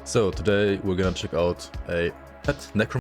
So today we're gonna check out a pet Necromancer.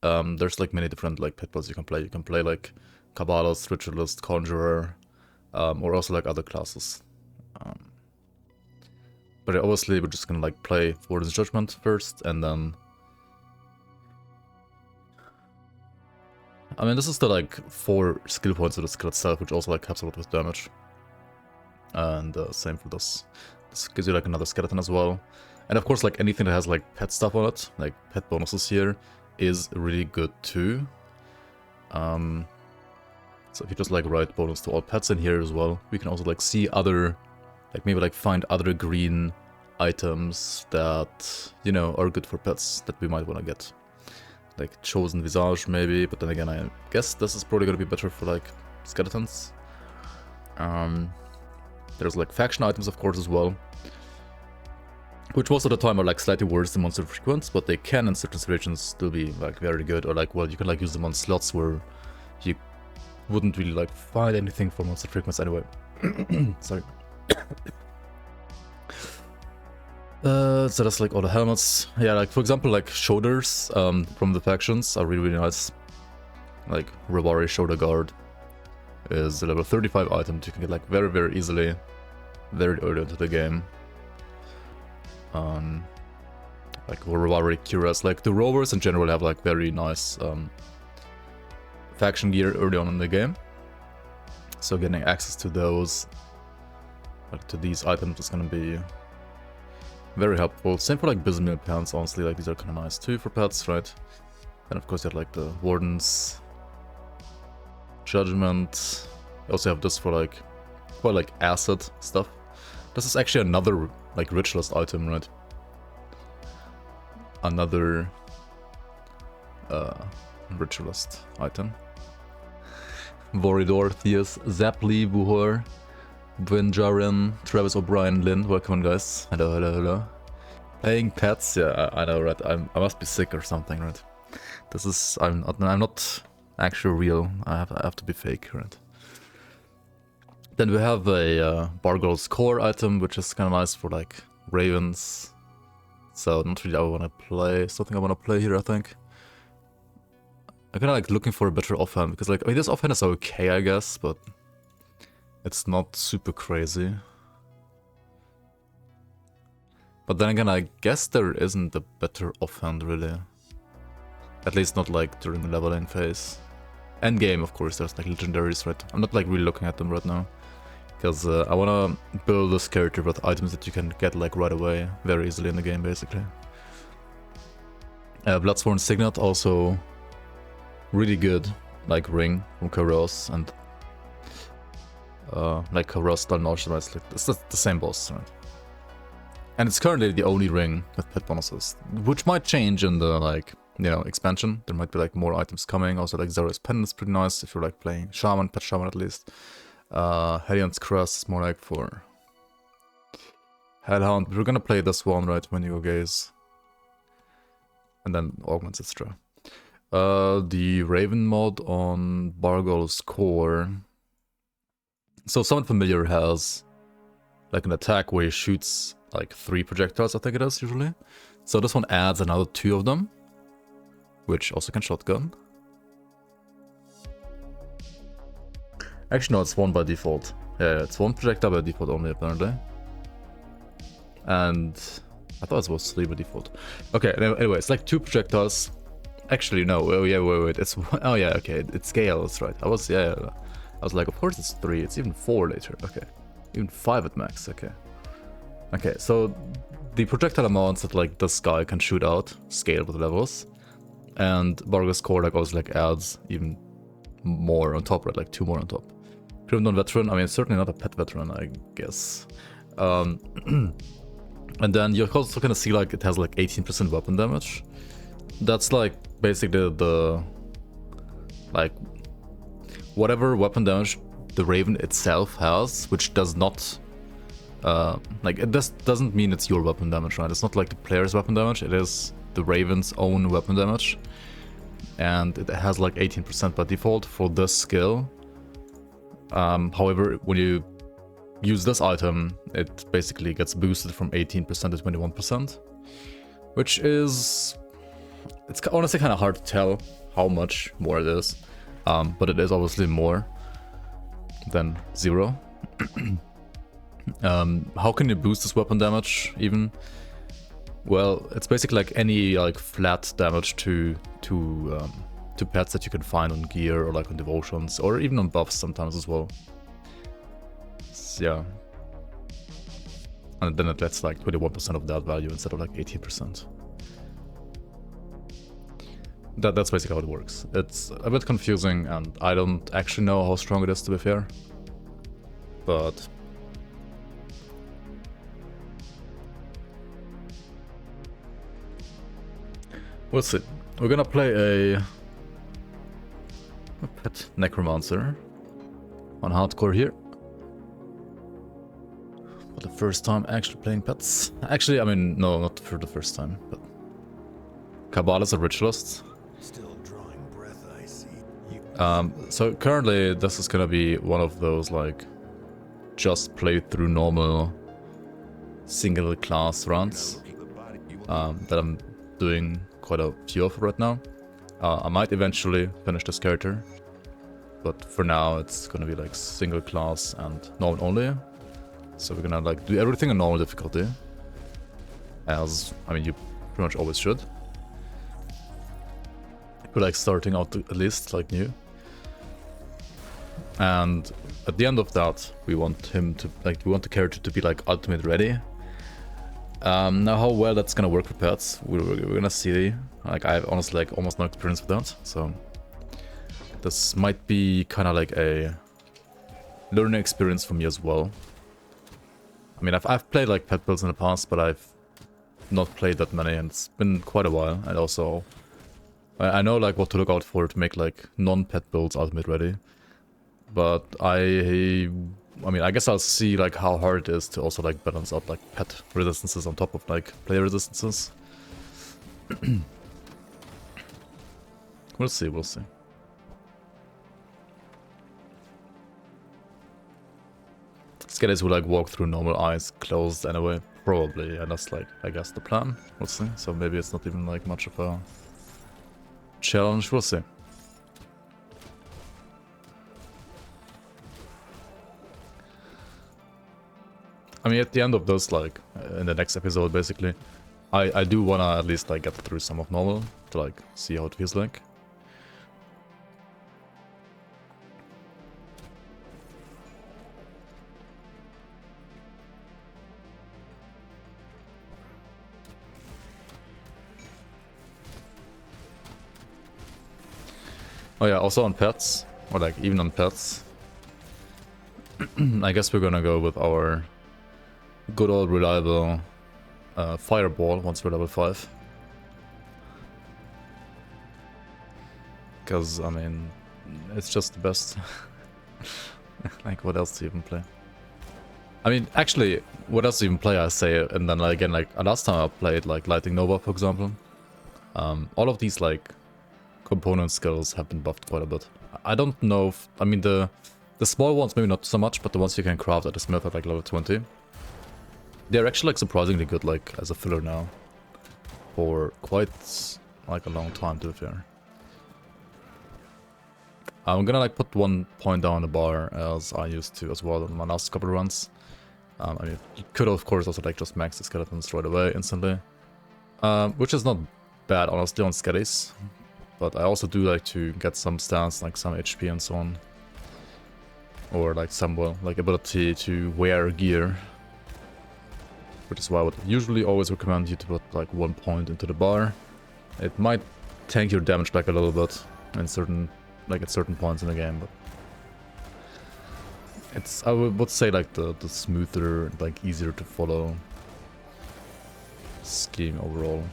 There's like many different like pet builds you can play. You can play like Kabbalist, Ritualist, Conjurer, or also like other classes. But obviously we're just gonna like play Warden's Judgment first, and then I mean this is the like 4 skill points of the skill itself, which also like helps a lot with damage. And same for this. This gives you like another skeleton as well. And of course like anything that has like pet stuff on it, like pet bonuses here, is really good too. So if you just like write bonus to all pets in here as well, we can also like see other, like maybe like find other green items that, you know, are good for pets that we might want to get. Like Chosen Visage maybe, but then again I guess this is probably going to be better for like skeletons. There's like faction items of course as well, which most of the time are like slightly worse than monster frequents, but they can in certain situations still be like very good, or like, well, you can like use them on slots where you wouldn't really like find anything for monster frequents anyway. Sorry. So that's like all the helmets. Yeah, like for example, like shoulders from the factions are really, really nice. Like Rewari Shoulder Guard is a level 35 item that you can get like very, very easily, very early into the game. Like Rewari Cuirass, like the rovers in general have like very nice faction gear early on in the game. So getting access to those, like to these items, is gonna be very helpful. Same for like Bismil pants, honestly, like these are kind of nice too for pets, right? And of course you have like the Warden's Judgment. You also have this for like, well, like acid stuff. This is actually another like ritualist item, right? Another ritualist item. Voridor, Theus, Zapli, Buhor, Bwinjarin, Travis O'Brien, Lynn, welcome on guys. Hello, hello, hello. Playing pets, yeah, I know, right? I must be sick or something, right? This is, I'm not actually real. I have to be fake, right? Then we have a Bargold's Core item, which is kind of nice for like ravens. So not really I want to play, something I want to play here, I think. I'm kind of like looking for a better offhand, because like, I mean, this offhand is okay, I guess, but it's not super crazy. But then again, I guess there isn't a better offhand, really. At least not like during the leveling phase. Endgame, of course, there's like legendaries, right? I'm not like really looking at them right now. Because I want to build this character with items that you can get like right away, very easily in the game, basically. Bloodsworn Signet, also really good, like ring from Karos, and like Karos Dalnotion, right? It's the same boss, right? And it's currently the only ring with pet bonuses, which might change in the like, you know, expansion. There might be like more items coming. Also like Zera's Pendant is pretty nice if you're like playing Shaman, Pet Shaman at least. Helion's Crest is more like for Hellhound, but we're gonna play this one, right, when you go gaze. And then augments, etc. The Raven mod on Bargol's core. So Summon Familiar has like an attack where he shoots like 3 projectiles, I think it is usually. So this one adds another 2 of them, which also can shotgun. Actually, no, it's 1 by default. Yeah, it's 1 projectile by default only, apparently. And I thought it was 3 by default. Okay, anyway, it's like 2 projectiles. Actually, no. Oh yeah, wait. It's oh yeah, okay. It scales, right? I was like, of course it's 3. It's even 4 later. Okay, even 5 at max. Okay. Okay, so the projectile amounts that like this guy can shoot out scale with levels, and Bargol's core like also like adds even more on top, right? Like 2 more on top. Crimson veteran. I mean, it's certainly not a pet veteran, I guess. And then you're also gonna see like it has like 18% weapon damage. That's like basically the like whatever weapon damage the Raven itself has, which does not like it doesn't mean it's your weapon damage, right? It's not like the player's weapon damage, it is the Raven's own weapon damage. And it has like 18% by default for this skill. However, when you use this item, it basically gets boosted from 18% to 21%, which is, it's honestly kind of hard to tell how much more it is, but it is obviously more than 0. How can you boost this weapon damage even? Well, it's basically like any like flat damage to pets that you can find on gear or like on devotions or even on buffs sometimes as well. So, yeah. And then it gets like 21% of that value instead of like 18%. That's basically how it works. It's a bit confusing and I don't actually know how strong it is, to be fair. But we'll see. We're gonna play a pet Necromancer on hardcore here. For the first time actually playing pets. Actually, I mean, no, not for the first time, but Cabal is a ritualist. Still drawing breath, I see. So currently this is gonna be one of those like just play through normal single class runs that I'm doing quite a few of right now. I might eventually finish this character, but for now it's gonna be like single class and normal only. So we're gonna like do everything on normal difficulty, as I mean you pretty much always should. We're like starting out at least like new, and at the end of that we want him to like we want the character to be like ultimate ready. Now how well that's gonna work for pets, we're gonna see. Like I have honestly like almost no experience with that, so this might be kind of like a learning experience for me as well. I mean I've played like pet builds in the past, but I've not played that many and it's been quite a while, and also I know like what to look out for to make like non-pet builds ultimate ready. But I mean, I guess I'll see like how hard it is to also like balance out like pet resistances on top of like player resistances. We'll see, we'll see. Skaters will like walk through normal eyes closed anyway, probably, and that's like, I guess, the plan. We'll see. So maybe it's not even like much of a challenge, we'll see. I mean, at the end of this, like, in the next episode, basically, I do wanna at least, like, get through some of normal to, like, see how it feels like. Oh yeah, also on pets, or like even on pets, I guess we're gonna go with our good old reliable fireball once we're level 5. Because, I mean, it's just the best. Like, what else do you even play? I mean, actually, what else do you even play, I say, and then like, again, like, last time I played, like, Lightning Nova, for example. All of these, like, component skills have been buffed quite a bit. I don't know if, I mean, the small ones maybe not so much, but the ones you can craft at the smith at like level 20. They're actually like surprisingly good, like, as a filler now. For quite, like, a long time, to be fair. I'm gonna like put 1 point down the bar as I used to as well in my last couple of runs. I mean, you could of course also like just max the skeletons right away instantly. Which is not bad honestly on skellies. But I also do like to get some stats, like some HP and so on. Or like some, well, like ability to wear gear. Which is why I would usually always recommend you to put like 1 point into the bar. It might tank your damage back a little bit in certain, like at certain points in the game, but it's, I would say, like the smoother, like easier to follow scheme overall.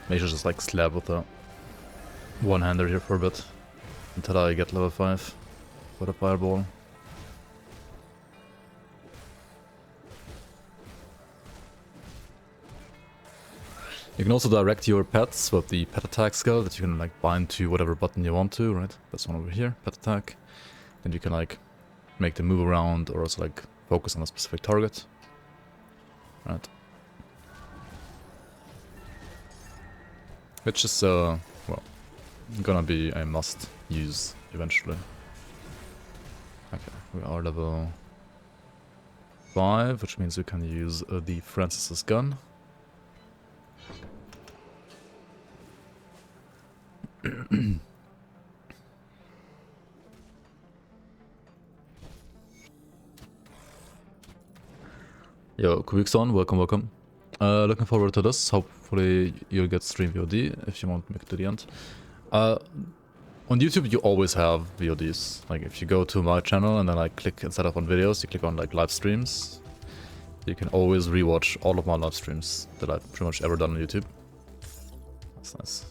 Maybe just like slap with a one-hander here for a bit until I get level 5 for the fireball. You can also direct your pets with the pet attack skill that you can like bind to whatever button you want to, right? That's one over here, pet attack. And you can like make them move around or also like focus on a specific target. Right. Which is, well, gonna be a must use eventually. Okay, we are level 5, which means we can use the Francis's gun. Yo, Kubikson, welcome, welcome. Looking forward to this. Hopefully you'll get stream VOD if you want to make it to the end. On YouTube you always have VODs. Like if you go to my channel and then like click instead of on videos, you click on like live streams. You can always rewatch all of my live streams that I've pretty much ever done on YouTube. That's nice.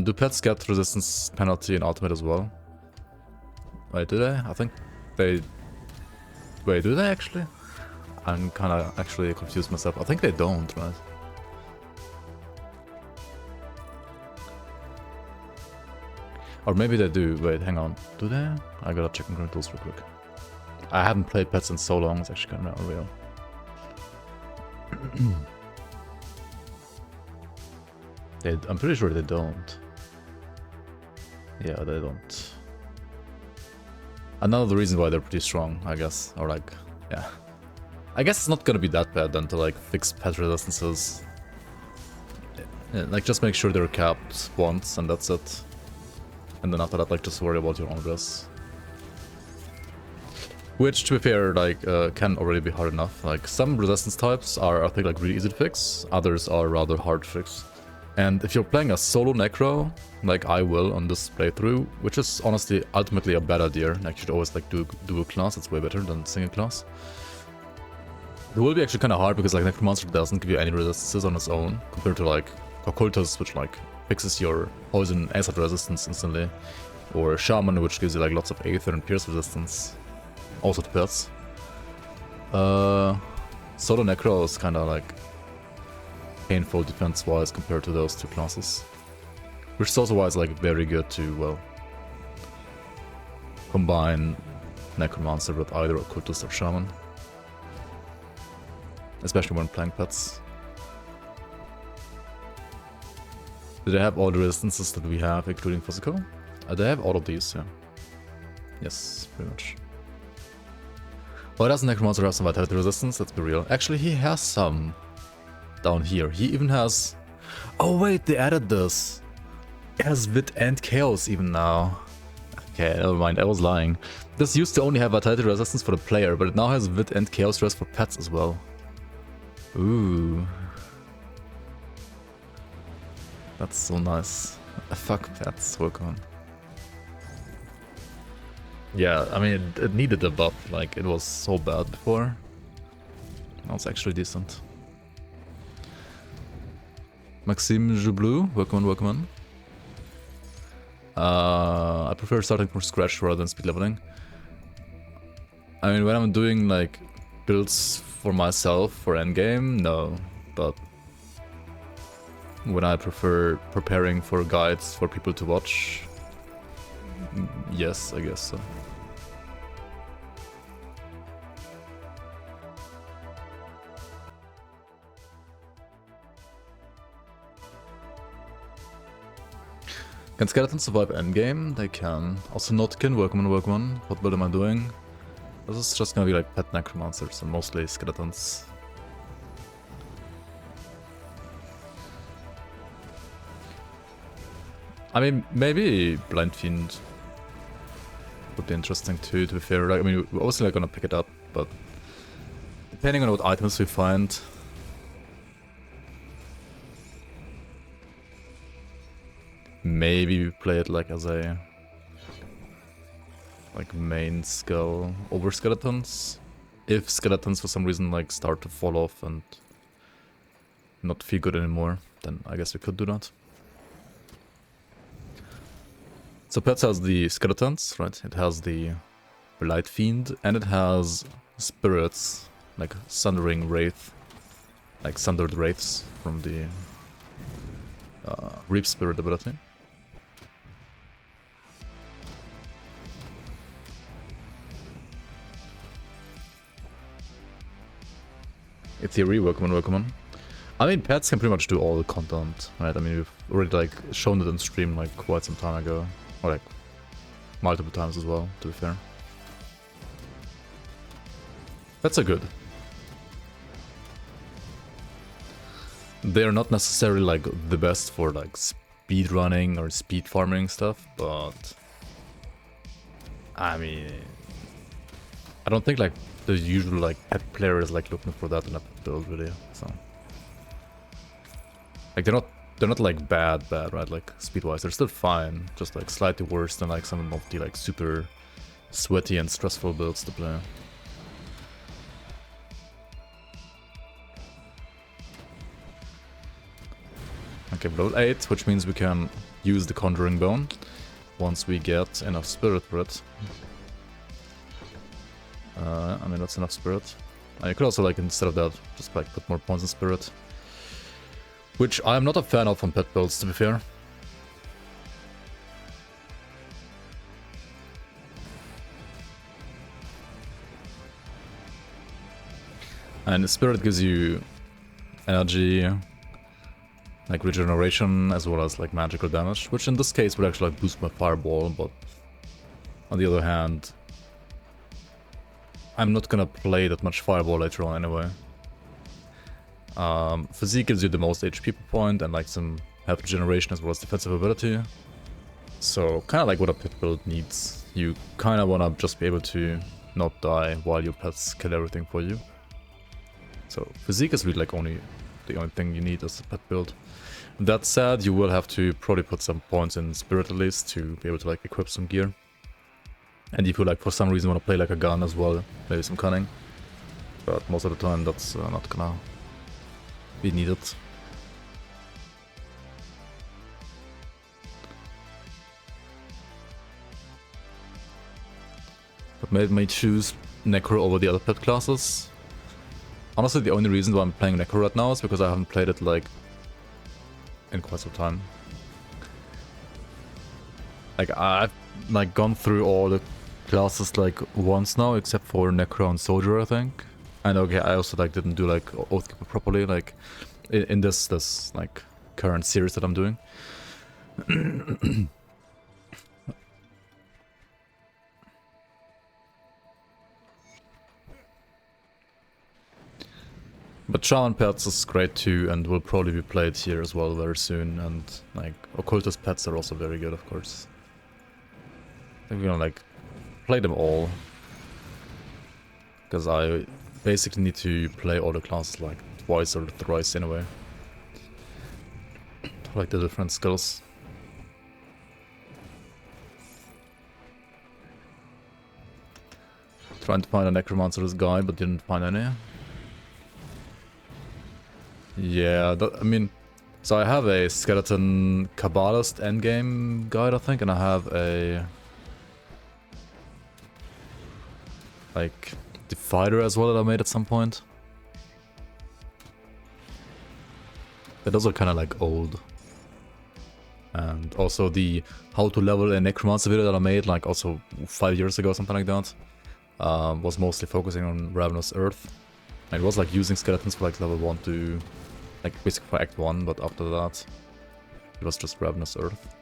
Do pets get resistance penalty in Ultimate as well? Wait, do they? I think they... Wait, do they actually? I'm kinda actually confused myself. I think they don't, right? Or maybe they do. Wait, hang on. Do they? I gotta check on Green Tools real quick. I haven't played pets in so long, it's actually kind of unreal. I'm pretty sure they don't. Yeah, they don't. Another reason why they're pretty strong, I guess. Or like, yeah. I guess it's not gonna be that bad then to like fix pet resistances. Yeah, like just make sure they're capped once and that's it. And then after that, like just worry about your own res. Which, to be fair, like can already be hard enough. Like some resistance types are, I think, like really easy to fix. Others are rather hard to fix. And if you're playing a solo Necro, like I will on this playthrough, which is honestly ultimately a bad idea. Like you should always like do dual class, it's way better than single class. It will be actually kind of hard because like Necromancer doesn't give you any resistances on its own, compared to like Occultus, which like fixes your poison acid resistance instantly, or Shaman, which gives you like lots of Aether and Pierce resistance, also to pets. Solo Necro is kind of like painful defense-wise compared to those two classes, which is also why it's like very good to, well, combine Necromancer with either Occultist or Shaman, especially when playing pets. Do they have all the resistances that we have, including physical? They have all of these, yeah. Yes, pretty much. Why doesn't Necromancer have some vitality resistance? Let's be real. Actually, he has some down here. He even has... Oh wait, they added this. It has Wit and Chaos even now. Okay, never mind, I was lying. This used to only have vitality resistance for the player, but it now has Wit and Chaos Rest for pets as well. Ooh. That's so nice. Fuck pets, welcome. Yeah, I mean, it needed a buff, like, it was so bad before. Now it's actually decent. Maxime Joublou, welcome on. I prefer starting from scratch rather than speed leveling. I mean, when I'm doing, like, builds for myself for endgame, no. But when I prefer preparing for guides for people to watch, yes, I guess so. Can skeletons survive endgame? They can. Also Notkin, welcome on. What build am I doing? This is just gonna be like pet necromancers and mostly skeletons. I mean, maybe Blind Fiend would be interesting too, to be fair. Like, I mean, we're obviously not gonna pick it up, but depending on what items we find. Maybe we play it like as a main skill over skeletons. If skeletons for some reason like start to fall off and not feel good anymore, then I guess we could do that. So Pets has the skeletons, right? It has the Blight Fiend, and it has spirits, like Sundering Wraith, like Sundered Wraiths from the Reap Spirit ability. In theory, welcome on. I mean, Pets can pretty much do all the content, right? I mean, we've already like shown it on stream like quite some time ago, or like multiple times as well, to be fair. Pets are good. They're not necessarily like the best for like speed running or speed farming stuff, but I mean, I don't think like the usual like pet player is like looking for that in a pet build really. So like they're not like bad, right? Like speed wise, they're still fine, just like slightly worse than like some of the like super sweaty and stressful builds to play. Okay, level 8, which means we can use the Conjuring Bone once we get enough spirit for it. I mean, that's enough spirit. And you could also, like, instead of that, just like put more points in spirit. Which I'm not a fan of on pet builds, to be fair. And spirit gives you energy, like regeneration, as well as like magical damage, which in this case would actually like boost my fireball, but on the other hand, I'm not gonna play that much fireball later on anyway. Physique gives you the most HP per point and like some health regeneration as well as defensive ability. So kind of like what a pet build needs. You kind of want to just be able to not die while your pets kill everything for you. So physique is really like the only thing you need as a pet build. That said, you will have to probably put some points in spirit at least to be able to like equip some gear. And if you like for some reason want to play like a gun as well, maybe some cunning. But most of the time that's not gonna be needed. What made me choose Necro over the other pet classes? Honestly, the only reason why I'm playing Necro right now is because I haven't played it like in quite some time. Like I've like gone through all the classes like once now, except for Necro and Soldier, I think. And okay, I also like didn't do like Oathkeeper properly, like in this like current series that I'm doing. But Shaman Pets is great too, and will probably be played here as well very soon, and like Occultist Pets are also very good, of course. I think we're gonna like play them all. Because I basically need to play all the classes like twice or thrice in a way. Like the different skills. Trying to find a Necromancer this guy, but didn't find any. Yeah, I mean, so I have a Skeleton Kabbalist endgame guide, I think, and I have a like Divider as well that I made at some point. But those are kind of like old. And also the how to level a Necromancer video that I made like also 5 years ago, something like that, was mostly focusing on Ravenous Earth. And it was like using skeletons for like level 1 to, like basically for Act 1, but after that it was just Ravenous Earth.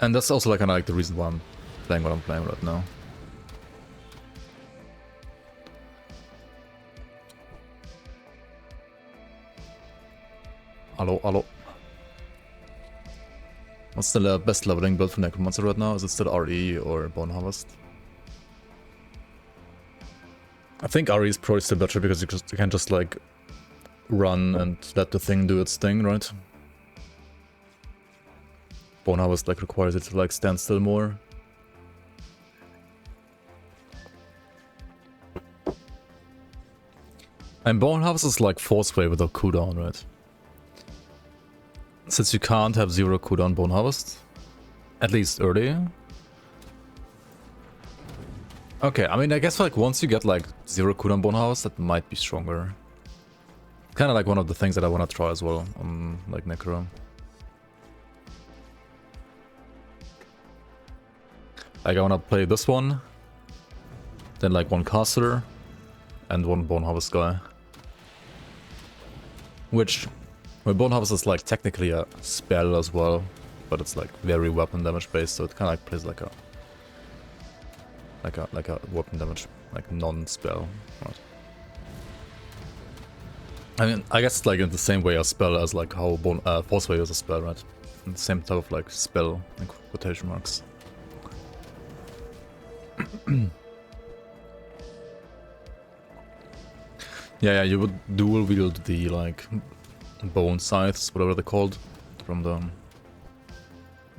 And that's also like kind of like the reason why I'm playing what I'm playing right now. Hello, hello. What's the best leveling build for Necromancer right now? Is it still RE or Bone Harvest? I think RE is probably still better because you can just like run and let the thing do its thing, right? Bone Harvest like requires it to like stand still more. And Bone Harvest is like FoA without cooldown, right? Since you can't have 0 cooldown Bone Harvest, at least early. Okay, I mean, I guess like once you get like 0 cooldown Bone Harvest, that might be stronger. Kind of like one of the things that I want to try as well on like Necro. Like I want to play this one, then like one caster, and one Bone Harvest guy. Which, well, Bone Harvest is like technically a spell as well, but it's like very weapon damage based, so it kind of like plays like a weapon damage, like non-spell. Right. I mean, I guess like in the same way a spell as like how FoA is a spell, right? And the same type of like spell in quotation marks. Yeah, you would dual wield the like bone scythes, whatever they're called, from the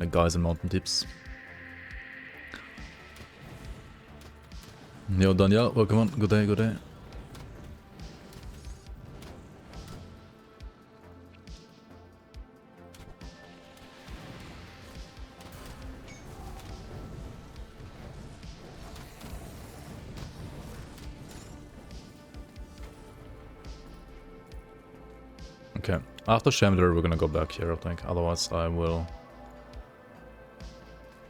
guys in Mountain Deeps. Yo, Daniel, welcome on. Good day, good day. Okay, after Shambler we're gonna go back here, I think, otherwise I will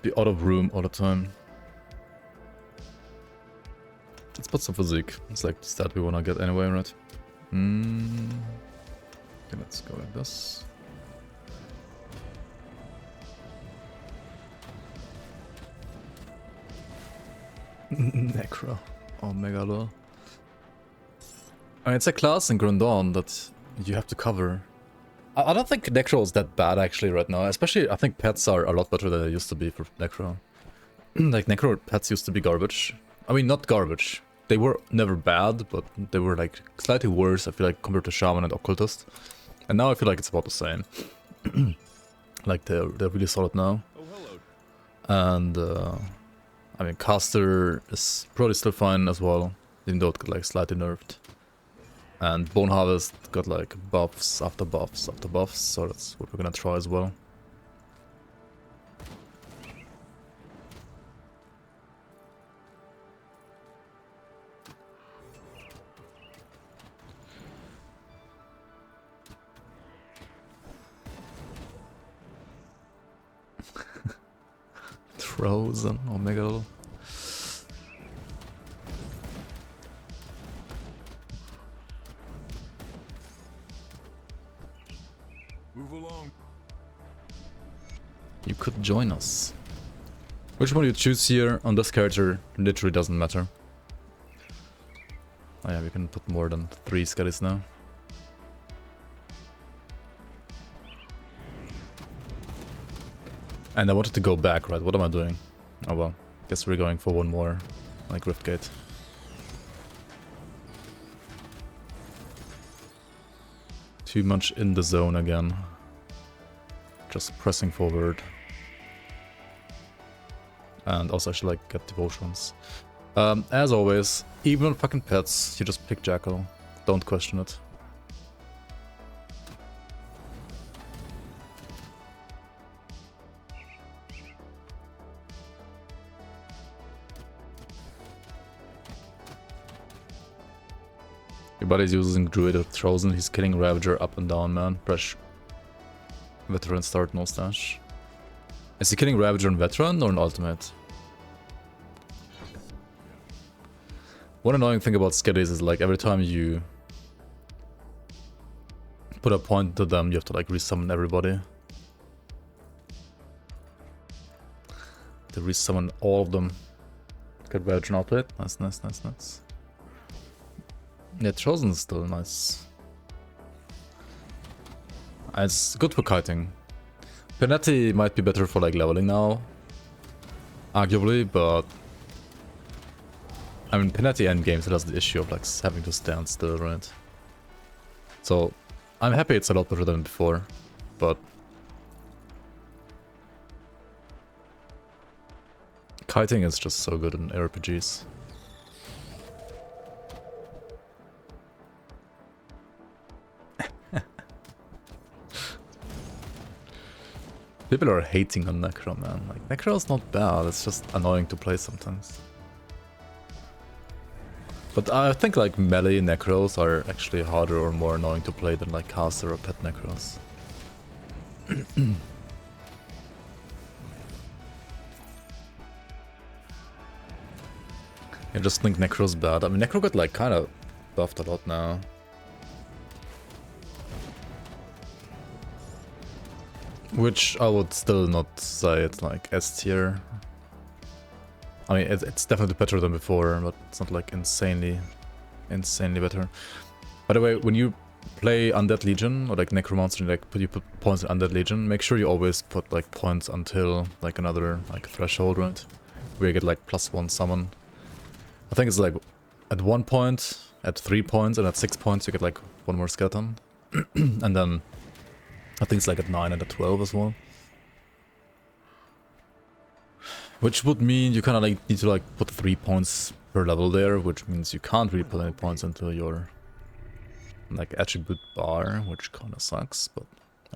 be out of room all the time. Let's put some physique, it's like the stat we wanna get anyway, right? Okay, let's go like this. Necro, Omega lol. I mean, it's a class in Grandon that you have to cover. I don't think Necro is that bad actually right now. Especially, I think pets are a lot better than they used to be for Necro. Like, Necro pets used to be garbage. I mean, not garbage. They were never bad, but they were like slightly worse, I feel like, compared to Shaman and Occultist. And now I feel like it's about the same. Like, they're really solid now. Oh, hello. And, I mean, Caster is probably still fine as well, even though it got like slightly nerfed. And Bone Harvest got like buffs after buffs after buffs, so that's what we're gonna try as well. Frozen Omega. you could join us. Which one you choose here on this character literally doesn't matter. Oh yeah, we can put more than 3 Scuddies now. And I wanted to go back, right? What am I doing? Oh well, guess we're going for one more, like Riftgate. Too much in the zone again. Just pressing forward. And also I should like get devotions. As always, even on fucking pets, you just pick Jackal. Don't question it. Your body's using Druid at Chosen, he's killing Ravager up and down, man. Press Veteran start, no stash. Is he killing Ravager on Veteran or an Ultimate? One annoying thing about Skiddies is like every time you put a point to them, you have to like resummon everybody. To resummon all of them. Get Ravager outplayed. Nice, nice, nice, nice. Yeah, Chosen is still nice. It's good for kiting. Penetti might be better for like leveling now, arguably, but I mean Penetti endgame still has the issue of like having to stand still, right? So I'm happy it's a lot better than before, but kiting is just so good in RPGs. People are hating on Necro, man. Like, Necro's not bad, it's just annoying to play sometimes. But I think like melee Necros are actually harder or more annoying to play than like caster or pet Necros. I just think Necro's bad. I mean, Necro got like kind of buffed a lot now. Which I would still not say it's like S tier. I mean, it's definitely better than before, but it's not like insanely better. By the way, when you play Undead Legion or like Necromancer, like you put points in Undead Legion, make sure you always put like points until like another like threshold, right? Where you get like +1 summon. I think it's like at 1 point, at 3 points, and at 6 points you get like 1 more skeleton, and then I think it's like at 9 and at 12 as well. Which would mean you kind of like need to like put 3 points per level there, which means you can't really put any points into your like attribute bar, which kind of sucks, but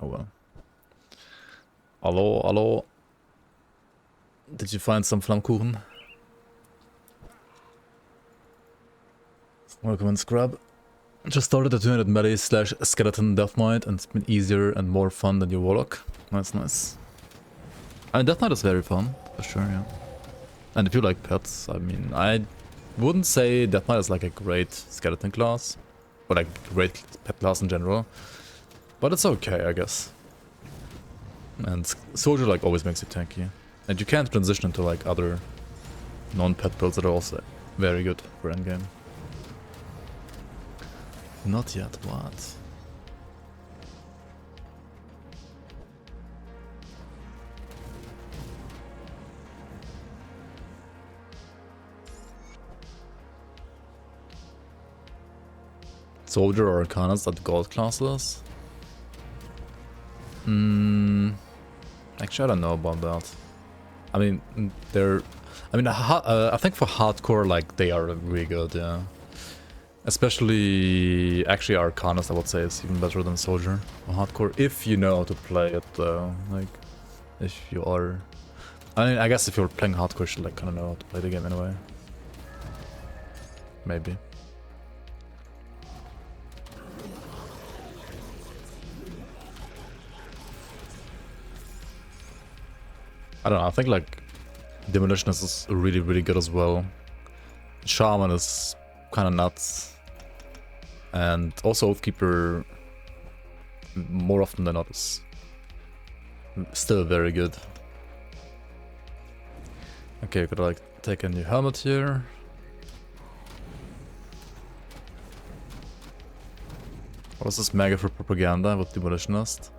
oh well. Hello, hello. Did you find some Flammkuchen? Welcome in, Scrub. Just started a 200 melee / skeleton Death Knight, and it's been easier and more fun than your Warlock. Nice, nice. I mean, Death Knight is very fun, for sure, yeah. And if you like pets, I mean, I wouldn't say Death Knight is like a great skeleton class, or like great pet class in general, but it's okay, I guess. And Soldier like always makes you tanky, and you can't transition into like other non-pet builds that are also very good for endgame. Not yet, what? Soldier or Arcanist at gold classes? Actually, I don't know about that. I mean, they're... I mean, I think for hardcore, like, they are really good, yeah. Especially, actually, Arcanist, I would say, is even better than Soldier or hardcore, if you know how to play it, though. Like, if you are... I mean, I guess if you're playing hardcore, you should, like, kind of know how to play the game anyway. Maybe. I don't know, I think, like, Demolitionist is really, really good as well. Shaman is kind of nuts. And also Oathkeeper, more often than not, is still very good. Okay, we gotta like take a new helmet here. What is this mega for propaganda with Demolitionist?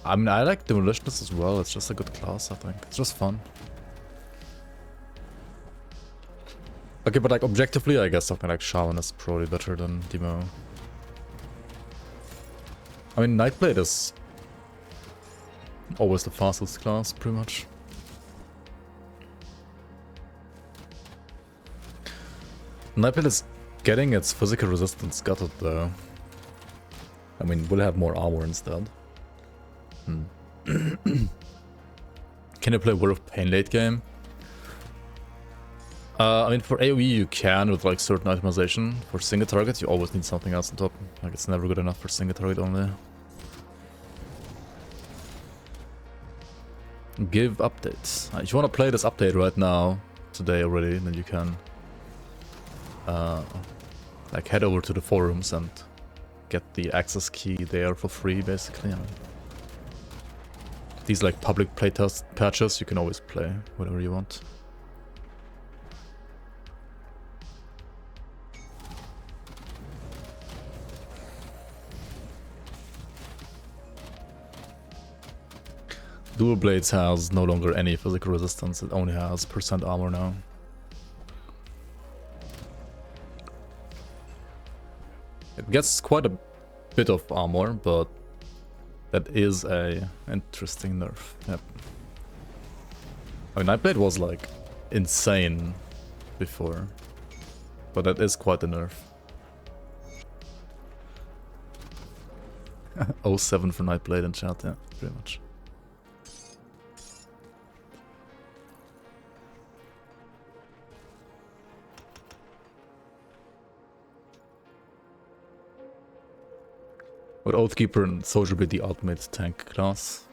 I mean, I like Demolitionist as well. It's just a good class, I think. It's just fun. Okay, but like objectively, I guess something like Shaman is probably better than Demo. I mean, Nightblade is always the fastest class, pretty much. Nightblade is getting its physical resistance gutted though. I mean, we'll have more armor instead. Can you play War of Pain late game? I mean, for AoE you can with like certain itemization. For single target you always need something else on top. Like it's never good enough for single target only. Give updates. If you want to play this update right now, today already, then you can like head over to the forums and get the access key there for free, basically. These like public playtest patches, you can always play whatever you want. Dual Blades has no longer any physical resistance, it only has % armor now. It gets quite a bit of armor, but that is a interesting nerf. Yep. I mean, Nightblade was like insane before, but that is quite a nerf. 07 for Nightblade in chat, yeah, pretty much. Would Oathkeeper and Soldier be the ultimate tank class?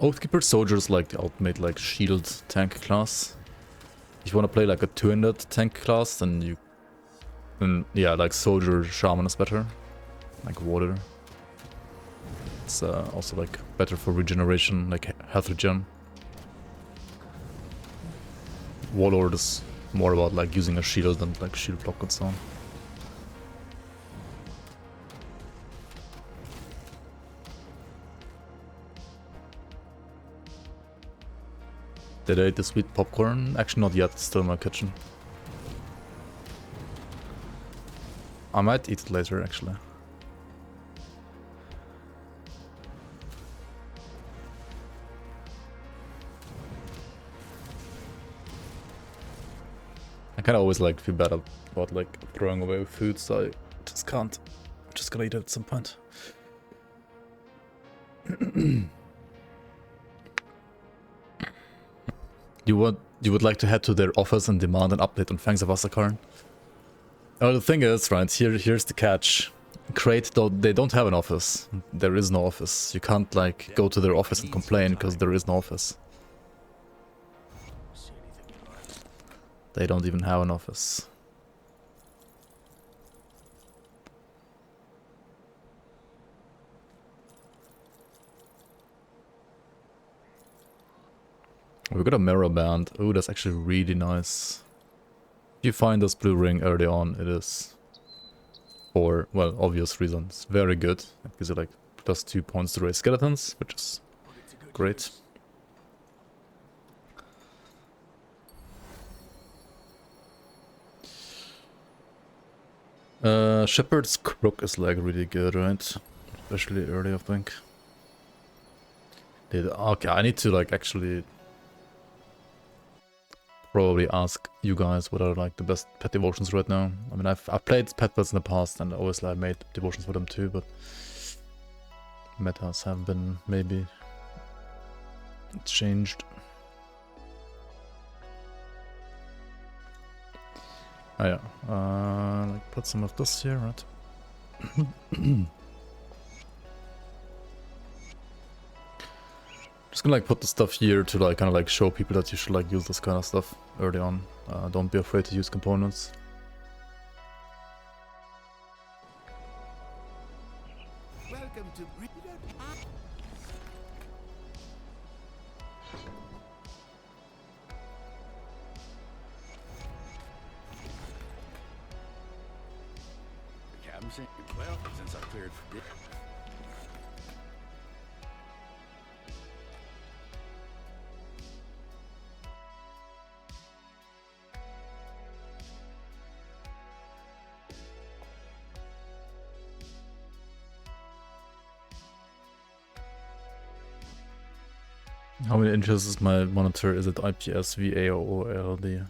Oathkeeper Soldier is like the ultimate like shield tank class. If you want to play like a two-handed tank class, then yeah, like Soldier Shaman is better. Like water. It's also like better for regeneration, like health regen. Warlord is more about like using a shield and like shield block and so on. Did I eat the sweet popcorn? Actually not yet, it's still in my kitchen. I might eat it later actually. I kinda always like feel bad about like throwing away food, so I just can't. I'm just gonna eat it at some point. You would like to head to their office and demand an update on Fangs of Asakarn? Oh, the thing is, right, here's the catch. Crate, they don't have an office. There is no office. You can't like go to their office and complain because there is no office. They don't even have an office. We got a mirror band. Oh, that's actually really nice. If you find this blue ring early on, it is, for, well, obvious reasons, very good. It gives you like +2 points to raise skeletons, which is great. Shepherd's Crook is like really good, right? Especially early, I think. Okay, I need to like actually probably ask you guys what are like the best pet devotions right now. I mean, I've played pet pets in the past and obviously I made devotions for them too, but metas have been maybe changed. Oh yeah, like put some of this here, right? Just gonna like put the stuff here to like kind of like show people that you should like use this kind of stuff early on. Don't be afraid to use components. Welcome to saying. Well, since I cleared for this. How many inches is my monitor? Is it IPS, VA, or OLED?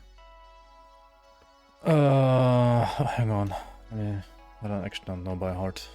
Hang on. I don't actually don't know by heart.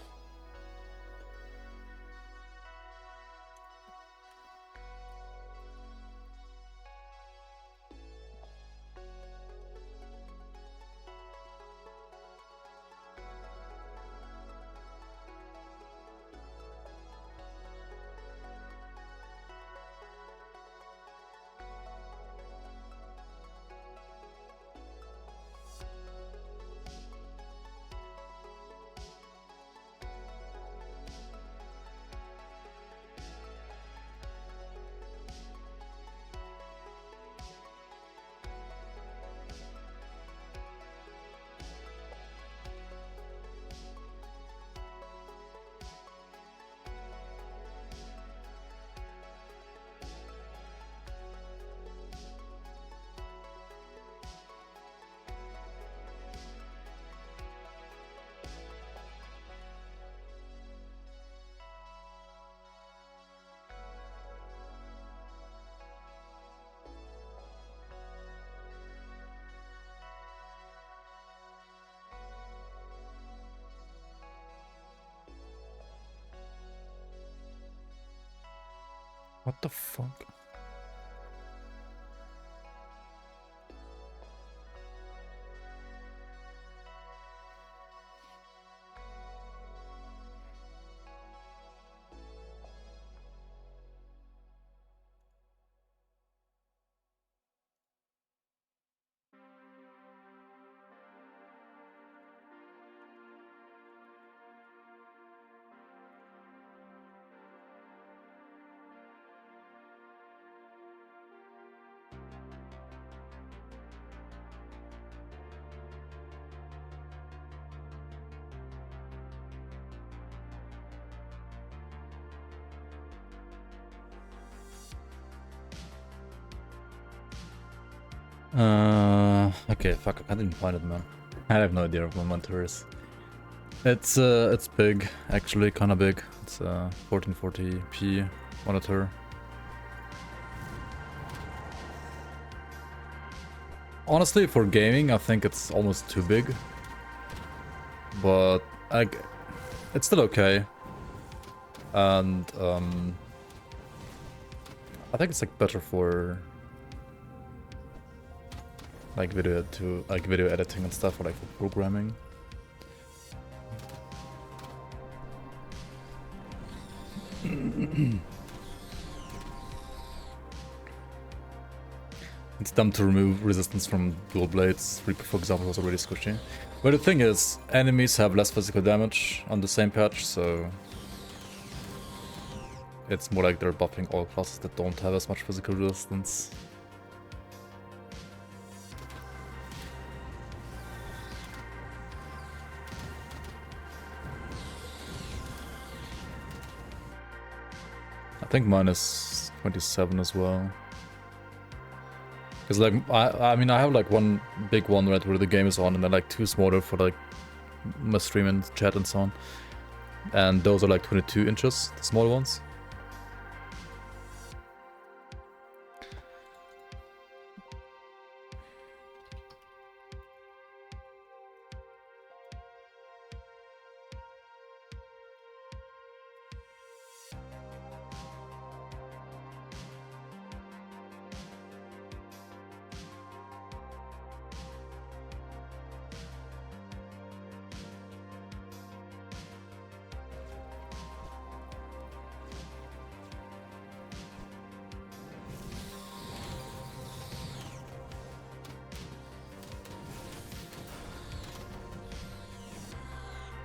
What the fuck? Okay, fuck, I didn't find it, man. I have no idea what my monitor is. It's big, actually, kinda big. It's a 1440p monitor. Honestly, for gaming, I think it's almost too big. But it's still okay. And I think it's like better for like video editing and stuff, or like for programming. It's dumb to remove resistance from dual blades. Reaper, for example, was already squishy. But the thing is, enemies have less physical damage on the same patch, so it's more like they're buffing all classes that don't have as much physical resistance. I think mine is 27 as well. Because like, I mean, I have like one big one, right, where the game is on, and then like two smaller for like my stream and chat and so on. And those are like 22 inches, the small ones.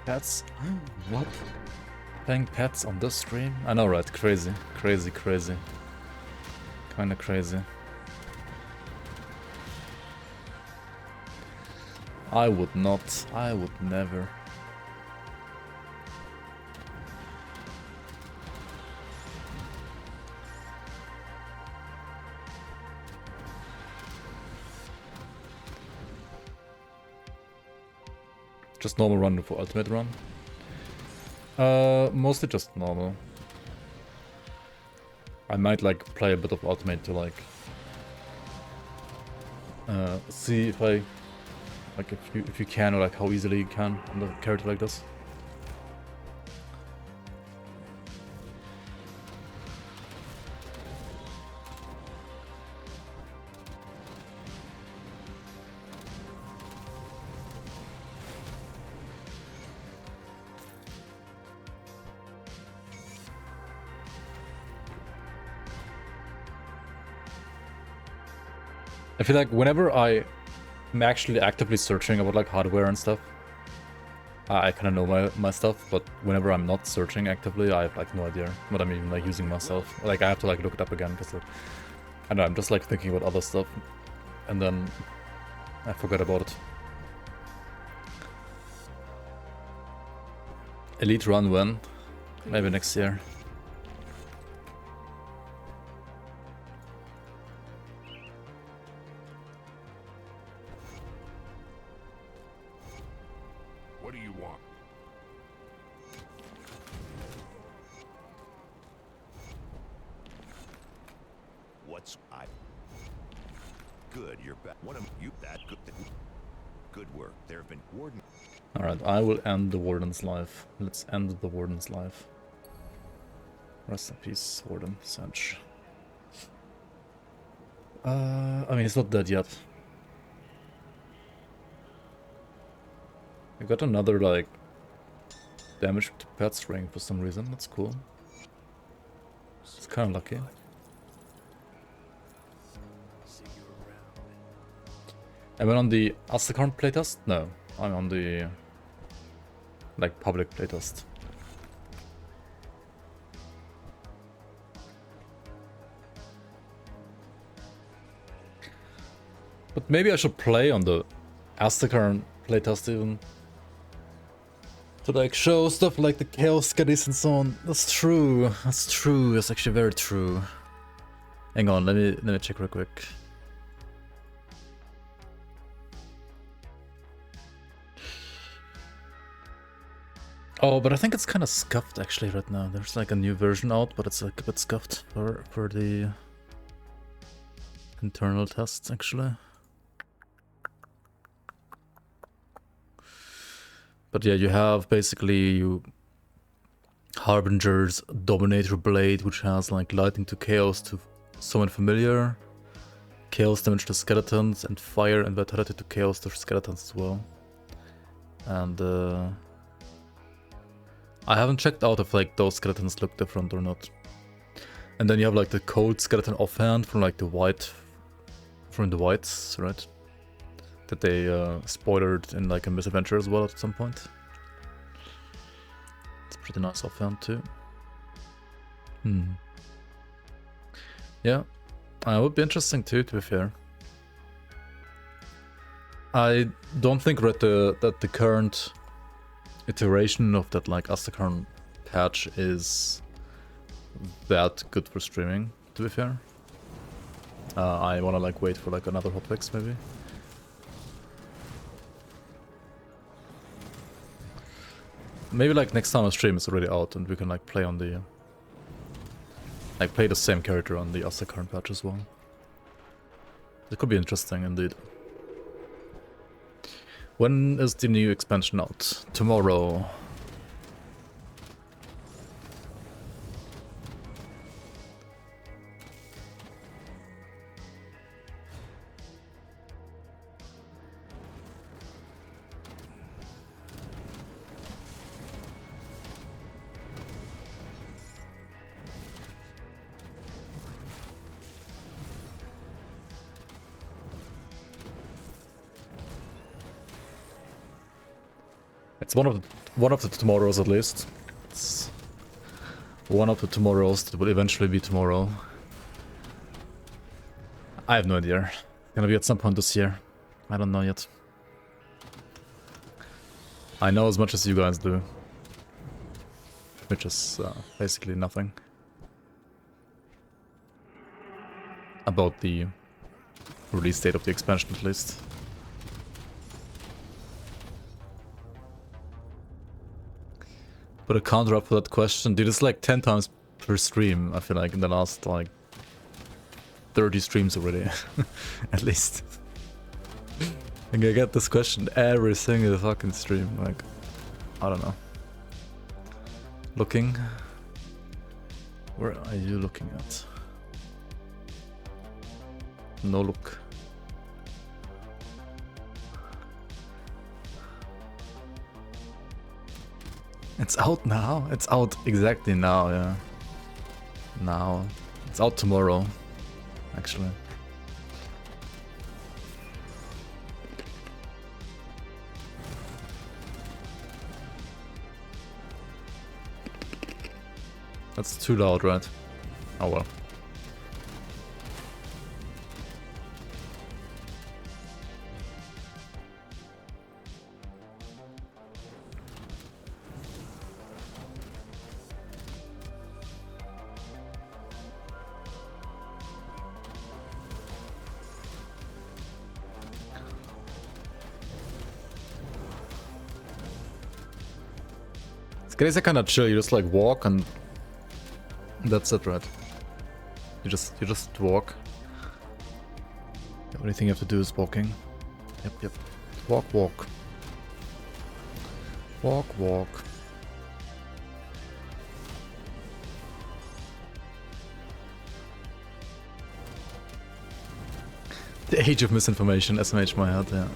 Pets? What? Playing pets on this stream? I know, right? Crazy. Crazy, crazy. Kinda crazy. I would not. I would never. Just normal run for ultimate run? Mostly just normal. I might like play a bit of ultimate to like see if I like if you can, or like how easily you can on a character like this. I feel like whenever I'm actually actively searching about like hardware and stuff, I kind of know my stuff, but whenever I'm not searching actively, I have like no idea what I'm even like using myself. Like I have to like look it up again because like, I don't know, I'm just like thinking about other stuff and then I forget about it. Elite run when? Maybe next year. What do you want? What's I? Good, you're back. What am you that good? Good work. There have been warden. Alright, I will end the Warden's life. Let's end the Warden's life. Rest in peace, Warden, Sanch. I mean, he's not dead yet. I got another, like, damage to Pet's ring for some reason. That's cool. It's kind of lucky. I went on the Astakarn playtest? No, I'm on the, like, public playtest. But maybe I should play on the Astakarn playtest even. To like show stuff like the Chaos Gaddies and so on. That's true. That's true. That's actually very true. Hang on, let me check real quick. Oh, but I think it's kind of scuffed actually right now. There's like a new version out, but it's like a bit scuffed for the internal tests actually. But yeah, you have basically Harbinger's Dominator Blade, which has like lightning to chaos to summon familiar, chaos damage to skeletons, and fire and vitality to chaos to skeletons as well. And I haven't checked out if like those skeletons look different or not. And then you have like the cold skeleton offhand from like the whites, right? That they spoiled in like a misadventure as well at some point. It's pretty nice offhand too. Yeah, it would be interesting too, to be fair. I don't think that the current iteration of that like Astakarn patch is that good for streaming, to be fair. I wanna like wait for like another hotfix maybe. Maybe like next time I stream it's already out and we can like play on the like play the same character on the Astakarn patch as well. It could be interesting indeed. When is the new expansion out? Tomorrow. It's one of the tomorrows at least. It's one of the tomorrows that will eventually be tomorrow. I have no idea. It's gonna be at some point this year. I don't know yet. I know as much as you guys do. Which is basically nothing. About the release date of the expansion at least. But a counter up for that question, dude, it's like 10 times per stream, I feel like, in the last, like, 30 streams already. At least. Like, I get this question every single fucking stream, like, I don't know. Looking? Where are you looking at? No look. It's out now? It's out exactly now, yeah. Now. It's out tomorrow, actually. That's too loud, right? Oh well. It's kind of chill. You just like walk and that's it, right? You just walk. The only thing you have to do is walking. Yep. Walk. Walk. The age of misinformation, SMH my head, yeah.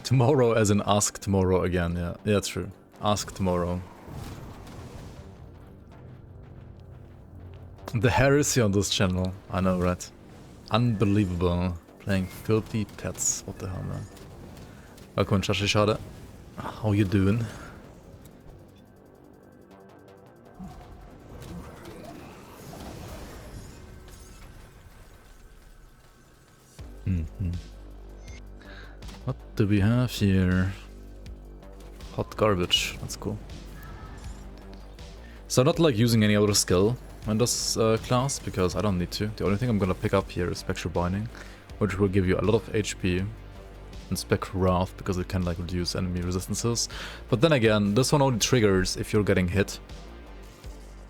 Tomorrow as in ask tomorrow again, yeah. Yeah, true. Ask tomorrow. The heresy on this channel, I know, right? Unbelievable. Playing filthy pets, what the hell, man. Welcome, Shashishada. How you doing? What do we have here? Hot garbage, that's cool. So I'm not like using any other skill in this class because I don't need to. The only thing I'm gonna pick up here is Spectral Binding, which will give you a lot of HP, and Spectral Wrath because it can like reduce enemy resistances. But then again, this one only triggers if you're getting hit,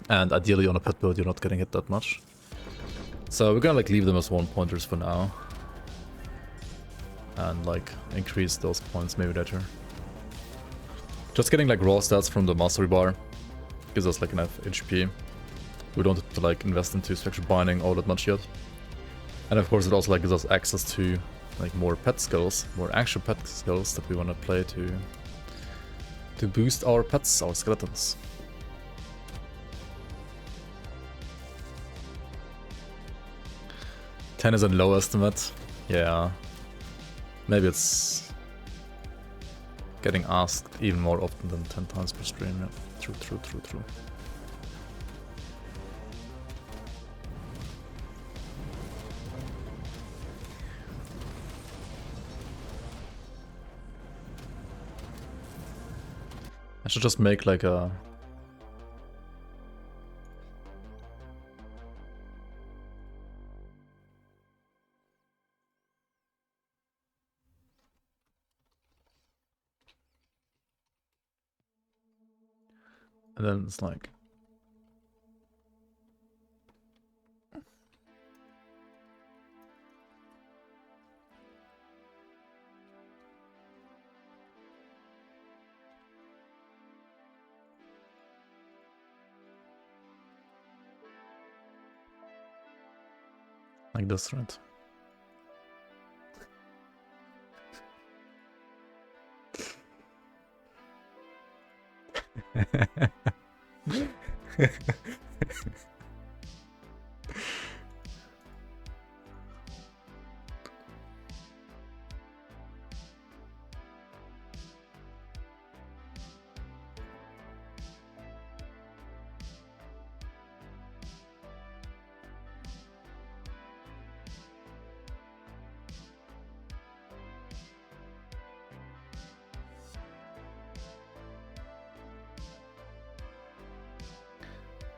and ideally on a pet build you're not getting hit that much. So we're gonna like leave them as 1-pointers for now. And like increase those points maybe later. Just getting like raw stats from the mastery bar gives us like enough HP. We don't have to like invest into Spectral Binding all that much yet. And of course it also like gives us access to like more pet skills, more actual pet skills that we want to play to boost our pets, our skeletons. $10 is a low estimate. Yeah. Maybe it's getting asked even more often than 10 times per stream. Yeah. True. I should just make like a... And then it's like... like this, right?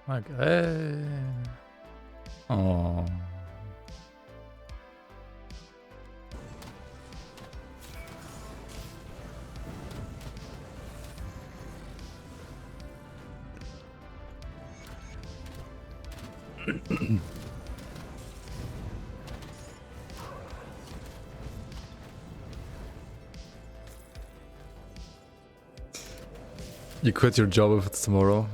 Like, hey. Oh. You quit your job if it's tomorrow.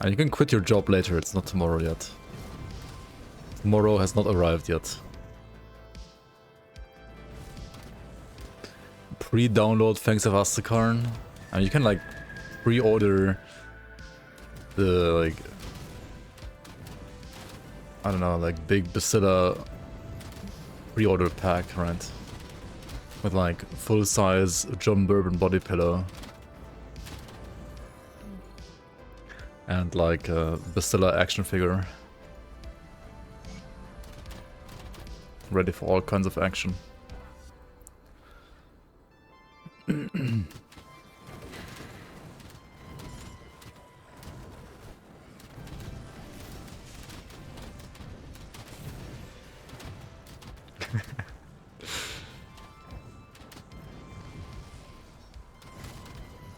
And you can quit your job later, it's not tomorrow yet. Tomorrow has not arrived yet. Pre-download thanks to Astakarn. And you can like pre-order the like I don't know, like big Bacilla pre-order pack, right? With like full-size John Bourbon body pillow. And like a Bacilla action figure. Ready for all kinds of action.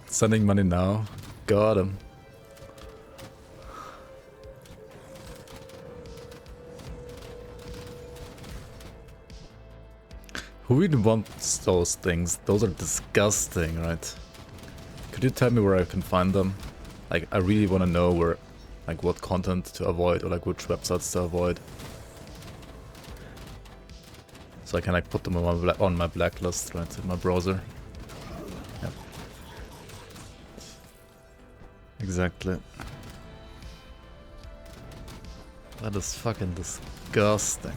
Sending money now. Got him. Who really wants those things? Those are disgusting, right? Could you tell me where I can find them? Like, I really want to know where, like, what content to avoid or like which websites to avoid. So I can like put them on my blacklist, right, in my browser. Yep. Exactly. That is fucking disgusting.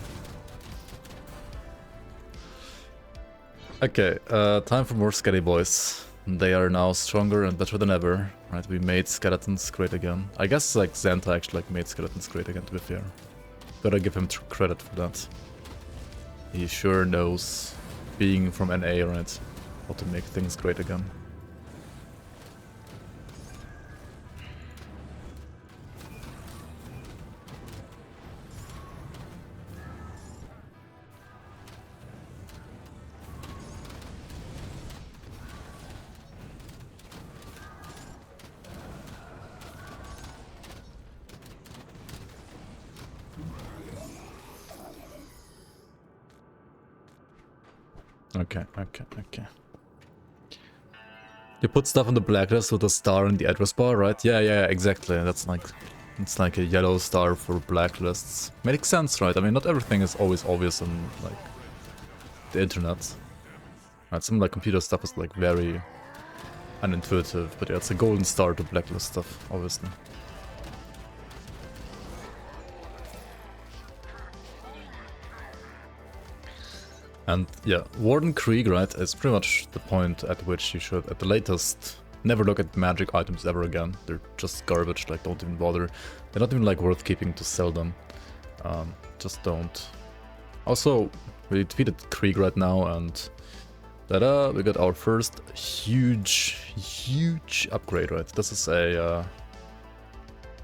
Okay, time for more Skelly boys. They are now stronger and better than ever, right? We made skeletons great again. I guess like Xanta actually like made skeletons great again, to be fair. Gotta give him credit for that. He sure knows, being from NA, right, how to make things great again. Okay. You put stuff on the blacklist with a star in the address bar, right? Yeah, exactly. That's like, it's like a yellow star for blacklists. Makes sense, right? I mean, not everything is always obvious on like the internet. Right? Some like computer stuff is like very unintuitive, but yeah, it's a golden star to blacklist stuff, obviously. And yeah, Warden Krieg, right, is pretty much the point at which you should, at the latest, never look at magic items ever again. They're just garbage, like, don't even bother. They're not even, like, worth keeping to sell them. Just don't. Also, we defeated Krieg right now, and ta-da, we got our first huge upgrade, right? This is a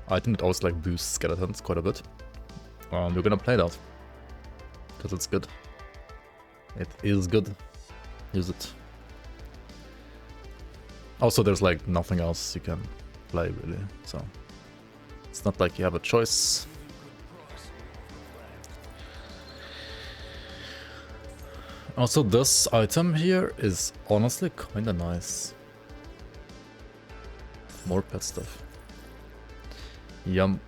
item that always, like, boosts skeletons quite a bit. We're gonna play that, because it's good. It is good. Use it. Also, there's like nothing else you can play really, so it's not like you have a choice. Also, this item here is honestly kinda nice. More pet stuff. Yum.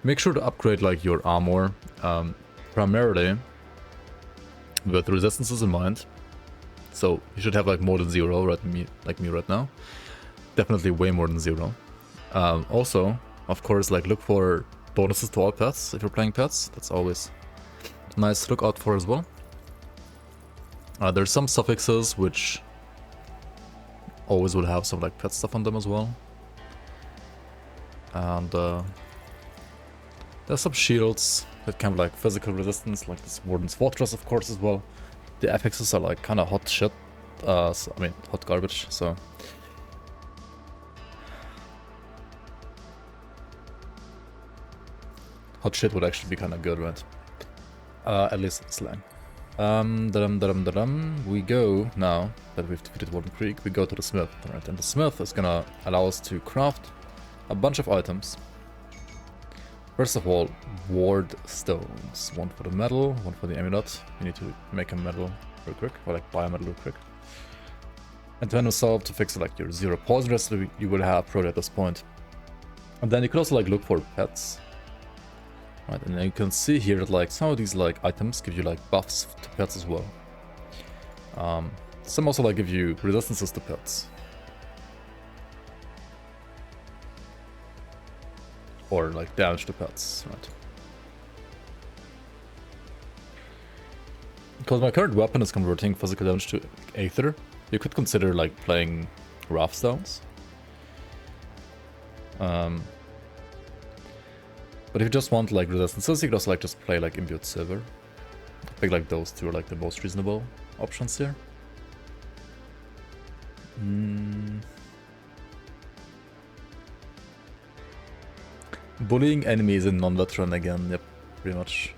Make sure to upgrade like your armor. Primarily with resistances in mind, so you should have like more than 0, right? Like me right now, definitely way more than 0. Also, of course, like look for bonuses to all pets if you're playing pets. That's always nice to look out for as well. There's some suffixes which always will have some like pet stuff on them as well, and there's some shields that can have like physical resistance, like this Warden's Fortress, of course, as well. The affixes are like kind of hot shit. I mean, hot garbage, so. Hot shit would actually be kind of good, right? At least in slang. We go now that we've defeated Warden Creek, we go to the Smith, right? And the Smith is gonna allow us to craft a bunch of items. First of all, ward stones. One for the metal, one for the amulet. You need to make a metal real quick, or like buy a metal real quick. And then resolve to fix like your 0 poison recipe you will have probably at this point. And then you could also like look for pets. Right, and then you can see here that like some of these like items give you like buffs to pets as well. Some also like give you resistances to pets. Or like damage to pets, right? Because my current weapon is converting physical damage to Aether, you could consider like playing Wrath Stones. But if you just want like resistances, you could also like just play like Imbued Silver. I think like those two are like the most reasonable options here. Bullying enemies in non-veteran again, yep, pretty much.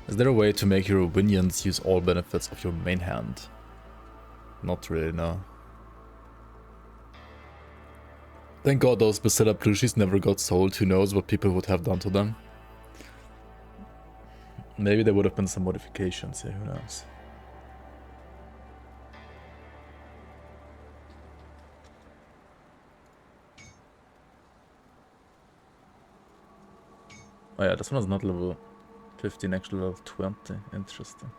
Is there a way to make your minions use all benefits of your main hand? Not really, no. Thank god those Basilla plushies never got sold, who knows what people would have done to them. Maybe there would have been some modifications, yeah, who knows. Oh yeah, this one is not level 15, actually level 20, interesting.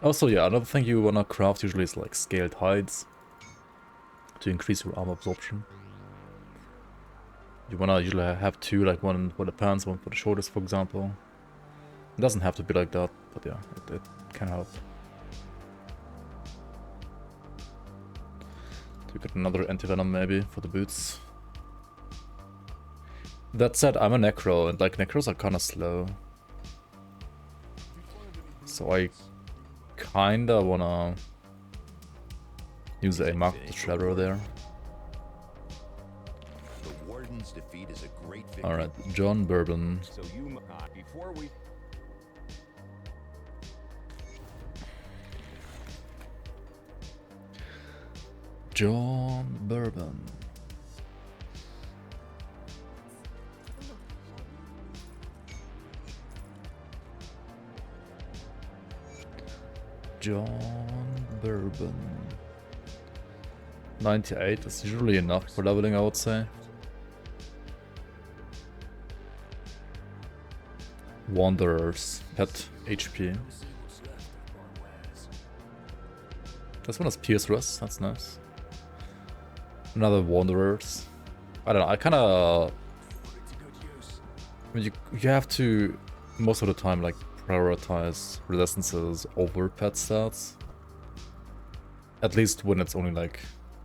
Also yeah, another thing you wanna craft usually is like scaled hides. To increase your armor absorption. You wanna usually have two, like one for the pants, one for the shoulders, for example. It doesn't have to be like that, but yeah, it can help. To get another anti-venom maybe for the boots. That said, I'm a necro, and like necros are kinda slow. So I kinda wanna use a Mark the Shredder there. The Warden's defeat is a great victory. Alright, John Bourbon. So you before we John Bourbon. John Bourbon. 98 is usually enough for leveling, I would say. Wanderers, pet HP. This one has Pierce Rust, that's nice. Another Wanderers. I don't know, I kinda... I mean, you have to, most of the time, like, prioritize resistances over pet stats. At least when it's only, like,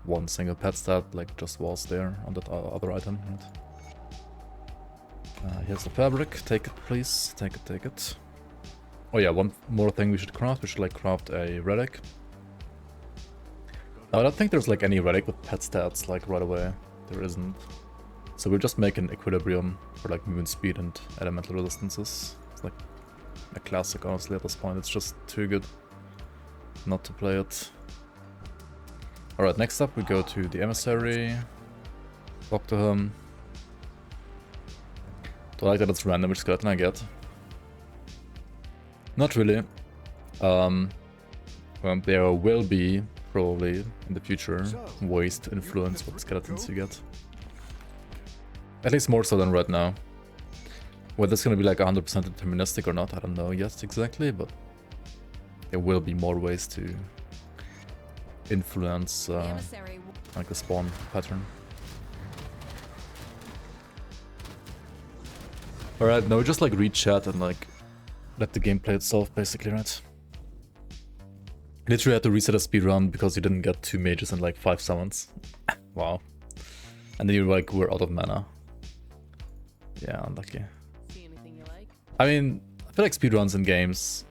one single pet stat, like just was there on that other item. Right? Here's the fabric. Take it, please. Take it, take it. Oh yeah, one more thing we should craft. We should like craft a relic. I don't think there's like any relic with pet stats like right away. There isn't. So we'll just make an equilibrium for like movement speed and elemental resistances. It's like a classic, honestly, at this point. It's just too good not to play it. Alright, next up we go to the emissary. Talk to him. Do I like that it's random which skeleton I get? Not really. There will be, probably, in the future, ways to influence what skeletons you get. At least more so than right now. Whether it's gonna be like 100% deterministic or not, I don't know yet exactly, but there will be more ways to influence like the spawn pattern. Alright, now we just like read chat and like let the game play itself basically, right? Literally had to reset a speedrun because you didn't get 2 mages and like 5 summons. Wow. And then you like were out of mana. Yeah, unlucky. See anything you like? I mean, I feel like speedruns in games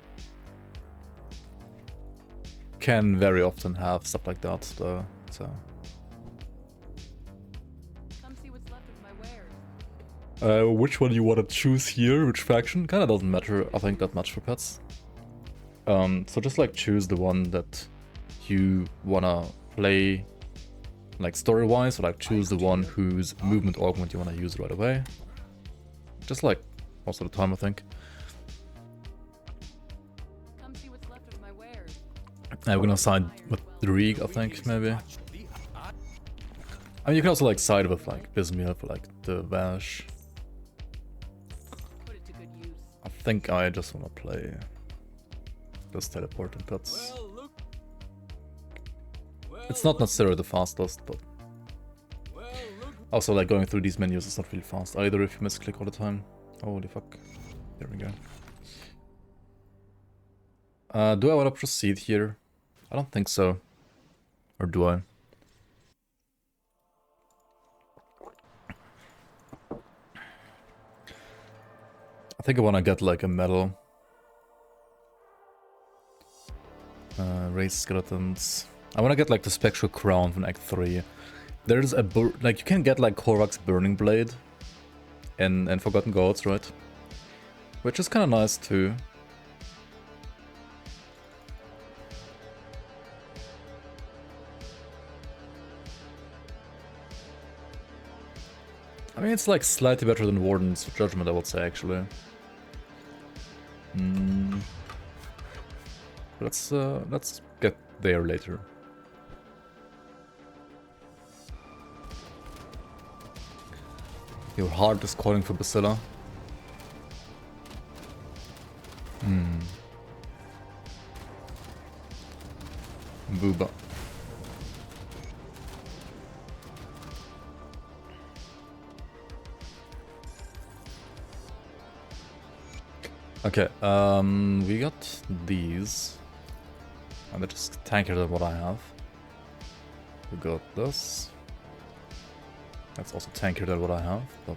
can very often have stuff like that though, so. Come see what's left of my wares. Which one you want to choose here? Which faction? Kinda doesn't matter, I think, that much for pets. So just like choose the one that you wanna play, like story-wise, or like choose the one whose movement augment you wanna use right away. Just like most of the time, I think. Come see what's left of my wares. We're gonna side with the Reek, I think, maybe. I mean, you can also like side with like Bismir for like the Vash. Put it to good use. I think I just wanna play this teleporting pets. It's not necessarily the fastest, but also like going through these menus is not really fast either if you misclick all the time. Holy fuck. There we go. Do I want to proceed here? I don't think so. Or do I? I think I want to get like a medal. Raise skeletons. I want to get like the spectral crown from Act 3. There's a like you can get like Korvax's burning blade in Forgotten Gods, right? Which is kind of nice too. I mean, it's like slightly better than Warden's Judgment, I would say, actually. Let's get there later. Your heart is calling for Basila. Booba. Okay, we got these. And they're just tankier than what I have. We got this. That's also tankier than what I have, but...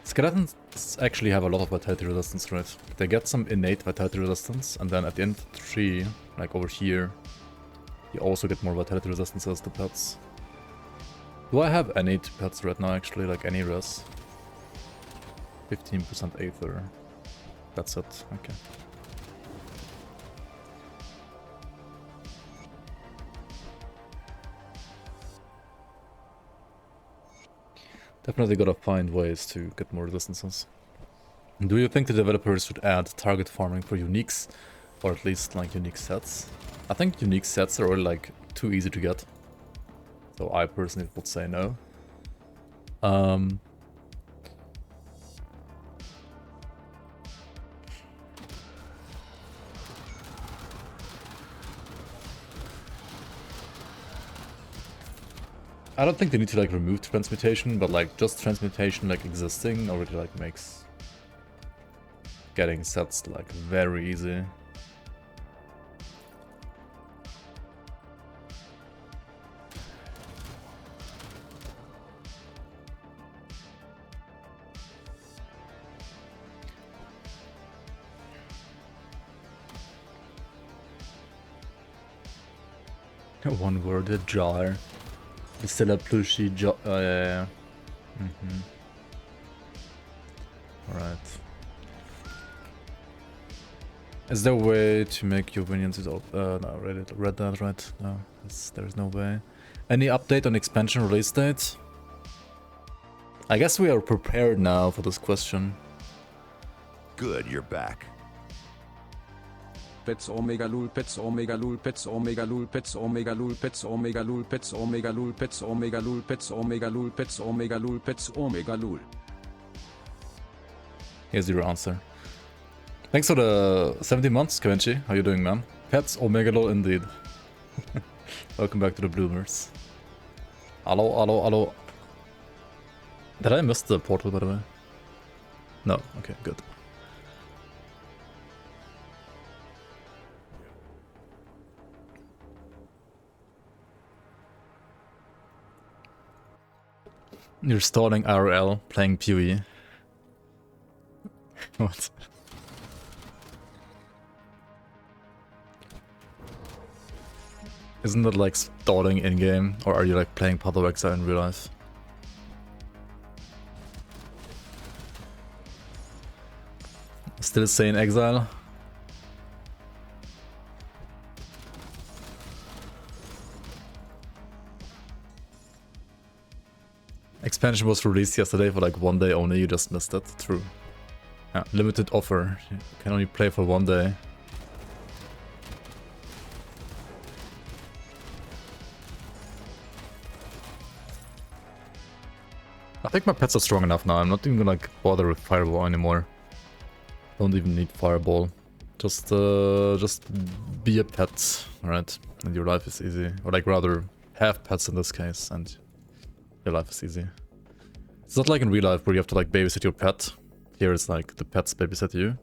Skeletons actually have a lot of vitality resistance, right? They get some innate vitality resistance, and then at the end of the tree, like over here, you also get more vitality resistance as the pets. Do I have any pets right now, actually? Like any res? 15% Aether. That's it, okay. Definitely gotta find ways to get more resistances. Do you think the developers should add target farming for uniques? Or at least like unique sets? I think unique sets are already like too easy to get. So I personally would say no. I don't think they need to like remove transmutation, but like just transmutation like existing already like makes getting sets like very easy. One word, a jar. It's still a plushy jar. Yeah. Alright. Is there a way to make your minions is no, read that right? No, there's no way. Any update on expansion release date? I guess we are prepared now for this question. Good, you're back. Pets omega lul pets omega lul pets omega lul pets omega lul pets omega lul pets omega lul pets omega lul pets omega lul pets omega lul pets omega lul. Here's your answer. Thanks for the 17 months, Kevinchi. How you doing, man? Pets omega lul indeed. Welcome back to the Bloomers. Hello, hello, hello. Did I miss the portal, by the way? No. Okay, good. You're stalling IRL, playing PoE. What? Isn't that like stalling in-game? Or are you like playing Path of Exile in real life? Still saying Exile? Expansion was released yesterday for like 1 day only, you just missed it. True. Yeah, limited offer. You can only play for 1 day. I think my pets are strong enough now. I'm not even gonna like bother with Fireball anymore. Don't even need Fireball. Just be a pet, right? And your life is easy. Or like rather have pets in this case and your life is easy. It's not like in real life where you have to like babysit your pet. Here it's like the pets babysit you.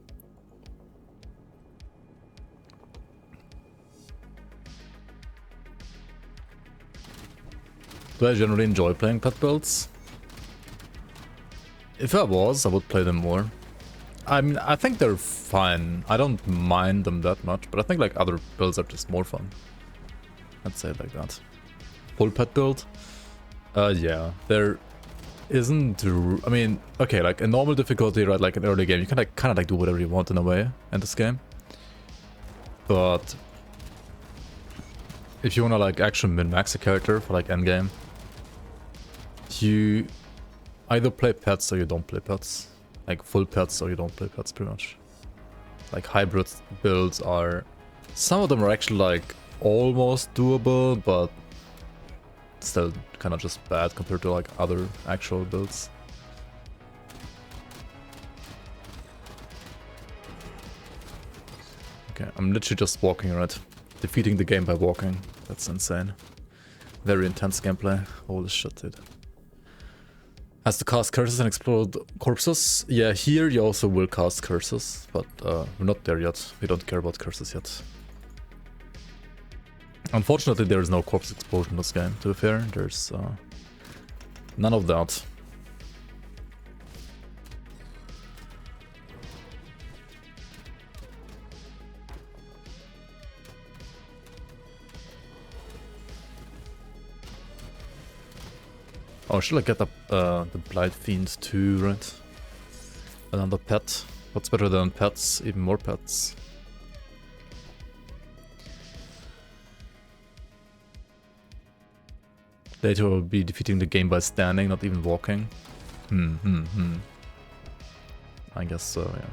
Do I generally enjoy playing pet builds? If I was, I would play them more. I mean, I think they're fine. I don't mind them that much, but I think like other builds are just more fun. I'd say it like that. Full pet build? Yeah. There isn't... I mean, okay, like a normal difficulty, right, like an early game, you can like kind of like do whatever you want in a way in this game. But if you want to like actually min-max a character for like endgame, you either play pets or you don't play pets. Like full pets or you don't play pets pretty much. Like hybrid builds are... Some of them are actually like almost doable, but still kind of just bad compared to like other actual builds. Okay, I'm literally just walking, right? Defeating the game by walking. That's insane. Very intense gameplay. Holy shit, dude. Has to cast curses and explode corpses? Yeah, here you also will cast curses, but we're not there yet. We don't care about curses yet. Unfortunately, there is no corpse explosion in this game, to be fair. There's none of that. Oh, should I get the Blight Fiend too, right? Another pet. What's better than pets? Even more pets. Later will be defeating the game by standing, not even walking. I guess so, yeah.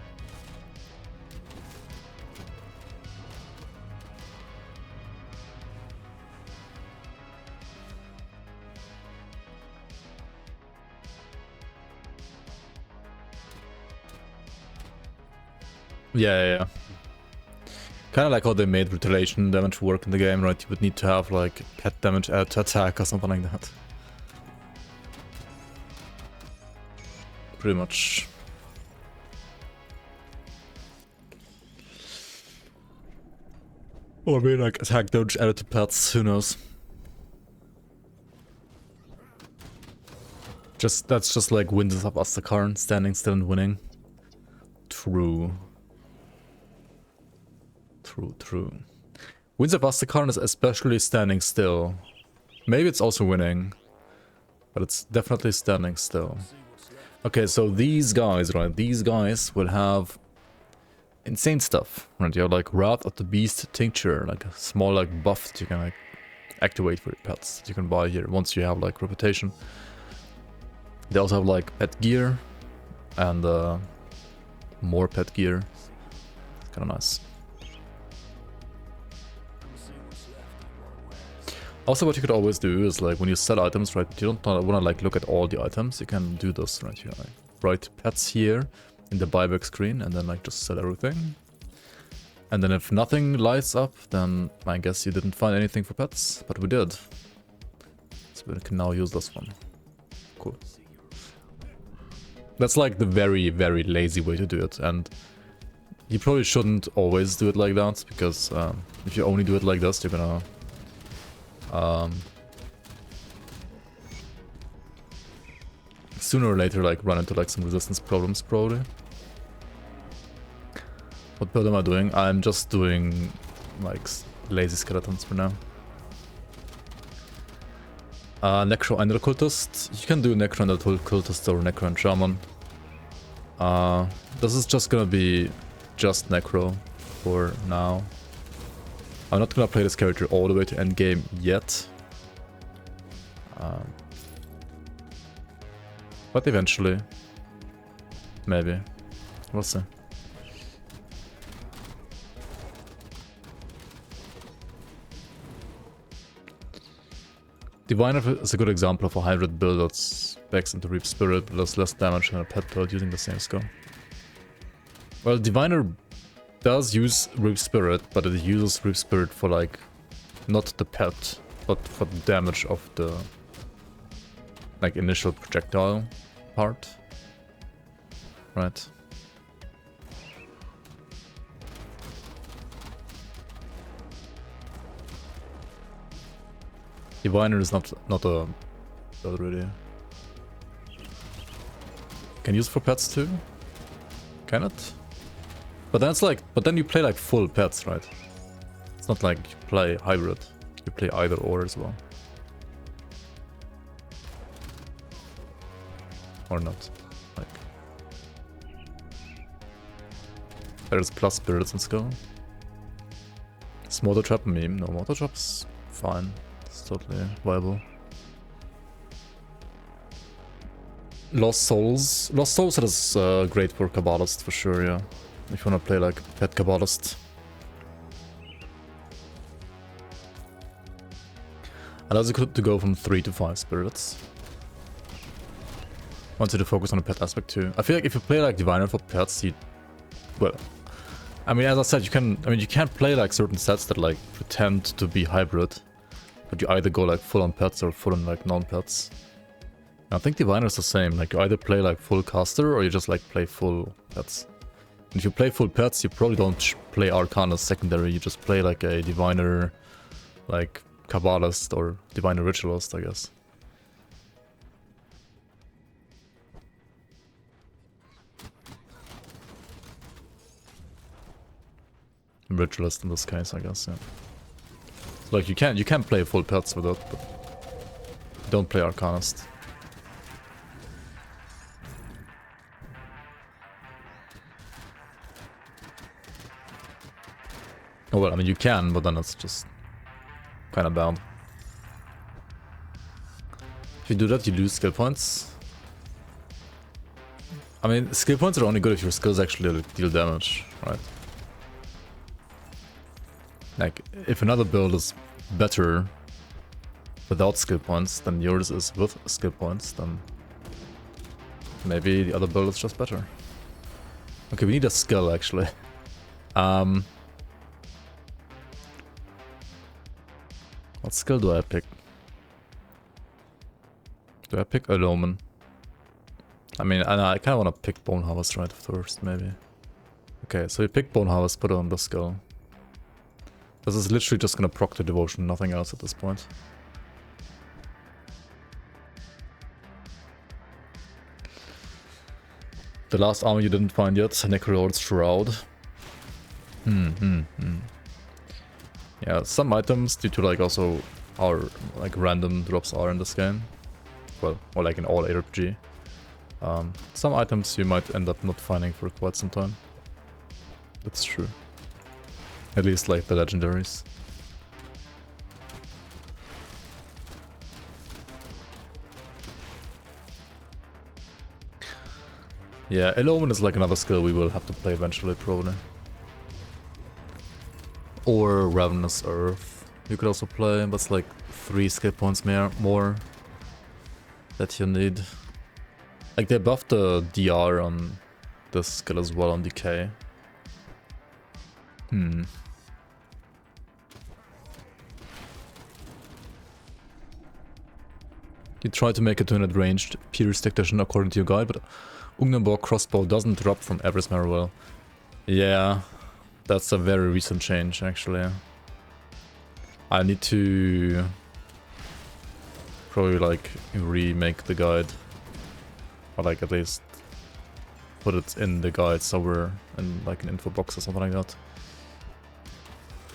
Yeah. Kind of like how they made retaliation damage work in the game, right? You would need to have like pet damage added to attack or something like that. Pretty much. Or maybe like attack damage added to pets, who knows? That's just like Winds of Astakarn, standing still and winning. True. Winds of Astakarn is especially standing still. Maybe it's also winning, but it's definitely standing still. Okay, so these guys, right? These guys will have insane stuff, right? You have like Wrath of the Beast Tincture, like a small like buff that you can like activate for your pets that you can buy here once you have like reputation. They also have like pet gear and more pet gear. Kind of nice. Also, what you could always do is like when you sell items, right? You don't want to like look at all the items. You can do this right here. Like, write pets here in the buyback screen, and then like just sell everything. And then if nothing lights up, then I guess you didn't find anything for pets, but we did. So we can now use this one. Cool. That's like the very, very lazy way to do it, and you probably shouldn't always do it like that, because if you only do it like this, you're gonna sooner or later like run into like some resistance problems probably. What build am I doing? I'm just doing like lazy skeletons for now. Necro and Occultist. You can do Necro and Occultist or Necro and Shaman. This is just gonna be just Necro for now. I'm not gonna play this character all the way to endgame yet. But eventually. Maybe. We'll see. Diviner is a good example of a hybrid build that backs into Reap Spirit but does less damage than a pet build using the same skill. Well, Diviner does use Reap Spirit, but it uses Reap Spirit for like, not the pet, but for the damage of the like initial projectile part. Right. Diviner is not a build really. Can use for pets too? Can it? But then it's like, but then you play like full pets, right? It's not like you play hybrid. You play either or as well. Or not. Like there's plus spirits and skill. Is Motor Trap a meme? No, Motor Trap's fine. It's totally viable. Lost Souls. Lost Souls is great for Kabbalist for sure, yeah. If you wanna play like pet Kabbalist. Allows you to go from 3 to 5 spirits. Wants you to focus on the pet aspect too. I feel like if you play like Diviner for pets, you... Well... I mean, as I said, you can't play like certain sets that like pretend to be hybrid. But you either go like full on pets or full on like non-pets. I think Diviner is the same, like you either play like full caster or you just like play full pets. And if you play full pets, you probably don't play Arcana secondary, you just play like a Diviner, like Kabbalist or Diviner Ritualist, I guess. Ritualist in this case, I guess, yeah. So like you can play full pets with it, but don't play Arcanist. Oh well, I mean you can, but then it's just kind of bad. If you do that, you lose skill points. I mean, skill points are only good if your skills actually deal damage, right? Like, if another build is better without skill points than yours is with skill points, then maybe the other build is just better. Okay, we need a skill actually. What skill do I pick? Do I pick Eloman? I mean, I kind of want to pick Bone Harvest right first, maybe. Okay, so we pick Bone Harvest, put it on the skill. This is literally just gonna proc the devotion, nothing else at this point. The last armor you didn't find yet, Necrolord's Shroud. Yeah, some items, due to like also how like random drops are in this game. Well, or like in all ARPG. Some items you might end up not finding for quite some time. That's true. At least like the legendaries. Yeah, Eloman is like another skill we will have to play eventually, probably. Or Ravenous Earth. You could also play, but it's like 3 skill points more that you need. Like they buffed the DR on this skill as well on Decay. You try to make a 200 ranged Pierce Tactician according to your guide, but Ugnenborg crossbow doesn't drop from every Smarrowell. Yeah, that's a very recent change actually. I need to probably like remake the guide. Or like at least put it in the guide somewhere in like an info box or something like that.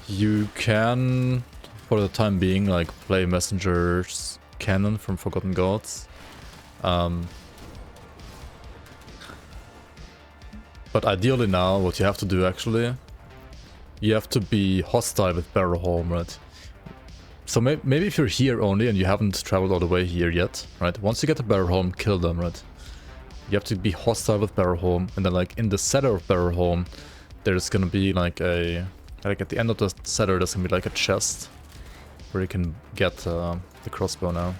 You can, for the time being, like play messengers cannon from Forgotten Gods. But ideally now, what you have to do actually, you have to be hostile with Barrowholm, right? So maybe if you're here only and you haven't traveled all the way here yet, right? Once you get to Barrowholm, kill them, right? You have to be hostile with Barrowholm, and then like in the cellar of Barrowholm, there's gonna be like a... Like at the end of the cellar, there's gonna be like a chest where you can get the crossbow now.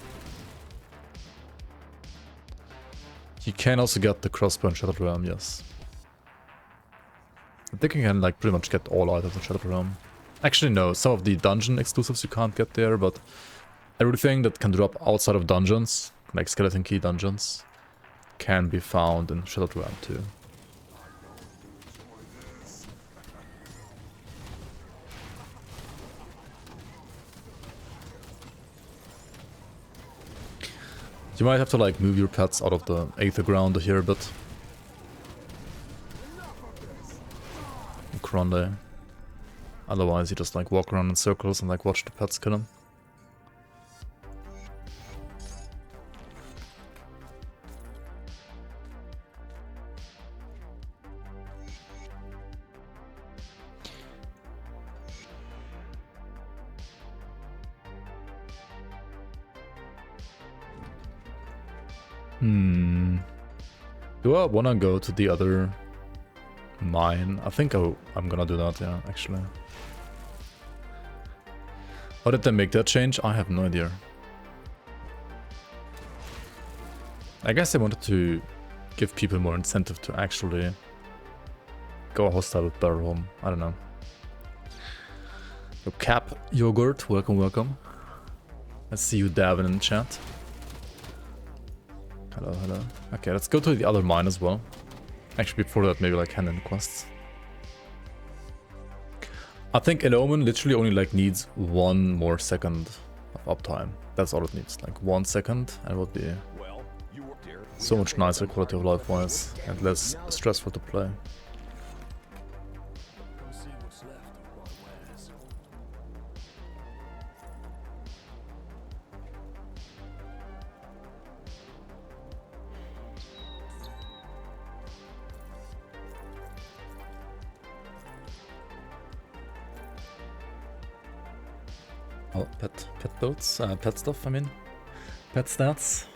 You can also get the crossbow in Shattered Realm, yes. I think you can like pretty much get all items in Shattered Realm. Actually no, some of the dungeon exclusives you can't get there, but everything that can drop outside of dungeons, like Skeleton Key dungeons, can be found in Shattered Realm too. You might have to like move your pets out of the Aether ground here a bit. Grande. Otherwise you just like walk around in circles and like watch the pets kill them. Do I wanna go to the other mine? I think I'm gonna do that, yeah, actually. How did they make that change? I have no idea. I guess they wanted to give people more incentive to actually go hostile with Barrowholm. I don't know. So Cap Yogurt, welcome, welcome. I see you dabbing in chat. Hello, hello. Okay, let's go to the other mine as well. Actually, before that, maybe like hand in quests. I think an Omen literally only like needs 1 more second of uptime. That's all it needs, like 1 second, and it would be so much nicer quality of life wise and less stressful to play. Oh, pet boats, pet stuff, I mean. Pet stats.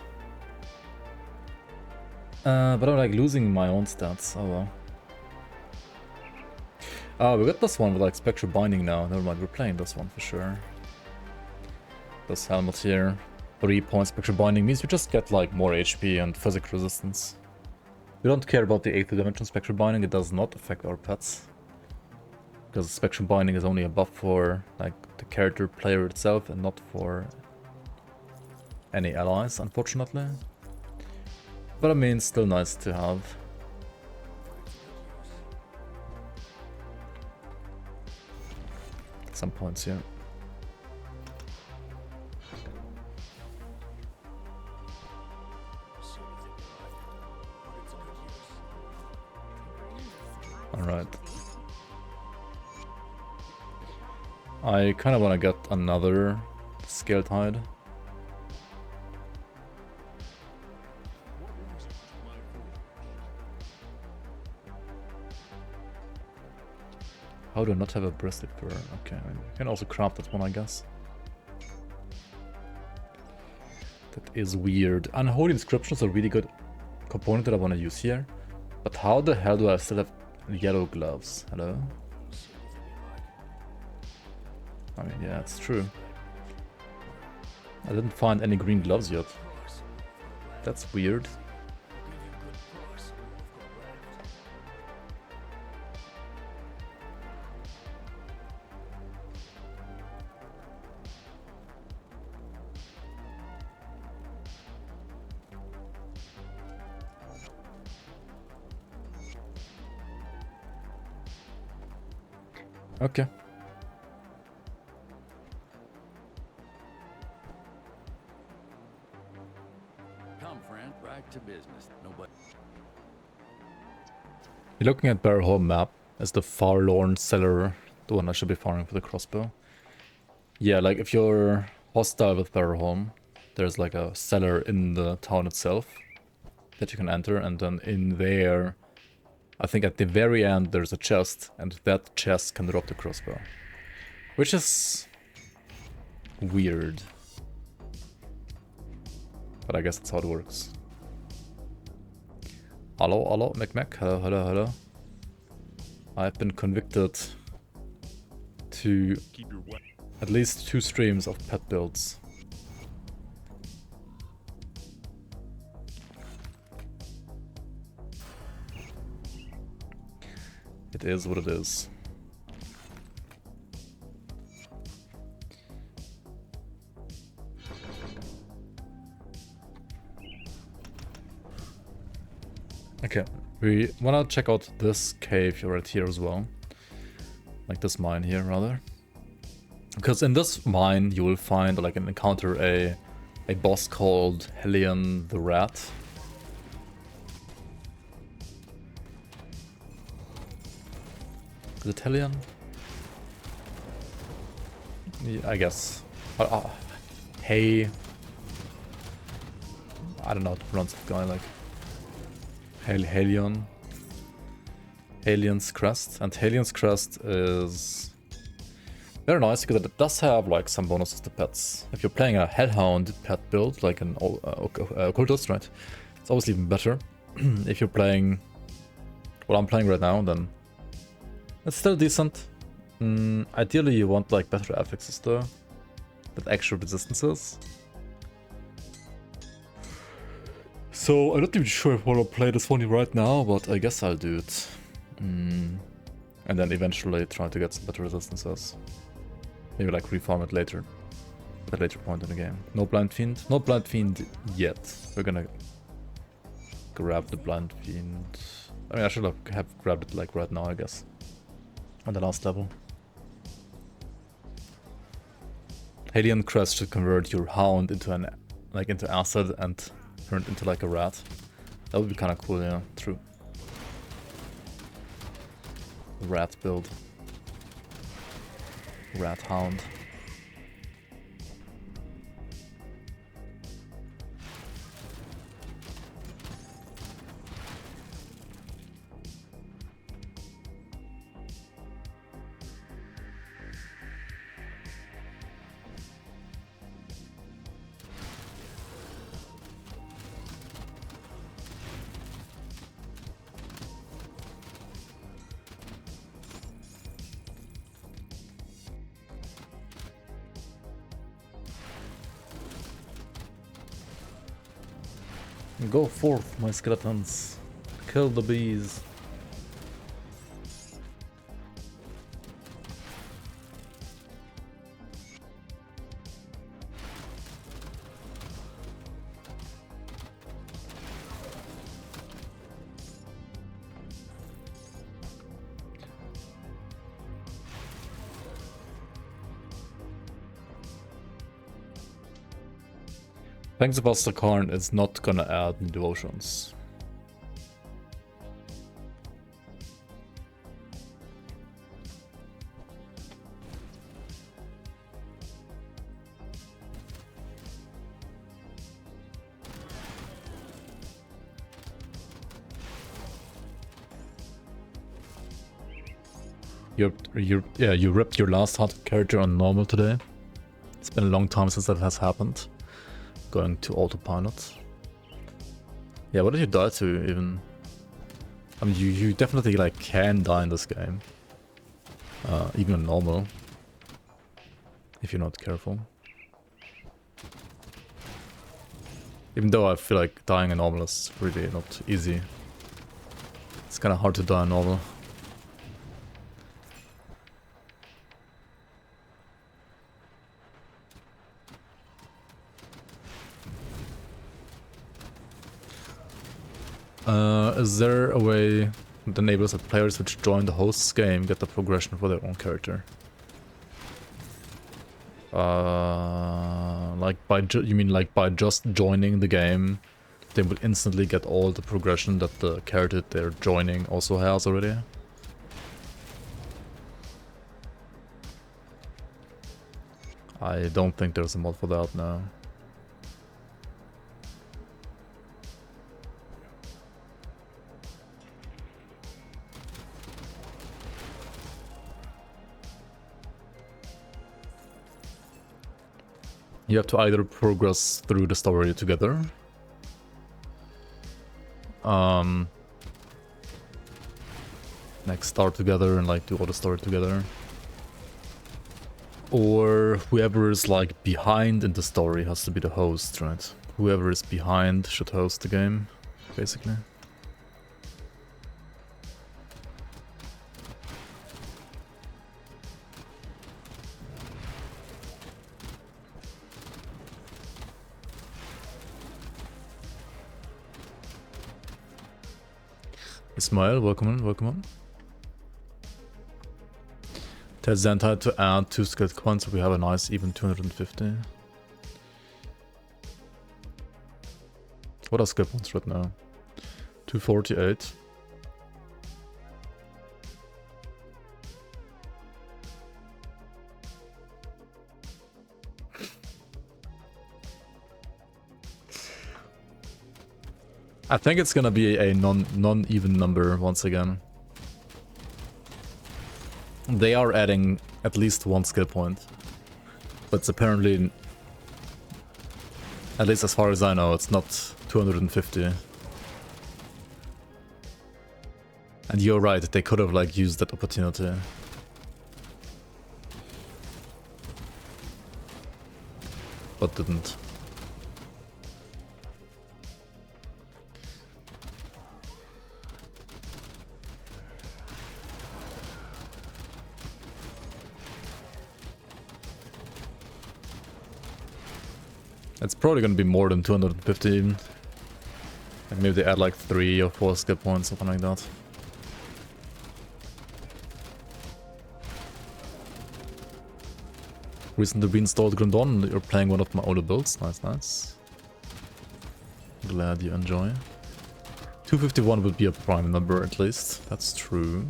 But I'm like losing my own stats, oh well. We got this one with like Spectral Binding now, never mind, we're playing this one for sure. This helmet here, 3 points Spectral Binding means we just get like more HP and physical resistance. We don't care about the 8th dimension Spectral Binding, it does not affect our pets. Because Spectral Binding is only a buff for like the character player itself and not for any allies, unfortunately. But I mean, still nice to have. Some points here. Alright. I kind of want to get another Scale Tide. How do I not have a Breasted Purr? Okay, I can also craft that one, I guess. That is weird. Unholy Inscription is a really good component that I want to use here. But how the hell do I still have yellow gloves? Hello? I mean, yeah, it's true. I didn't find any green gloves yet. That's weird. Okay. Come, friend, back to business. Nobody. You're looking at Barrowholm map as the Forlorn Cellar, the one I should be farming for the crossbow. Yeah, like if you're hostile with Barrowholm, there's like a cellar in the town itself that you can enter, and then in there, I think at the very end there's a chest, and that chest can drop the crossbow. Which is weird. But I guess that's how it works. Hello, Mac. Hello. I've been convicted to at least 2 streams of pet builds. It is what it is. Okay, we wanna check out this cave right here as well. Like this mine here, rather. Because in this mine you will find, like, encounter a boss called Hellion the Rat. Is it Hellion? Yeah, I guess. Hey. I don't know how to pronounce that guy, like. Helion's Crest. And Helion's Crest is very nice because it does have like some bonuses to pets. If you're playing a Hellhound pet build, like an occultist, right? It's obviously even better. If you're playing what I'm playing right now, then it's still decent. Ideally you want like better affixes though, with extra resistances. So I'm not even sure if I want to play this one right now, but I guess I'll do it. And then eventually try to get some better resistances. Maybe like reform it later. At a later point in the game. No Blind Fiend. No Blind Fiend yet. We're gonna grab the Blind Fiend. I mean, I should have grabbed it like right now, I guess. On the last level. Alien Crest should convert your Hound into an into acid and turn it into like a rat. That would be kind of cool, yeah. True. Rat build. Rat Hound. Go forth, my skeletons. Kill the bees. Thanks about the Karn is not gonna add new devotions. You ripped your last hot character on normal today. It's been a long time since that has happened. Going to autopilot. Yeah, what did you die to even? I mean, you definitely like can die in this game. Even on normal. If you're not careful. Even though I feel like dying in normal is really not easy. It's kind of hard to die in normal. Is there a way that enables that players which join the host's game get the progression for their own character? Like you mean like by just joining the game, they will instantly get all the progression that the character they're joining also has already? I don't think there's a mod for that now. You have to either progress through the story together. Like start together and like do all the story together. Or whoever is like behind in the story has to be the host, right? Whoever is behind should host the game, basically. Ismail, welcome on, welcome on. Tell Zentai to add 2 skilled coins so we have a nice even 250. What are skill points right now? 248. I think it's gonna be a non-even number once again. They are adding at least 1 skill point. But it's apparently, at least as far as I know, it's not 250. And you're right, they could have like used that opportunity. But didn't. It's probably gonna be more than 250 even. Like maybe they add like 3 or 4 skill points, something like that. Recently reinstalled Grandon, you're playing one of my older builds. Nice, nice. Glad you enjoy. 251 would be a prime number at least. That's true.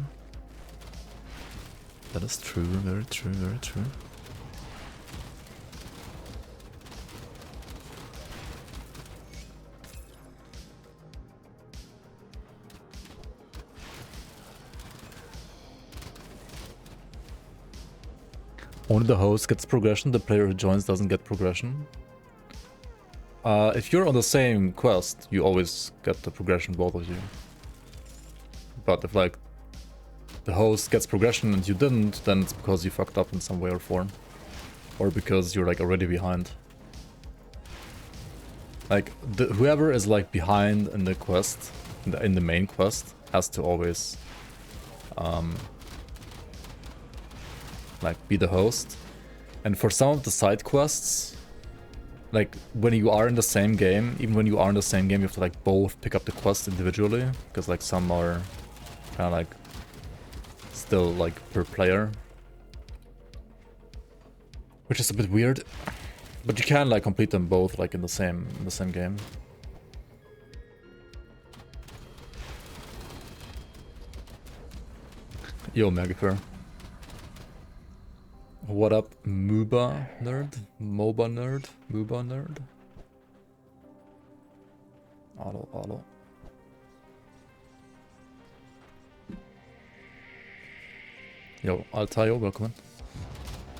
That is true, very true, very true. Only the host gets progression, the player who joins doesn't get progression. If you're on the same quest, you always get the progression, both of you. But if like the host gets progression and you didn't, then it's because you fucked up in some way or form. Or because you're like already behind. Like whoever is like behind in the quest, in the main quest, has to always like be the host. And for some of the side quests, like when you are in the same game, even when you are in the same game, you have to like both pick up the quest individually, because like some are kind of like still like per player, which is a bit weird. But you can like complete them both like in the same game. Yo, Magifer. What up, MOBA nerd? MOBA nerd? MOBA nerd? Auto. Yo, Altayo, welcome in.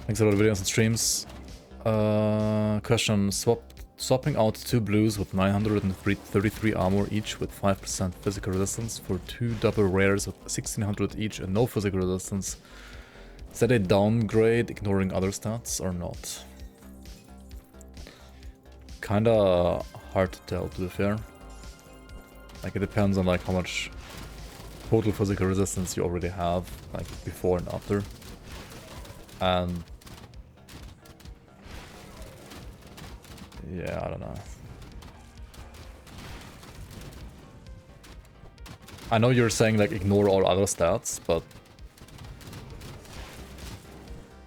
Thanks for the videos and streams. Question, swapping out 2 blues with 933 armor each with 5% physical resistance for 2 double rares with 1600 each and no physical resistance. Is that a downgrade, ignoring other stats, or not? Kinda hard to tell, to be fair. Like, it depends on like how much total physical resistance you already have, like before and after. And yeah, I don't know. I know you're saying like ignore all other stats, but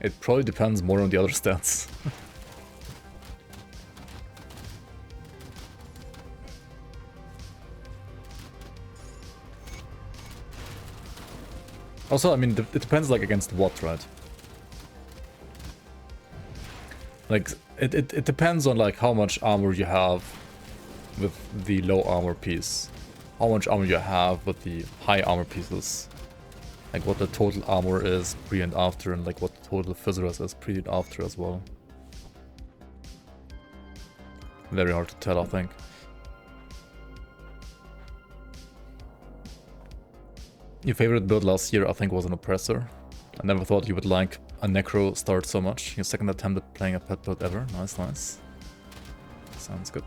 it probably depends more on the other stats. Also, I mean, it depends like against what, right? Like, it depends on like how much armor you have with the low armor piece. How much armor you have with the high armor pieces. Like what the total armor is pre and after, and like what the total physical is pre and after as well. Very hard to tell, I think. Your favorite build last year, I think, was an Oppressor. I never thought you would like a Necro start so much. Your second attempt at playing a pet build ever. Nice, nice. Sounds good.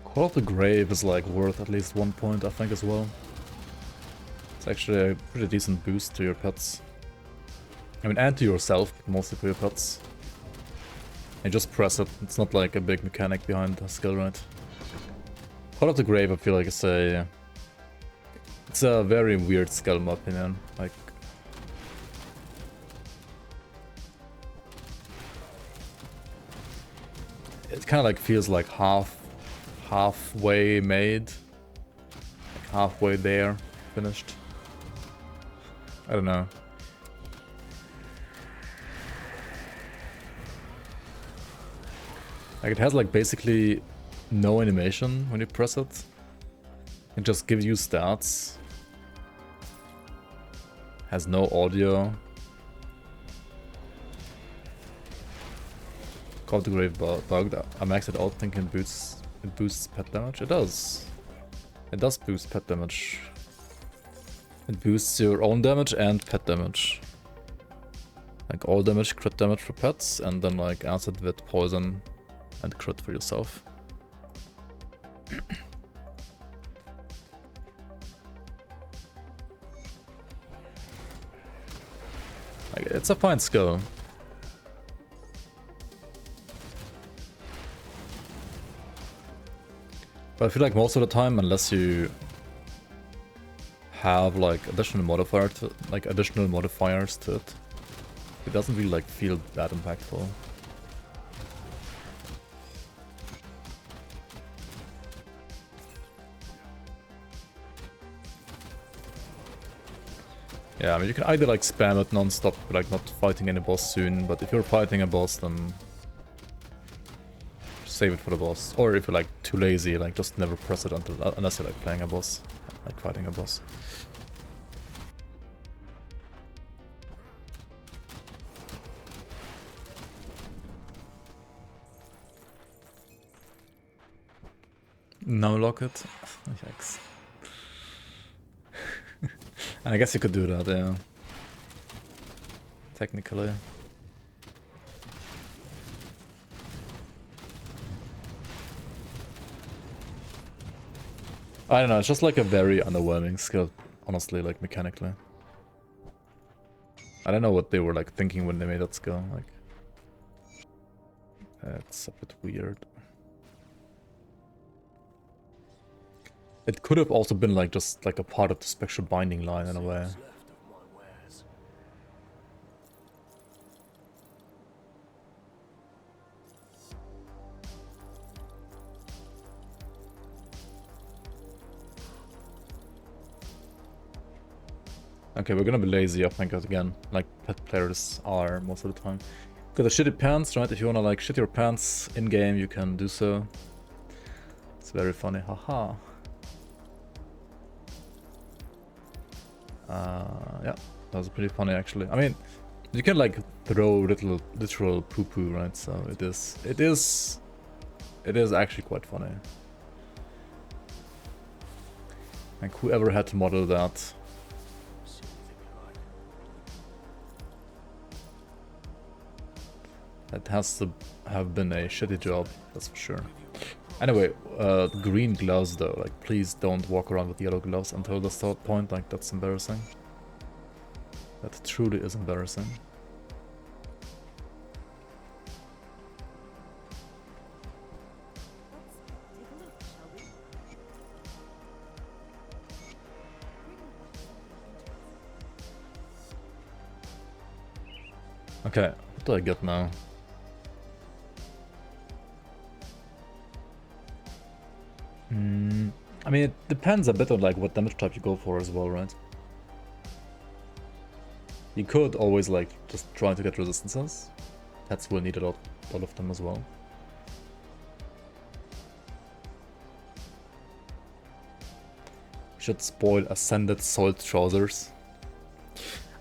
Call of the Grave is like worth at least 1 point, I think, as well. It's actually a pretty decent boost to your pets. I mean, and to yourself, but mostly for your pets. And just press it, it's not like a big mechanic behind the skill, right? Call of the Grave, I feel like it's a very weird skill in my opinion. Like, it kind of like feels like halfway made, like halfway there, finished. I don't know. Like, it has like basically no animation when you press it. It just gives you stats. Has no audio. Call of the Grave bugged. I maxed it out thinking it boosts pet damage. It does. It does boost pet damage. It boosts your own damage and pet damage. Like all damage, crit damage for pets, and then like acid with poison and crit for yourself. Like, it's a fine skill. But I feel like most of the time, unless you have like additional modifiers to it, it doesn't really like feel that impactful. Yeah, I mean, you can either like spam it non-stop, like not fighting any boss soon, but if you're fighting a boss, then save it for the boss. Or if you're like too lazy, like just never press it unless you're like playing a boss, like fighting a boss. No locket? Yikes. And I guess you could do that, yeah. Technically. I don't know, it's just like a very underwhelming skill, honestly, like mechanically. I don't know what they were like thinking when they made that skill, like... It's a bit weird. It could have also been like just like a part of the spectral binding line in a way. Okay, we're gonna be lazy, I think, again, like pet players are most of the time. Got the shitty pants, right? If you wanna like shit your pants in-game, you can do so. It's very funny, haha. Yeah, that was pretty funny actually. I mean, you can like throw literal poo-poo, right? So it is actually quite funny. Like, whoever had to model that. That has to have been a shitty job, that's for sure. Anyway, green gloves though, like please don't walk around with yellow gloves until the start point, like that's embarrassing. That truly is embarrassing. Okay, what do I get now? I mean, it depends a bit on like what damage type you go for as well, right? You could always like just try to get resistances. Pets will need a lot of them as well. Should spoil Ascended Soiled Trousers.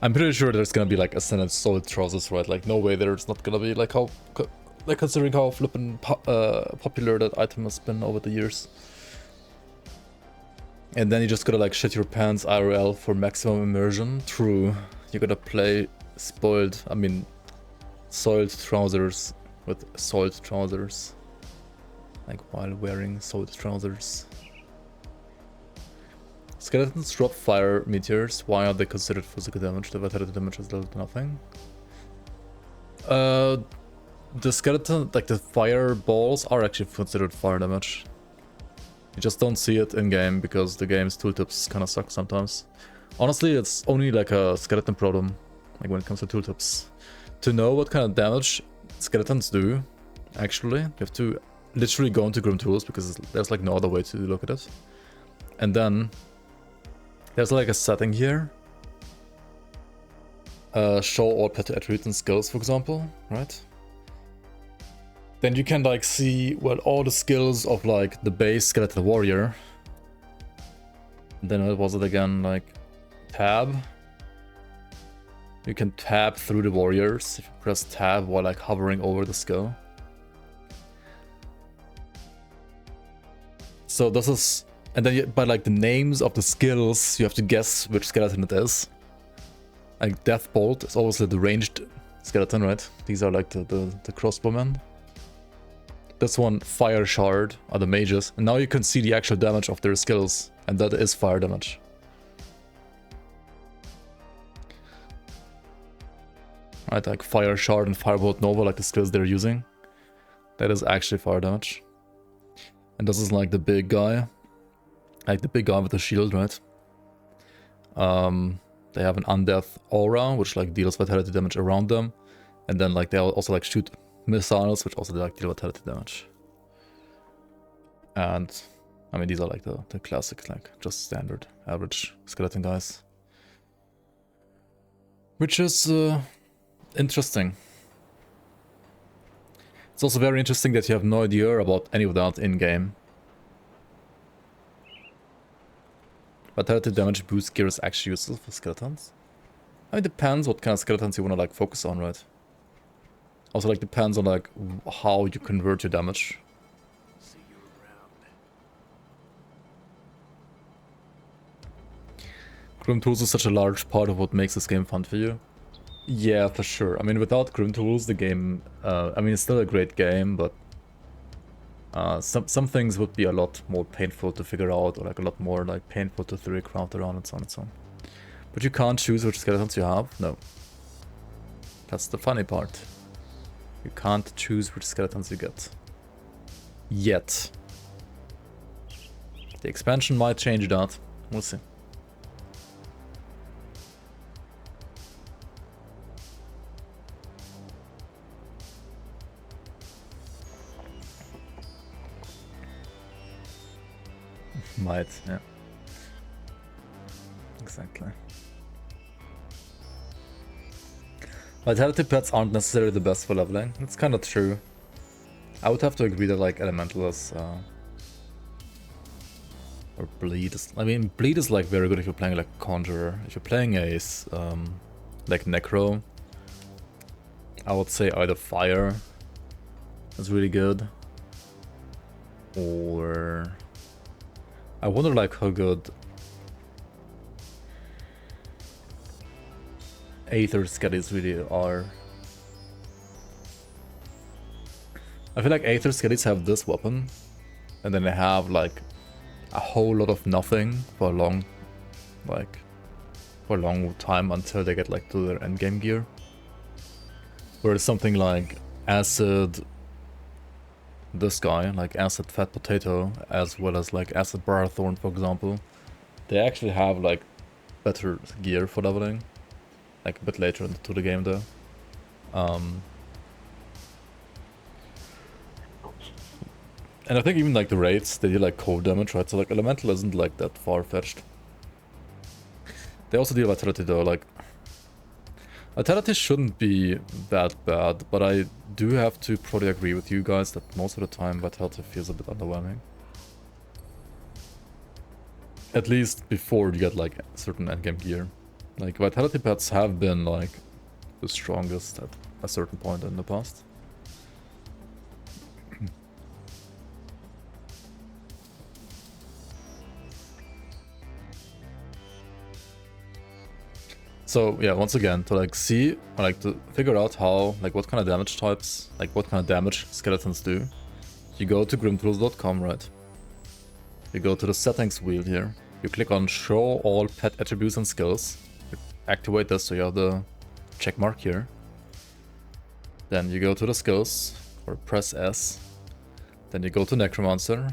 I'm pretty sure there's gonna be like Ascended Soiled Trousers, right? Like no way there's not gonna be, like how, like considering how flippin' popular that item has been over the years. And then you just gotta like shit your pants IRL for maximum immersion. True. You gotta play soiled trousers with soiled trousers. Like while wearing soiled trousers. Skeletons drop fire meteors. Why are they considered physical damage? The vitality damage is little to nothing. The skeleton, like the fireballs, are actually considered fire damage. You just don't see it in game because the game's tooltips kind of suck sometimes. Honestly, it's only like a skeleton problem, like when it comes to tooltips. To know what kind of damage skeletons do, actually, you have to literally go into Grim Tools because there's like no other way to look at it. And then there's like a setting here. Show all pet attributes and skills, for example, right? Then you can like see, well, all the skills of like the base skeleton warrior. And then what was it again? Like tab. You can tab through the warriors if you press tab while like hovering over the skill. So this is, and then by like the names of the skills, you have to guess which skeleton it is. Like Death Bolt is obviously the ranged skeleton, right? These are like the crossbowmen. This one, Fire Shard, are the mages. And now you can see the actual damage of their skills, and that is fire damage. Right, like Fire Shard and Firebolt Nova, like the skills they're using. That is actually fire damage. And this is like the big guy. Like the big guy with the shield, right? They have an Undeath Aura, which like deals vitality damage around them. And then like they also like shoot missiles, which also like deal vitality damage. And I mean, these are like the classic, like just standard average skeleton guys. Which is interesting. It's also very interesting that you have no idea about any of that in-game. Vitality damage boost gear is actually useful for skeletons. I mean, it depends what kind of skeletons you want to like focus on, right? Also like depends on like how you convert your damage. See you around. Grim Tools is such a large part of what makes this game fun for you. Yeah, for sure. I mean, without Grim Tools, the game, I mean, it's still a great game, but some things would be a lot more painful to figure out, or like a lot more like painful to theory craft around and so on and so on. But you can't choose which skeletons you have. No. That's the funny part. You can't choose which skeletons you get. Yet. The expansion might change that. We'll see. Might, yeah. Exactly. Vitality pets aren't necessarily the best for leveling. It's kind of true. I would have to agree that like Elemental is, or Bleed is, I mean, Bleed is like very good if you're playing like Conjurer. If you're playing a like Necro, I would say either Fire is really good, or I wonder like how good Aether Skellies really are. I feel like Aether Skellies have this weapon, and then they have like a whole lot of nothing for a long time until they get like to their endgame gear. Whereas something like Acid, this guy, like Acid Fat Potato, as well as like Acid Barthorn, for example, they actually have like better gear for leveling. Like a bit later into the game though. And I think even like the raids, they do like cold damage, right? So like elemental isn't like that far-fetched. They also deal vitality though, like vitality shouldn't be that bad, but I do have to probably agree with you guys that most of the time vitality feels a bit underwhelming. At least before you get like certain endgame gear. Like vitality pets have been like the strongest at a certain point in the past. So yeah, once again, to like see, or like to figure out how, like what kind of damage types, like what kind of damage skeletons do, you go to grimtools.com, right? You go to the settings wheel here, you click on show all pet attributes and skills, you activate this so you have the check mark here. Then you go to the skills, or press S, then you go to Necromancer,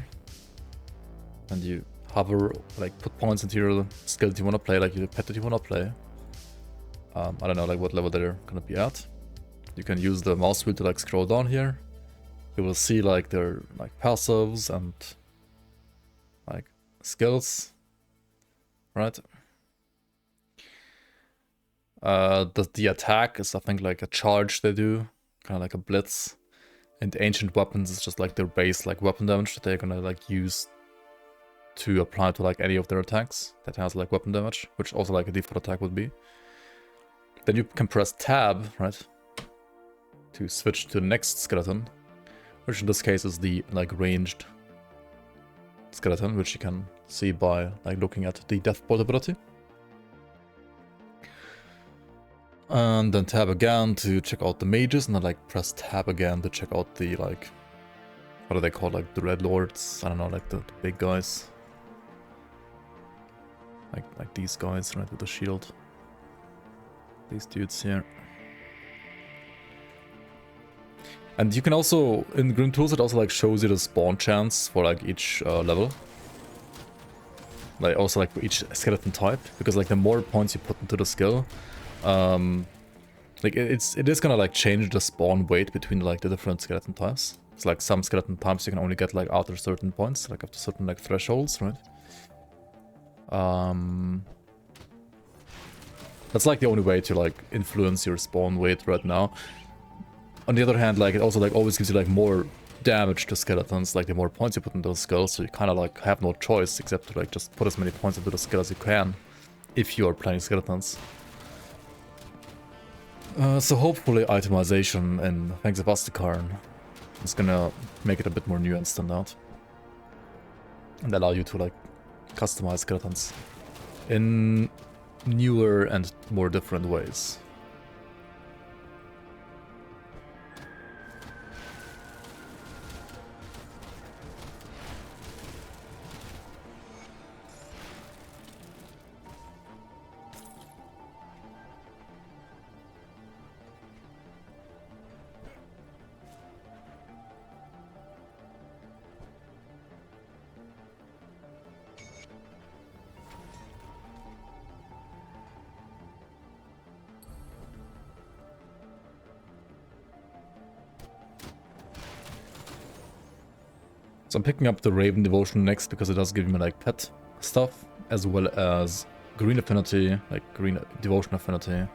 and you hover, like put points into your skill that you want to play, like your pet that you want to play. I don't know like what level they're gonna be at. You can use the mouse wheel to like scroll down here. You will see like their like passives and like skills, right? The attack is I think like a charge they do, kind of like a blitz. And ancient weapons is just like their base like weapon damage that they're gonna like use to apply to like any of their attacks that has like weapon damage, which also like a default attack would be. Then you can press tab, right, to switch to the next skeleton, which in this case is the like ranged skeleton, which you can see by like looking at the death bolt ability. And then tab again to check out the mages, and then like press tab again to check out the like, what are they called, like the red lords? I don't know, like the big guys, like these guys, right, with the shield. These dudes here. And you can also, in Grim Tools, it also like shows you the spawn chance for like each level. Like also like for each skeleton type, because like the more points you put into the skill, like it is gonna like change the spawn weight between like the different skeleton types. It's like some skeleton types you can only get like after certain points, like after certain like thresholds, right? That's like the only way to like influence your spawn weight right now. On the other hand, like it also like always gives you like more damage to skeletons, like the more points you put into those skulls, so you kind of like have no choice except to like just put as many points into the skill as you can if you are playing skeletons. So hopefully itemization in Hexabastikarn is gonna make it a bit more nuanced than that. And allow you to like customize skeletons in newer and more different ways. So I'm picking up the Raven Devotion next because it does give me like pet stuff, as well as green affinity, like green devotion affinity,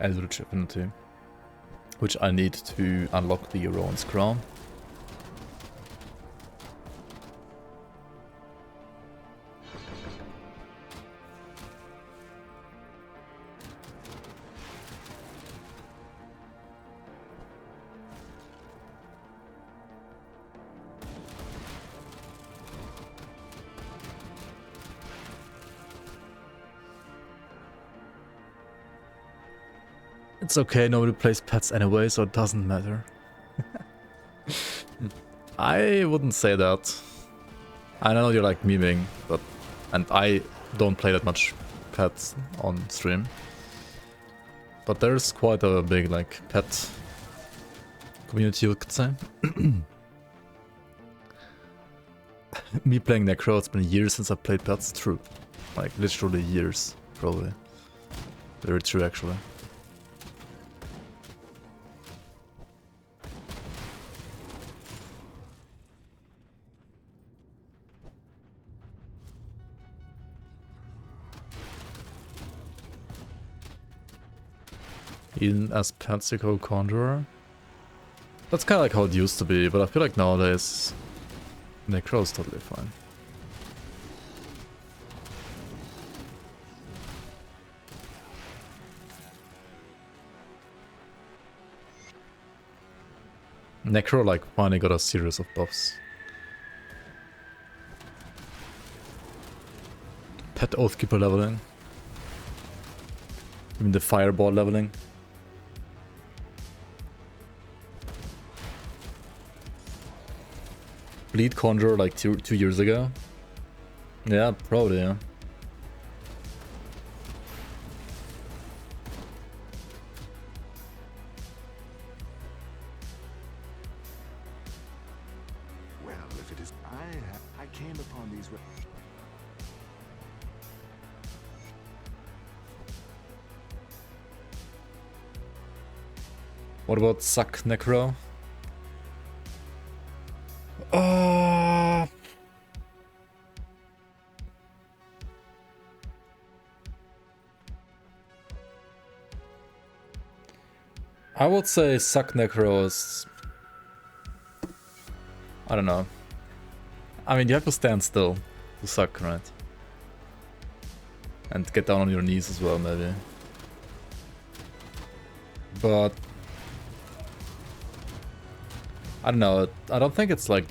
Eldritch affinity, which I need to unlock the Rowan's Crown. It's okay, nobody plays pets anyway, so it doesn't matter. I wouldn't say that. I know you're like memeing, but... And I don't play that much pets on stream. But there's quite a big like pet community, you could say. Me playing Necro, it's been years since I played pets, true. Like literally years, probably. Very true actually. In as Pansico Conjurer. That's kind of like how it used to be, but I feel like nowadays Necro is totally fine. Necro like finally got a series of buffs. Pet Oathkeeper leveling. I mean the Fireball leveling. Bleed Conjurer like two years ago. Yeah, probably, yeah. Well, if it is, I came upon these. What about Suck Necro? I would say Suck Necro is... I don't know. I mean, you have to stand still to suck, right? And get down on your knees as well, maybe. But... I don't know, I don't think it's like...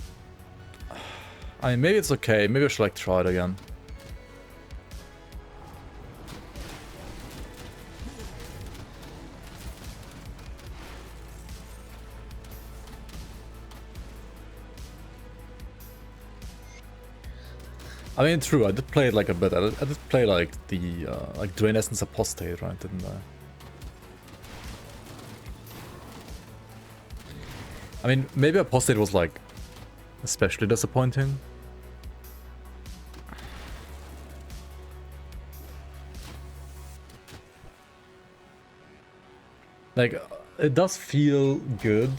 I mean, maybe it's okay, maybe I should like try it again. I mean, true, I did play it like a bit. I did play like the like Drain Essence Apostate, right? Didn't I? I mean, maybe Apostate was like especially disappointing. Like, it does feel good.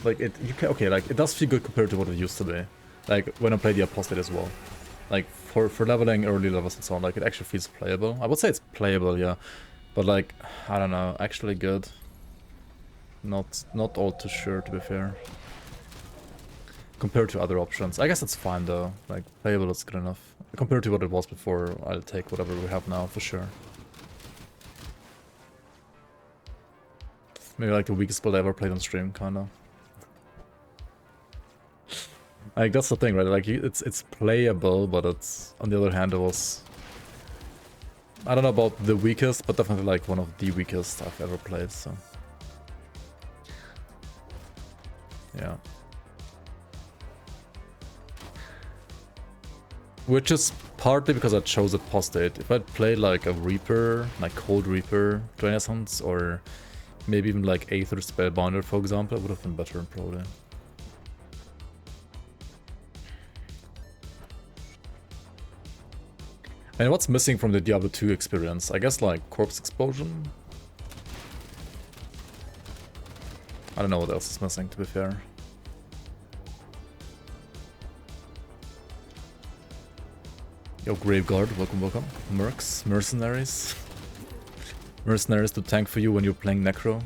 Like okay, like it does feel good compared to what it used to be. Like when I played the Apostate as well. Like for leveling early levels and so on, like it actually feels playable. I would say it's playable, yeah, but like I don't know, actually good. Not all too sure, to be fair. Compared to other options, I guess it's fine though. Like playable is good enough compared to what it was before. I'll take whatever we have now for sure. Maybe like the weakest build I ever played on stream, kinda. Like that's the thing, right? Like it's playable, but it's on the other hand it was, I don't know about the weakest, but definitely like one of the weakest I've ever played. So yeah, which is partly because I chose Apostate. If I'd played like a Reaper, like Cold Reaper, Drain Essence, or maybe even like Aether Spellbinder, for example, it would have been better probably. And what's missing from the Diablo 2 experience? I guess like Corpse Explosion? I don't know what else is missing, to be fair. Yo, Graveguard, welcome. Mercs, Mercenaries. Mercenaries to tank for you when you're playing Necro.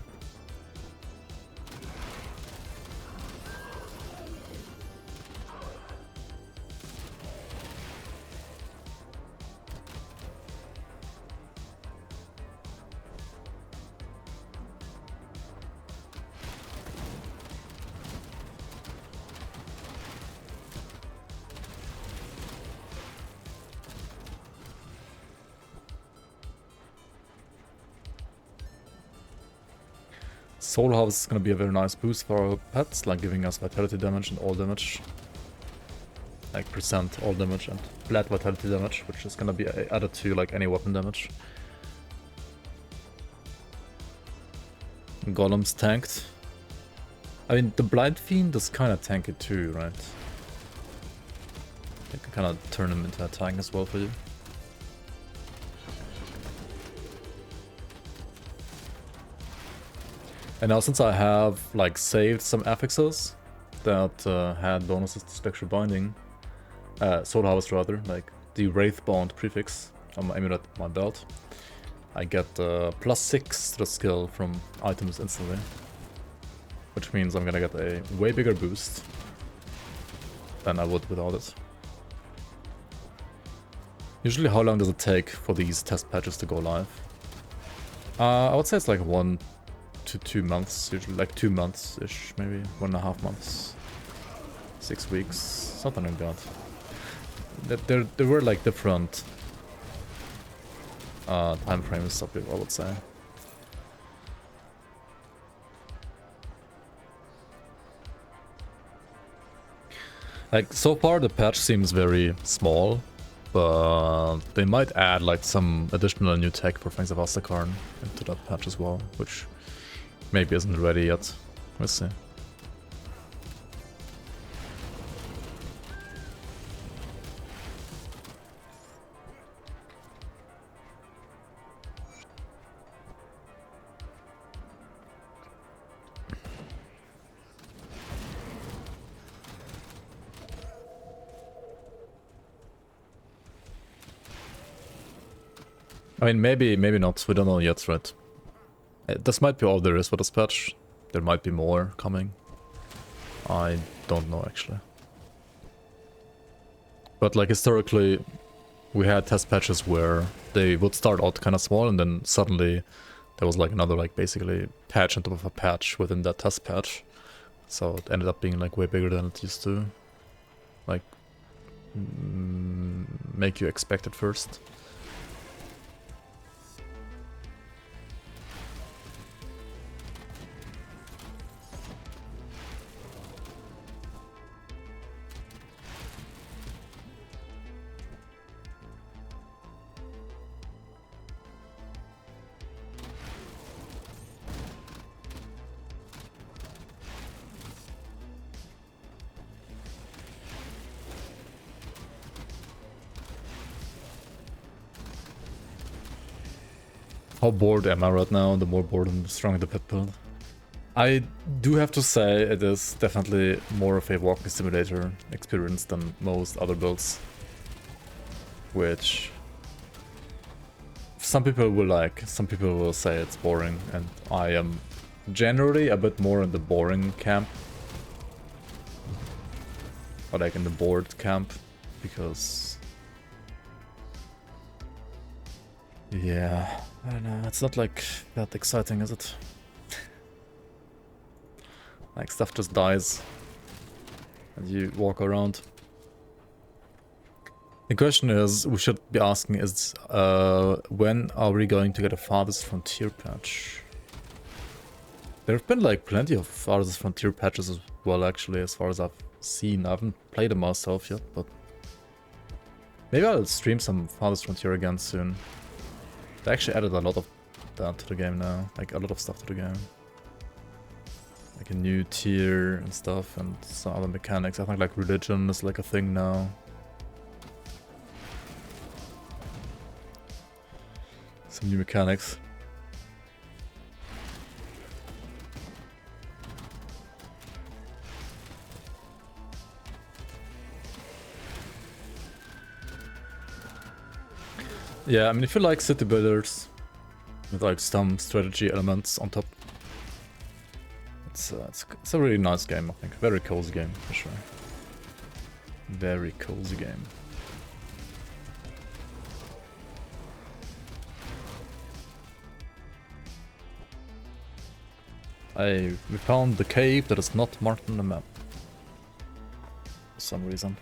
Soul Harvest is going to be a very nice boost for our pets, like giving us vitality damage and all damage. Like percent all damage and flat vitality damage, which is going to be added to like any weapon damage. Golem's tanked. I mean, the Blind Fiend is kind of tanky too, right? I can kind of turn him into a tank as well for you. And now since I have like saved some affixes that had bonuses to Spectral Binding, Soul Harvest rather, like the Wraithbound prefix on my amulet, my belt, I get +6 to the skill from items instantly. Which means I'm gonna get a way bigger boost than I would without it. Usually how long does it take for these test patches to go live? I would say it's like 1 to 2 months, usually like 2 months-ish, maybe 1.5 months. 6 weeks, something like that. There were like different time frames, I would say. Like, so far the patch seems very small, but they might add like some additional new tech for Fangs of Astakarn into that patch as well, which maybe isn't ready yet. We'll see. I mean, maybe not. We don't know yet, right? This might be all there is for this patch. There might be more coming. I don't know, actually. But, like, historically, we had test patches where they would start out kind of small, and then suddenly there was, like, another, like, basically patch on top of a patch within that test patch. So it ended up being, like, way bigger than it used to, like, make you expect at first. How bored am I right now? The more bored and the stronger the pet build. I do have to say it is definitely more of a walking simulator experience than most other builds. Which some people will like, some people will say it's boring, and I am generally a bit more in the boring camp. Or like in the bored camp, because... yeah, I don't know, it's not like that exciting, is it? Like, stuff just dies and you walk around. The question is, we should be asking is, when are we going to get a Farthest Frontier patch? There have been like plenty of Farthest Frontier patches as well, actually, as far as I've seen. I haven't played them myself yet, but maybe I'll stream some Farthest Frontier again soon. They actually added a lot of that to the game now, like a lot of stuff to the game. Like a new tier and stuff, and some other mechanics. I think like religion is like a thing now. Some new mechanics. Yeah, I mean, if you like city builders with like some strategy elements on top, it's a really nice game, I think. Very cozy game, for sure. Very cozy game. We found the cave that is not marked on the map. For some reason.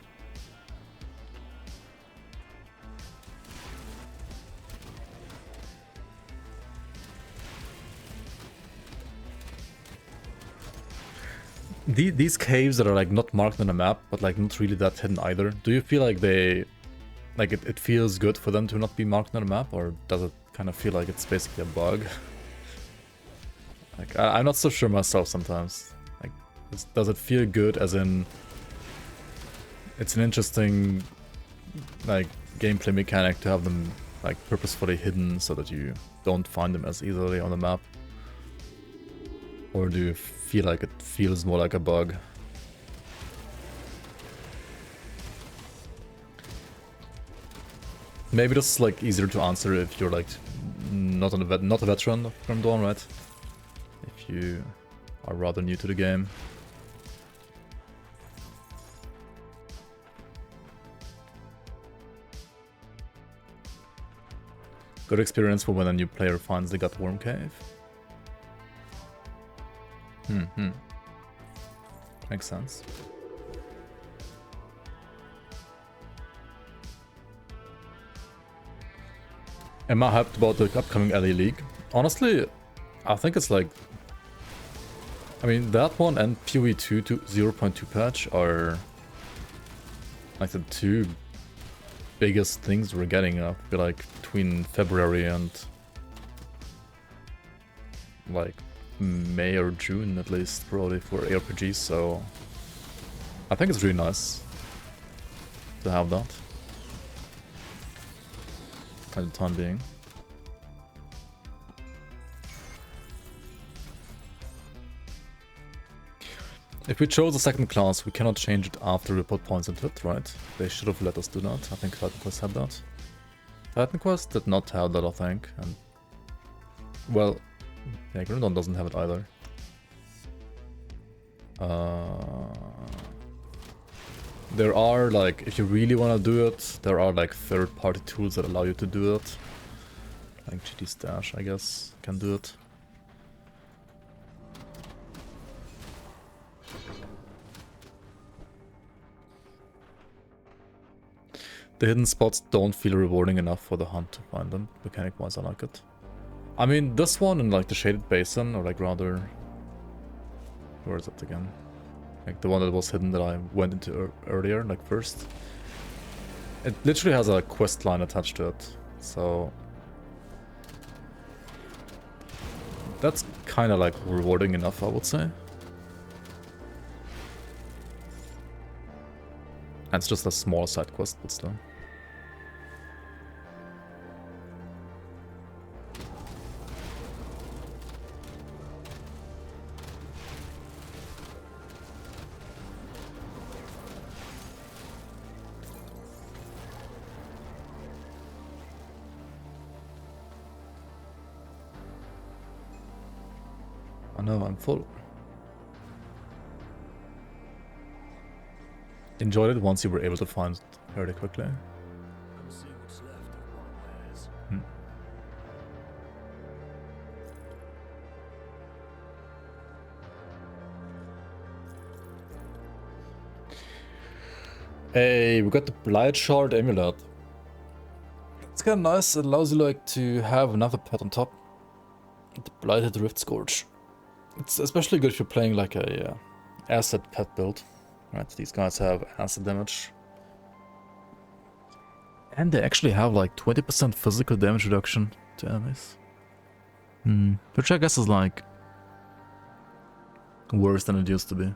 These caves that are like not marked on the map, but like not really that hidden either, do you feel like they... like it feels good for them to not be marked on the map, or does it kind of feel like it's basically a bug? Like, I'm not so sure myself sometimes. Like, does it feel good as in... it's an interesting, like, gameplay mechanic to have them, like, purposefully hidden so that you don't find them as easily on the map? Or do you feel like it feels more like a bug? Maybe this is like easier to answer if you're like not a veteran of Grim Dawn, right? If you are rather new to the game. Good experience for when a new player finds the Gut Worm Cave. Makes sense. Am I hyped about the upcoming LA League? Honestly, I think it's like... I mean, that one and FoA 2 to 0.2 patch are like the two biggest things we're getting up like between February and like May or June at least, probably for ARPGs, so I think it's really nice to have that at the time being. If we chose a second class, we cannot change it after we put points into it, right? They should have let us do that. I think Titan Quest had that. Titan Quest did not have that, I think. And well, yeah, Grim Dawn doesn't have it either. There are like, if you really want to do it, there are like third-party tools that allow you to do it. Like GT Stash, I guess, can do it. The hidden spots don't feel rewarding enough for the hunt to find them. Mechanic-wise, I like it. I mean, this one in like the Shaded Basin, or like rather... Where is it again? Like the one that was hidden that I went into earlier, like first. It literally has a quest line attached to it, so... That's kind of like rewarding enough, I would say. And it's just a small side quest, but still. I know, I'm full. Enjoyed it once you were able to find it fairly quickly. Hey, we got the Blight Shard Amulet. It's kind of nice. It allows you like to have another pet on top. The Blighted Rift Scourge. It's especially good if you're playing like a acid pet build. Right, these guys have acid damage. And they actually have like 20% physical damage reduction to enemies. Which I guess is like worse than it used to be.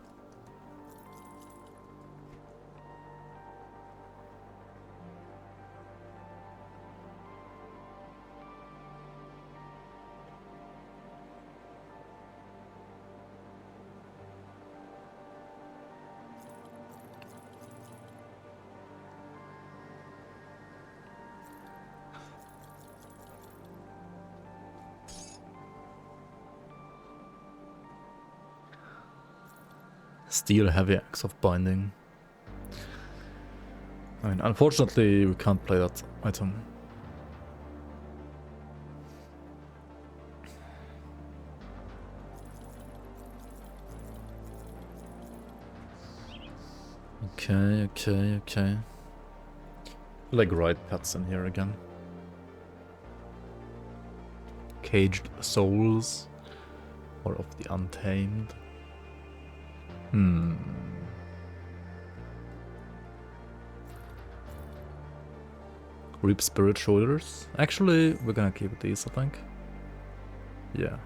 Steel Heavy Axe of Binding. I mean, unfortunately, we can't play that item. Okay. Like right pets in here again. Caged Souls. Or of the Untamed. Reap Spirit Shoulders. Actually, we're gonna keep these, I think. Yeah.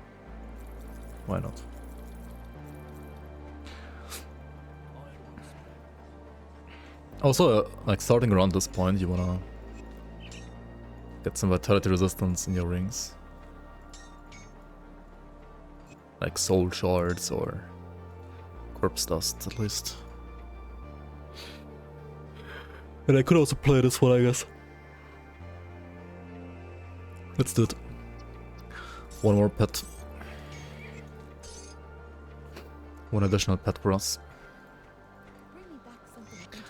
Why not? Also, like starting around this point, you wanna get some vitality resistance in your rings. Like soul shards or corpse dust, at least. And I could also play this one, I guess. Let's do it. One more pet. One additional pet for us. Bring me back something of interest.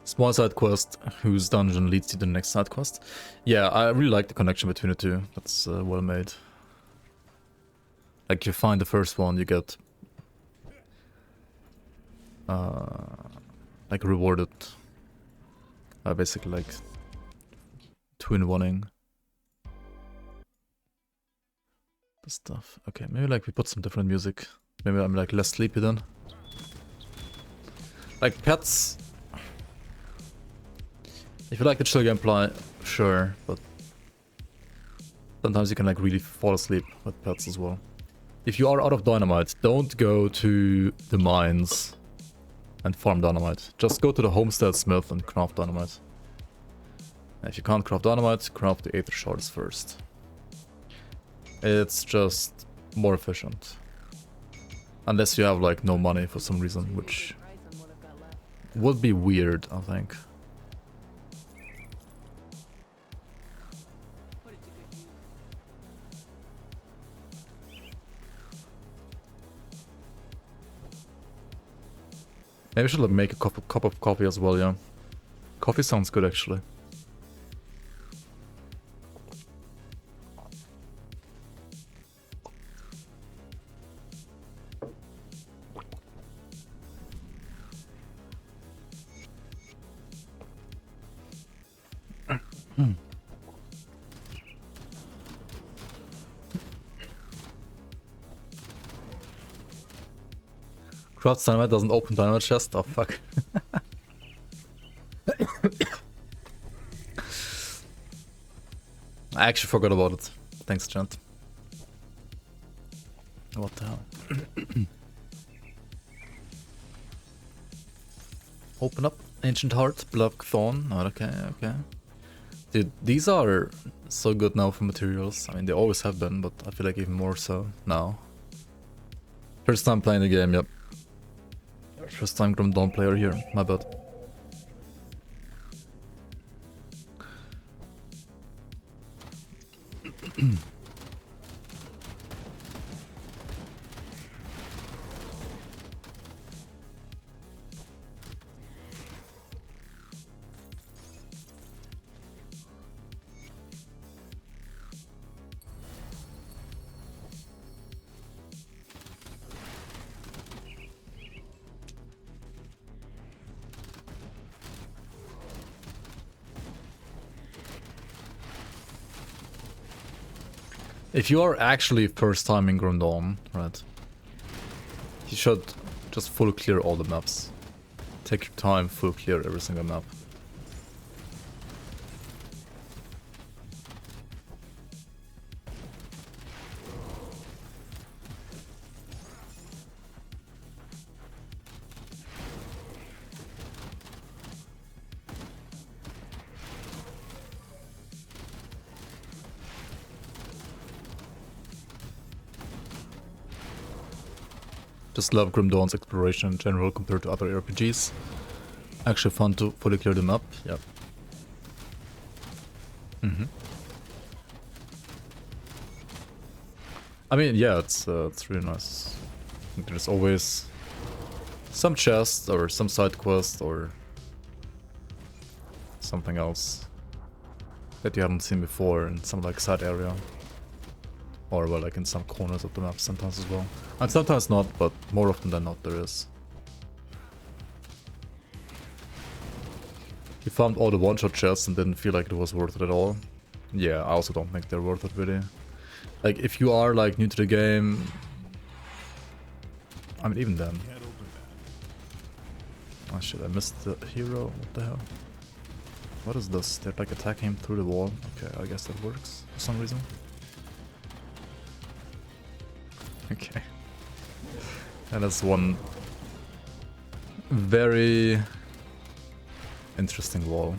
Small side quest, whose dungeon leads to the next side quest. Yeah, I really like the connection between the two. That's well made. Like, you find the first one, you get like rewarded. Basically like twin-oneing the stuff. Okay, maybe like we put some different music. Maybe I'm like less sleepy then. Like pets. If you like the chill gameplay, sure, but sometimes you can like really fall asleep with pets as well. If you are out of dynamite, don't go to the mines and farm dynamite. Just go to the homestead smith and craft dynamite. And if you can't craft dynamite, craft the aether shards first. It's just more efficient. Unless you have like no money for some reason, which Price on what I've got left. would be weird, I think. Put it to good use. Maybe we should like make a cup of coffee as well, yeah. Coffee sounds good actually. Craft dynamite doesn't open dynamite chest? Oh fuck. I actually forgot about it. Thanks, Gent. What the hell? Open up. Ancient Heart, Beloved Thorn. Oh, okay, okay. Dude, these are so good now for materials. I mean, they always have been, but I feel like even more so now. First time playing the game, yep. First time Grim Dawn player here, my bad. If you are actually first time in Grim Dawn, right, you should just full clear all the maps. Take your time, full clear every single map. Just love Grim Dawn's exploration in general compared to other RPGs. Actually fun to fully clear the map, yep. I mean, yeah, it's really nice. There's always some chest or some side quest or something else that you haven't seen before in some like side area. Or well, like in some corners of the map sometimes as well. And sometimes not, but more often than not there is. You found all the one-shot chests and didn't feel like it was worth it at all. Yeah, I also don't think they're worth it really. Like, if you are like new to the game... I mean, even then. Oh shit, I missed the hero, what the hell? What is this? They're like attacking him through the wall. Okay, I guess that works for some reason. Okay. And that's one very interesting wall.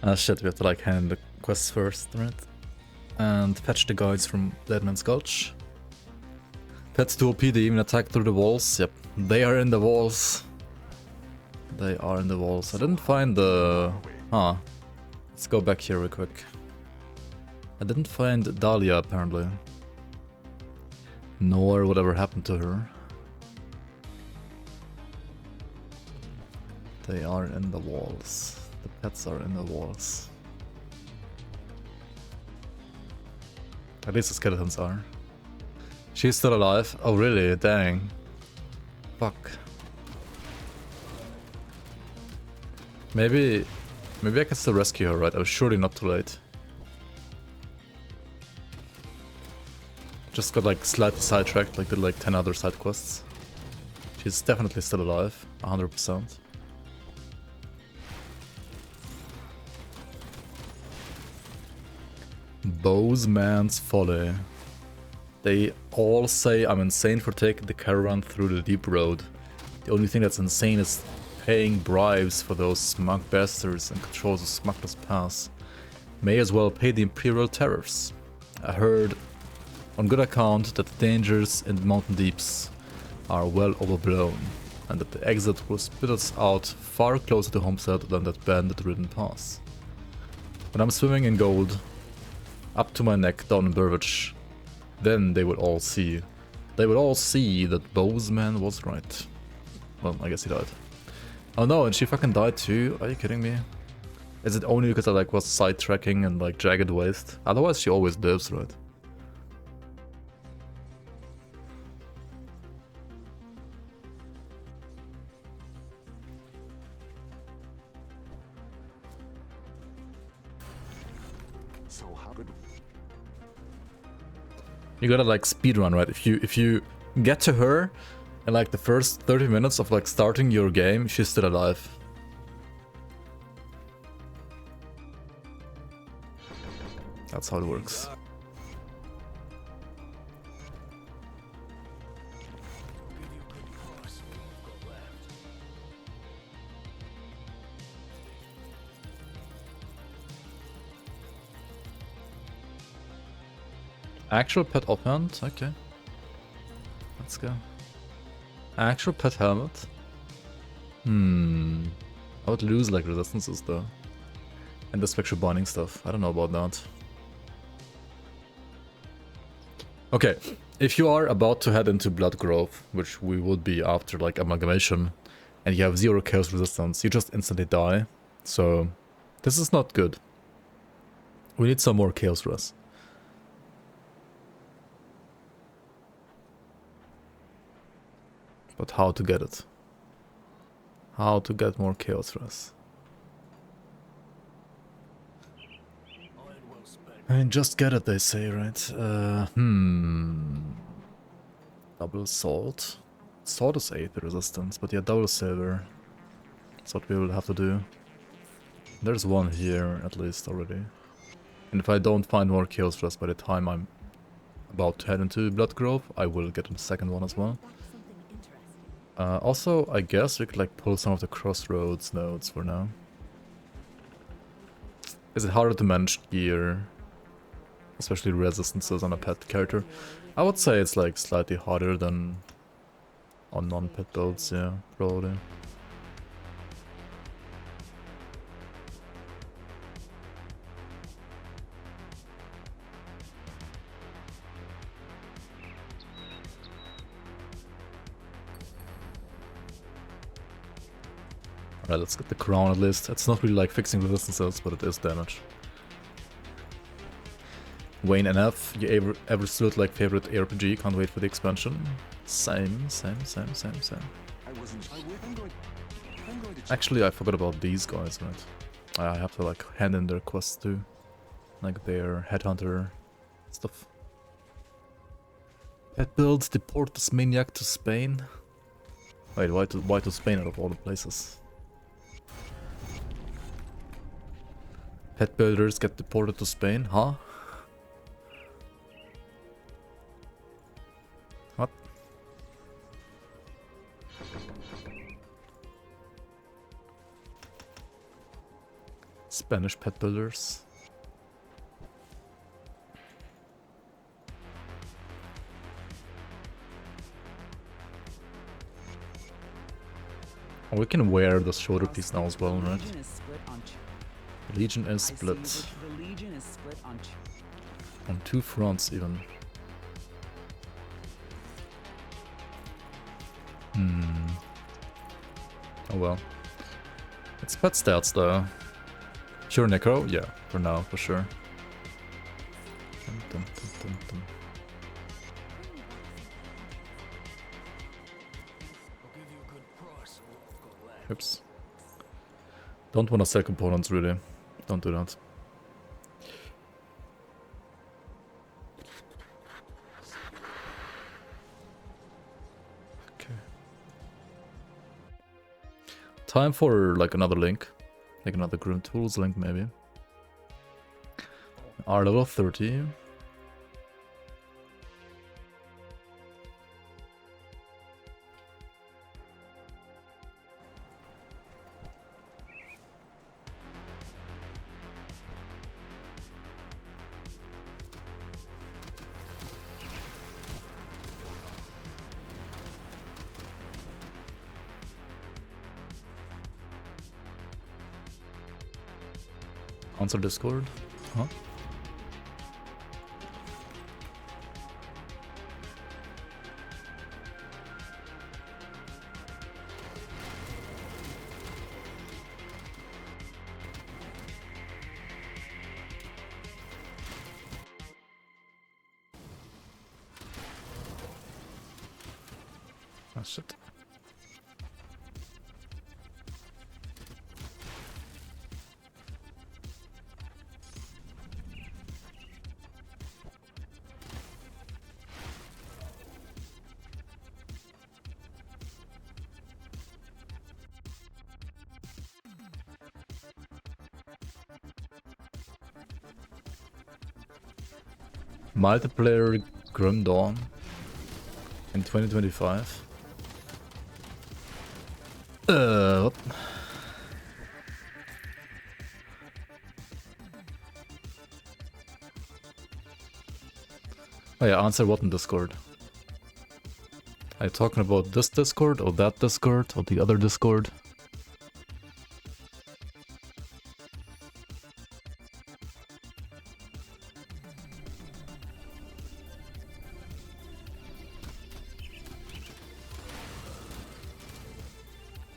Ah shit, we have to like hand in the quests first, right? And fetch the guides from Deadman's Gulch. Pets to OP, they even attack through the walls. Yep, they are in the walls. They are in the walls. I didn't find the... Huh. Let's go back here real quick. I didn't find Dahlia, apparently. Nor whatever happened to her. They are in the walls. The pets are in the walls. At least the skeletons are. She's still alive? Oh really? Dang. Fuck. Maybe I can still rescue her, right? I was surely not too late. Just got like slightly sidetracked, like did like 10 other side quests. She's definitely still alive, 100%. Bozeman's Folly. They all say I'm insane for taking the caravan through the deep road. The only thing that's insane is paying bribes for those smug bastards and controls of Smuggler's Pass. May as well pay the Imperial tariffs. I heard on good account that the dangers in the mountain deeps are well overblown, and that the exit will spit us out far closer to Homestead than that bandit-ridden pass. When I'm swimming in gold, up to my neck down in Burridge, then they will all see. They will all see that Bozeman was right. Well, I guess he died. Oh no, and she fucking died too? Are you kidding me? Is it only because I like was sidetracking and like Jagged Waste? Otherwise she always lives, right? So how could You gotta like speedrun, right? If you get to her in like the first 30 minutes of like starting your game, she's still alive. That's how it works. Actual pet offhand? Okay. Let's go. Actual pet helmet? I would lose like resistances though. And the spectral binding stuff. I don't know about that. Okay, if you are about to head into Blood Grove, which we would be after like Amalgamation, and you have 0 chaos resistance, you just instantly die. So this is not good. We need some more chaos res. But how to get it? How to get more chaos res? I mean, just get it, they say, right? Double salt. Salt is 8 resistance, but yeah, double silver. That's what we will have to do. There's one here, at least, already. And if I don't find more chaos res by the time I'm about to head into Blood Grove, I will get a second one as well. Also, I guess we could like pull some of the Crossroads nodes for now. Is it harder to manage gear? Especially resistances on a pet character? I would say it's like slightly harder than on non-pet builds, yeah, probably. Alright, let's get the crown at least. It's not really like fixing resistances, but it is damage. Wayne NF, you ever stood like favorite ARPG? Can't wait for the expansion. Same. I wasn't I'm going to check. Actually, I forgot about these guys, right? I have to like hand in their quests too. Like their headhunter stuff. Pet builds, deport this maniac to Spain. Wait, why to Spain out of all the places? Pet builders get deported to Spain, huh? What? Spanish pet builders. Oh, we can wear the shoulder piece now as well, right? Legion is split on Legion is I see split. the Legion is split on On 2 fronts even. Oh well. It's pet stats though. Pure Necro? Yeah, for now, for sure. Dun, dun, dun, dun, dun. I'll give you a good price for what I've got left. Oops. Don't want to sell components really. Don't do that. Okay. Time for like another link. Like another Grim Tools link maybe. R level 30. Answer Discord? Huh? Oh shit. Multiplayer Grim Dawn in 2025. What? Oh yeah, answer what in Discord? Are you talking about this Discord or that Discord or the other Discord?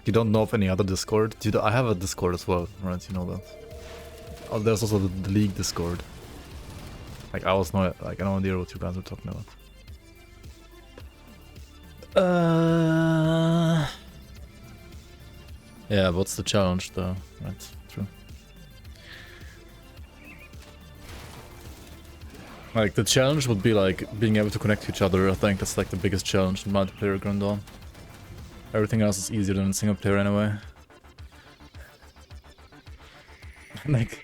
You don't know of any other Discord? Dude, I have a Discord as well, right? You know that. Oh, there's also the League Discord. Like, I was not, like, I don't idea what you guys are talking about. Yeah, what's the challenge though? Right, true. Like, the challenge would be like being able to connect to each other. I think that's like the biggest challenge in multiplayer Grand Dawn. Everything else is easier than in single player anyway. Like,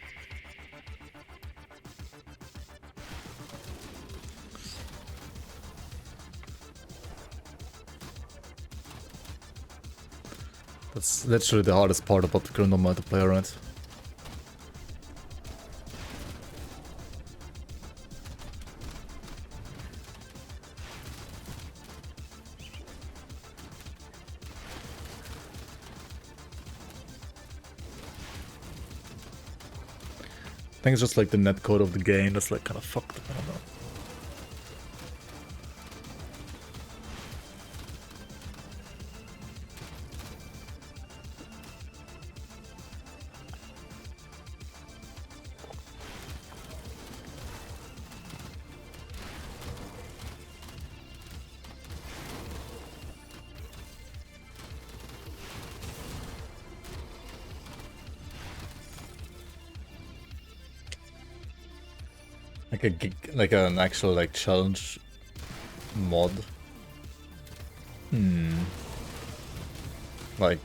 that's literally the hardest part about the Grand Dawn multiplayer, right? I think it's just like the netcode of the game that's like kind of fucked. I don't know. Like an actual like challenge mod. Like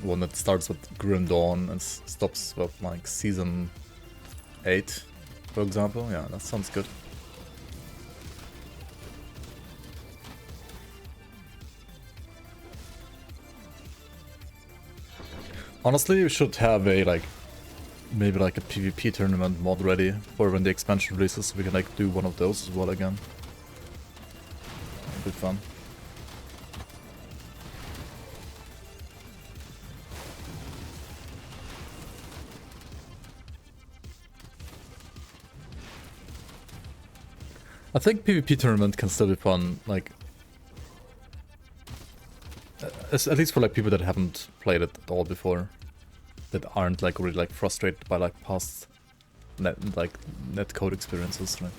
one that starts with Grim Dawn and stops with like season 8, for example. Yeah, that sounds good. Honestly, we should have a like maybe like a PvP tournament mod ready for when the expansion releases, so we can like do one of those as well again. That'd be fun. I think PvP tournament can still be fun, like at least for like people that haven't played it at all before, that aren't like really like frustrated by like past netcode experiences, right?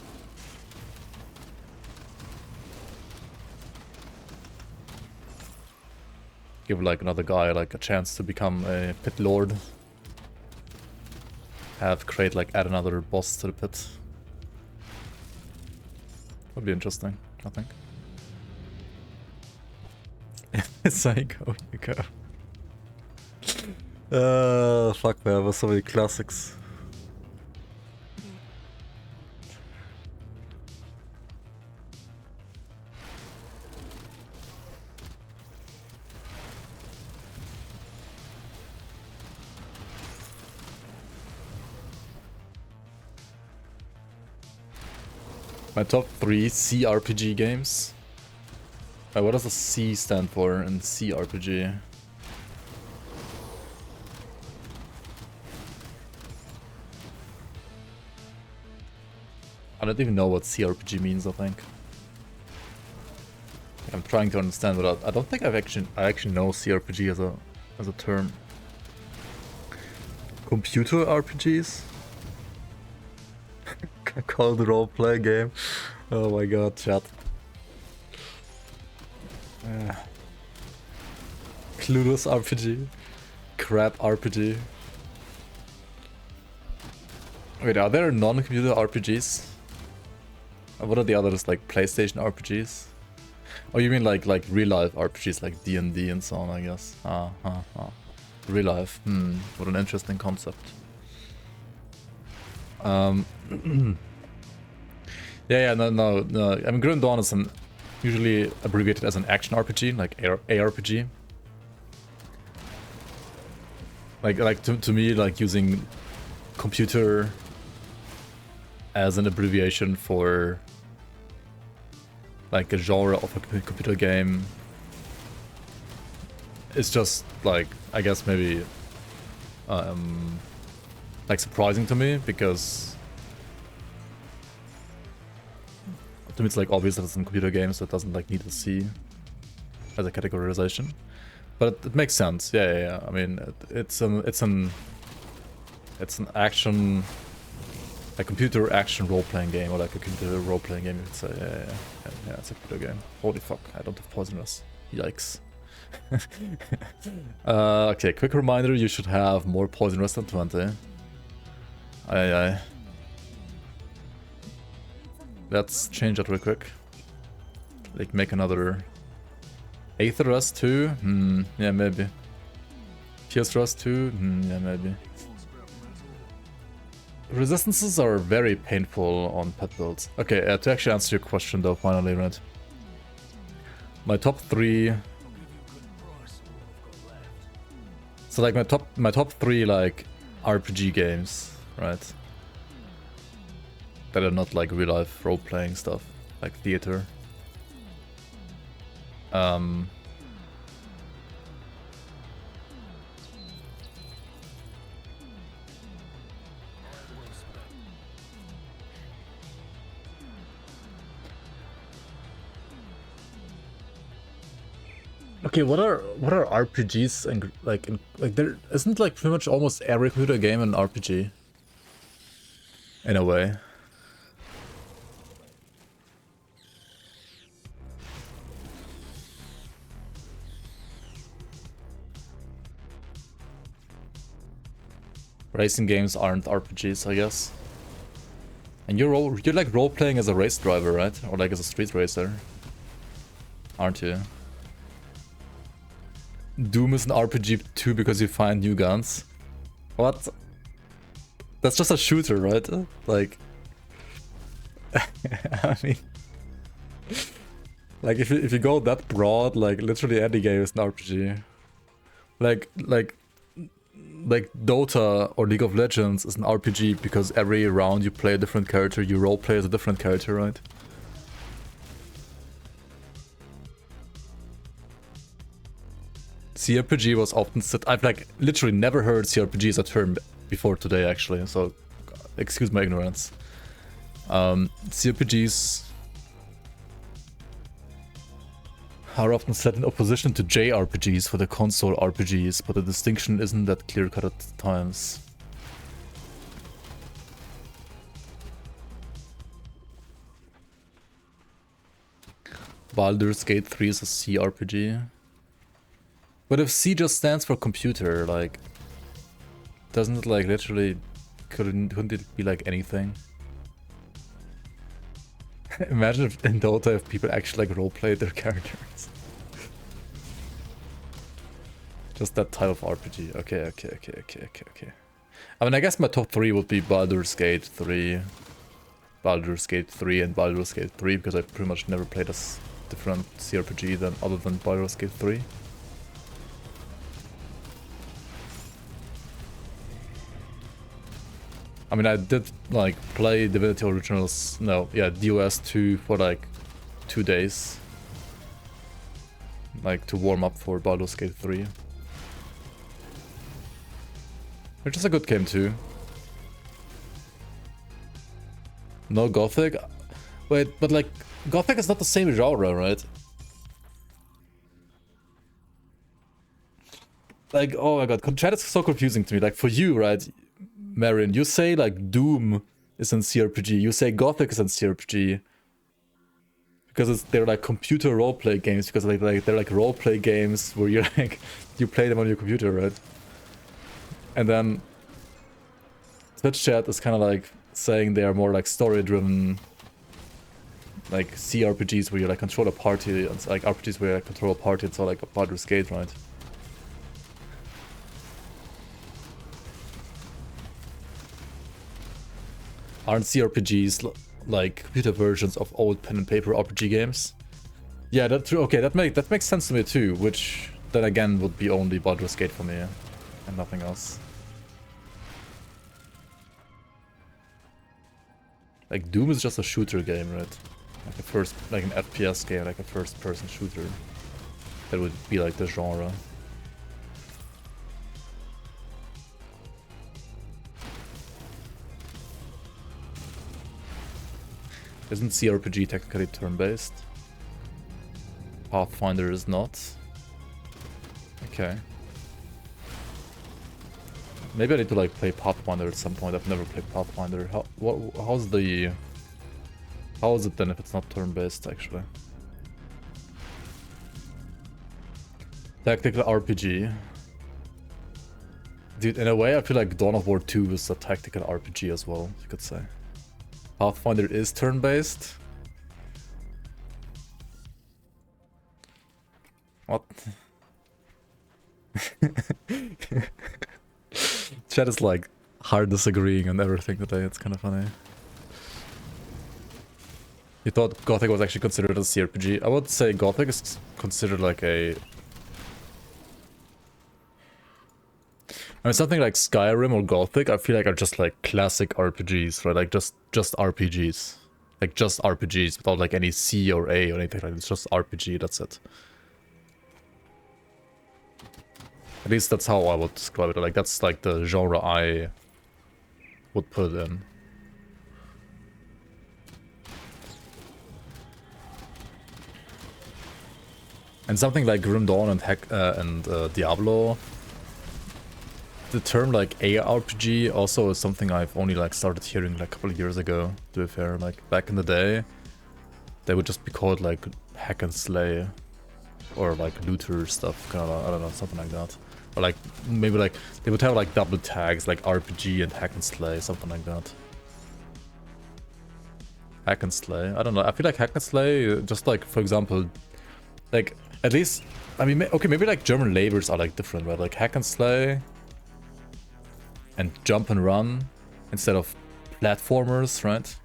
Give like another guy like a chance to become a pit lord. Add another boss to the pit. Would be interesting, I think. Psycho, you go. Fuck man, there's so many classics. My top 3 CRPG games. What does the C stand for in CRPG? I don't even know what CRPG means, I think. I'm trying to understand what I don't think I actually know CRPG as a term. Computer RPGs? Called roleplay game. Oh my god, chat. Clueless RPG. Crap RPG. Wait, are there non-computer RPGs? What are the others, like PlayStation RPGs? Oh, you mean like real life RPGs like D&D and so on, I guess. Real life. What an interesting concept. Yeah, no. I mean, Grim Dawn is usually abbreviated as an action RPG, like ARPG. Like to me, like using computer as an abbreviation for like a genre of a computer game is just like, I guess maybe like surprising to me, because to me it's like obvious that it's in computer games, so it doesn't like need a C as a categorization. But it makes sense. Yeah. I mean, it's an action, a computer action role-playing game, or like a computer role-playing game, you could say. Yeah, it's a computer game. Holy fuck, I don't have poisonous. Yikes. Okay, quick reminder, you should have more poison than 20. Aye. Let's change that real quick. Like, make another Aether Rust 2? Yeah, maybe. Pierce Rust 2? Yeah, maybe. Resistances are very painful on pet builds. Okay, to actually answer your question though, finally, right? My top 3... So like my top 3 like RPG games, right? That are not like real life role playing stuff, like theater. Okay, what are RPGs and like there isn't like pretty much almost every computer game an RPG in a way. Racing games aren't RPGs, I guess. And you're like role playing as a race driver, right? Or like as a street racer, aren't you? Doom is an RPG too because you find new guns. What? That's just a shooter, right? Like, I mean, like if you go that broad, like literally any game is an RPG. Like like Dota or League of Legends is an RPG because every round you play a different character, you roleplay as a different character, right? CRPG was often said. I've like literally never heard CRPG as a term before today, actually. So, excuse my ignorance. CRPGs are often set in opposition to JRPGs for the console RPGs, but the distinction isn't that clear-cut at times. Baldur's Gate 3 is a CRPG. But if C just stands for computer, like, doesn't it like literally, couldn't it be like anything? Imagine if in Dota if people actually like roleplay their characters. Just that type of RPG. Okay. I mean, I guess my top 3 would be Baldur's Gate 3, Baldur's Gate 3 and Baldur's Gate 3 because I pretty much never played a different CRPG than other than Baldur's Gate 3. I mean, I did like play Divinity Originals, DOS 2 for like 2 days. Like to warm up for Baldur's Gate 3. Which is a good game too. No Gothic? Wait, but like, Gothic is not the same genre, right? Like, oh my god, chat is so confusing to me. Like for you, right? Marion, you say like Doom is in CRPG, you say Gothic is in CRPG because they're like computer roleplay games because they're like roleplay games where you like you play them on your computer, right? And then Twitch chat is kind of like saying they are more like story-driven, like CRPGs where you like control a party, and like RPGs where you like control a party. It's all like a Baldur's Gate, right? Aren't CRPGs like computer versions of old pen and paper RPG games? Yeah, that's true. Okay, that makes sense to me too. Which then again would be only Baldur's Gate for me, and nothing else. Like Doom is just a shooter game, right? Like an FPS game, like a first-person shooter. That would be like the genre. Isn't CRPG technically turn-based? Pathfinder is not. Okay. Maybe I need to like play Pathfinder at some point. I've never played Pathfinder. How is it then if it's not turn-based actually? Tactical RPG. Dude, in a way I feel like Dawn of War 2 is a tactical RPG as well, you could say. Pathfinder is turn-based. What? Chat is like hard disagreeing on everything today, it's kind of funny. You thought Gothic was actually considered a CRPG? I would say Gothic is considered like a... I mean, something like Skyrim or Gothic, I feel like are just like classic RPGs, right? Like just RPGs. Like just RPGs without like any C or A or anything like that. It's just RPG, that's it. At least that's how I would describe it. Like that's like the genre I would put it in. And something like Grim Dawn and Diablo, the term like ARPG also is something I've only like started hearing like a couple of years ago, to be fair. Like back in the day, they would just be called like hack and slay or like looter stuff, kind of, I don't know, something like that. Or like maybe like they would have like double tags like RPG and hack and slay, something like that. Hack and slay, I don't know. I feel like hack and slay, just like for example, like at least, I mean, okay, maybe like German labels are like different, right? Like hack and slay and jump and run instead of platformers, right?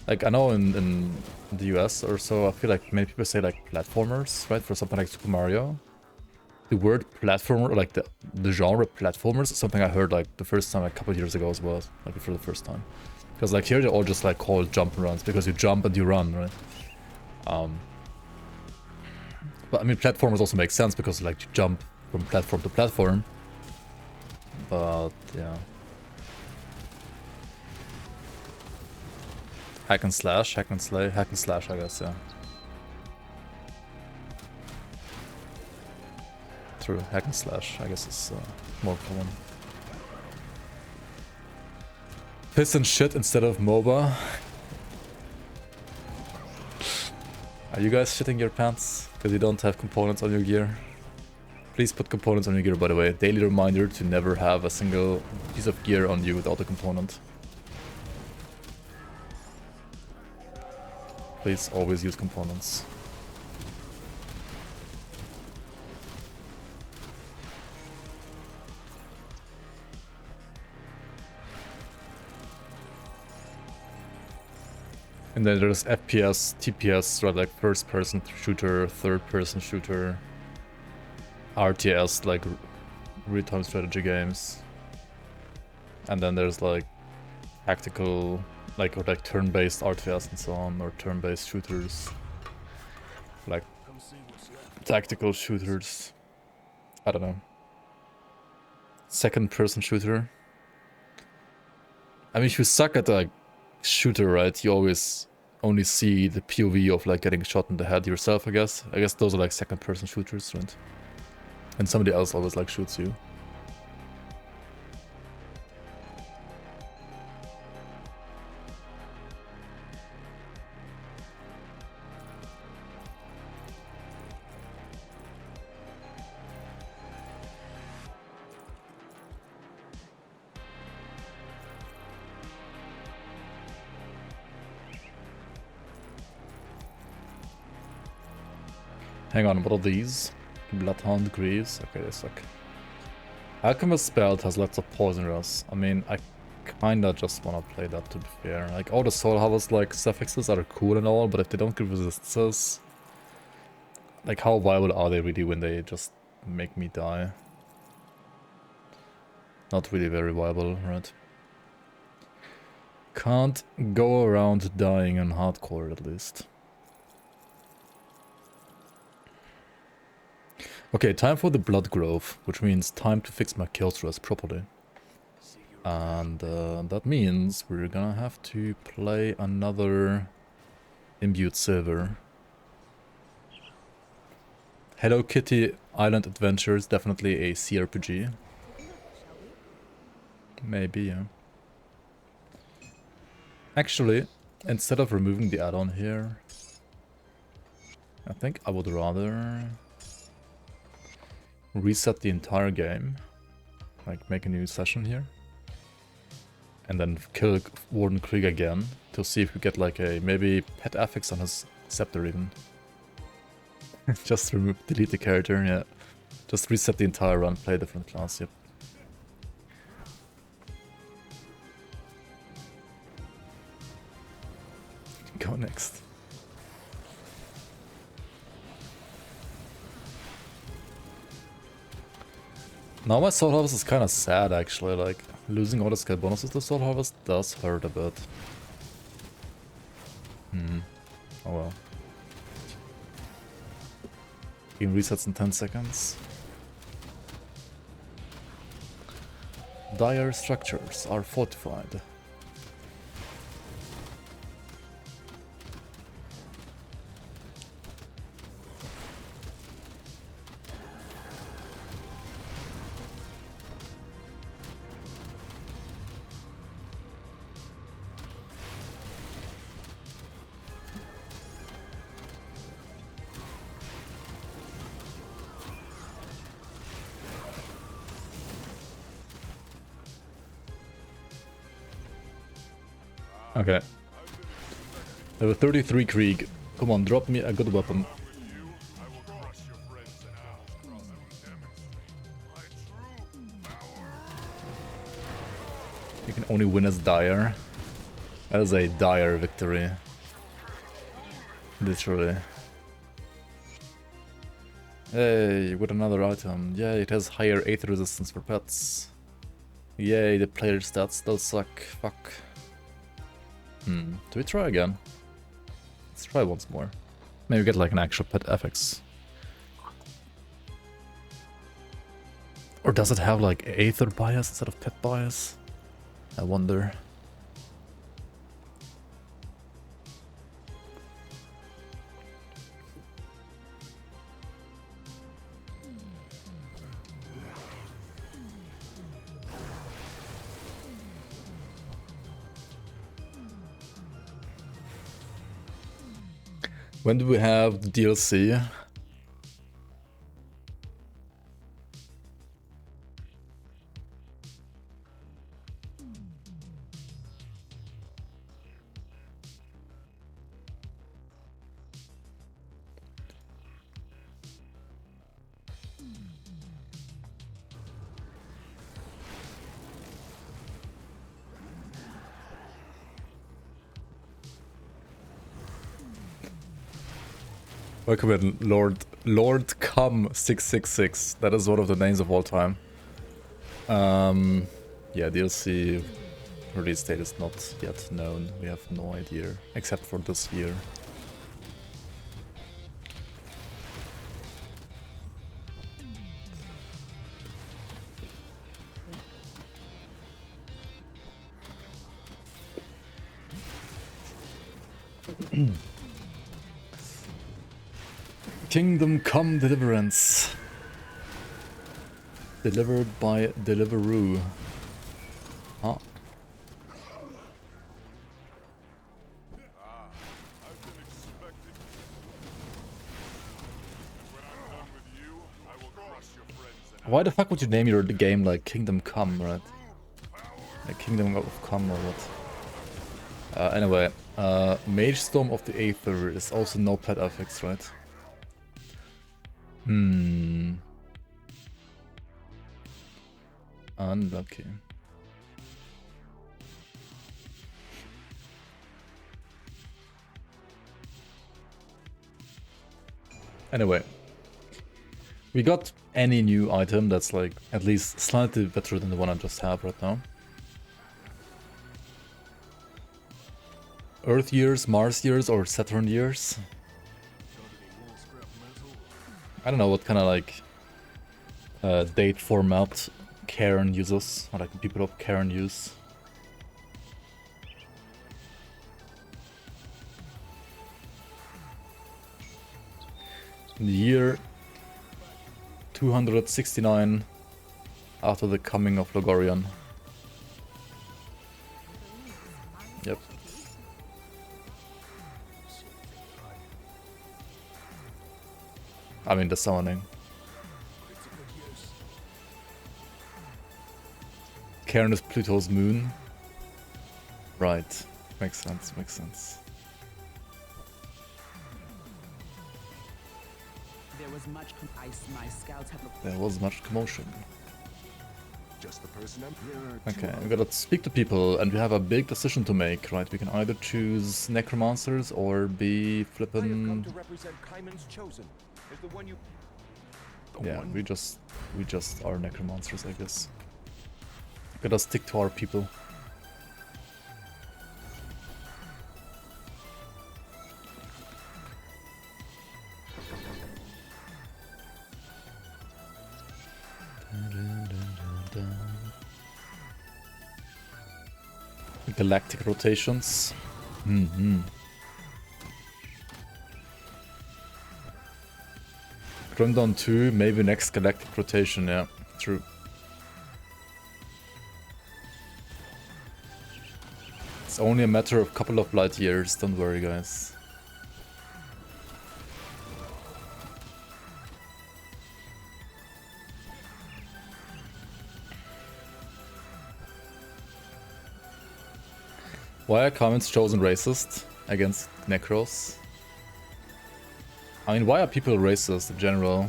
Like I know in the US or so, I feel like many people say like platformers, right? For something like Super Mario. the word platformer, like the genre platformers, is something I heard like the first time, like, a couple of years ago as well, like for the first time. Because like here they're all just like called jump and runs because you jump and you run, right? But I mean, platformers also make sense because like you jump from platform to platform. But yeah. Hack and slash, hack and slay, hack and slash, I guess, yeah. True, hack and slash, I guess is more common. Piss and shit instead of MOBA. Are you guys shitting your pants? Because you don't have components on your gear? Please put components on your gear, by the way. Daily reminder to never have a single piece of gear on you without a component. Please always use components. And then there's FPS, TPS, right, like first person shooter, third person shooter, RTS, like real-time strategy games. And then there's like tactical, like, or like turn-based RTS and so on, or turn-based shooters. Like tactical shooters. I don't know. Second person shooter. I mean, if you suck at like shooter, right, you always only see the POV of like getting shot in the head yourself, I guess. I guess those are like second person shooters, right? And somebody else always like shoots you. Hang on, what are these? Bloodhound Greaves? Okay, they suck. Alchemist Belt has lots of poison rust. I mean, I kinda just wanna play that, to be fair. Like, all the Soul Harvest like suffixes are cool and all, but if they don't give resistances, like, how viable are they really when they just make me die? Not really very viable, right? Can't go around dying in hardcore, at least. Okay, time for the Blood Grove, which means time to fix my kill stress properly. And that means we're gonna have to play another Imbued Silver. Hello Kitty Island Adventures, definitely a CRPG. Maybe, yeah. Actually, instead of removing the add-on here, I think I would rather reset the entire game, like make a new session here, and then kill Warden Krieg again to see if we get like a maybe pet affix on his scepter even. Just delete the character, yeah. Just reset the entire run, play a different class, yep. Go next. Now my Soul Harvest is kind of sad actually, like losing all the skill bonuses to Soul Harvest does hurt a bit. Oh well. Game resets in 10 seconds. Dire structures are fortified. Okay. Level 33 Krieg. Come on, drop me a good weapon. You can only win as Dire. That is a dire victory. Literally. Hey, with another item. Yay, it has higher Aether resistance for pets. Yay, the player stats still suck. Fuck. Do we try again? Let's try once more. Maybe get like an actual pet FX. Or does it have like Aether bias instead of pet bias? I wonder. When do we have the DLC? Welcome in, Lord Come 666. That is one of the names of all time. Yeah, DLC release date is not yet known. We have no idea, except for this year. Kingdom Come Deliverance. Delivered by Deliveroo. Huh? Why the fuck would you name your game like Kingdom Come, right? Like Kingdom of Come or what? Anyway, Mage Storm of the Aether is also no pet affix, right? Unlucky. Anyway, we got any new item that's like at least slightly better than the one I just have right now. Earth years, Mars years, or Saturn years? I don't know what kind of like date format Karen uses, or like people of Karen use. In the year 269 after the coming of Logorion. Yep. I mean the summoning. Cairn is Pluto's moon. Right. Makes sense, makes sense. There was much. My scouts have. There was much commotion. Just the person Okay, we gotta speak to people and we have a big decision to make, right? We can either choose Necromancers or be flippin'... to represent Kaiman's chosen. Is the one you... Yeah, we just are Necromancers, I guess. Gotta stick to our people. Galactic rotations. Grimdawn 2, maybe next galactic rotation, yeah, true. It's only a matter of a couple of light years, don't worry guys. Why are comments chosen racist against Necros? I mean, why are people racist in general?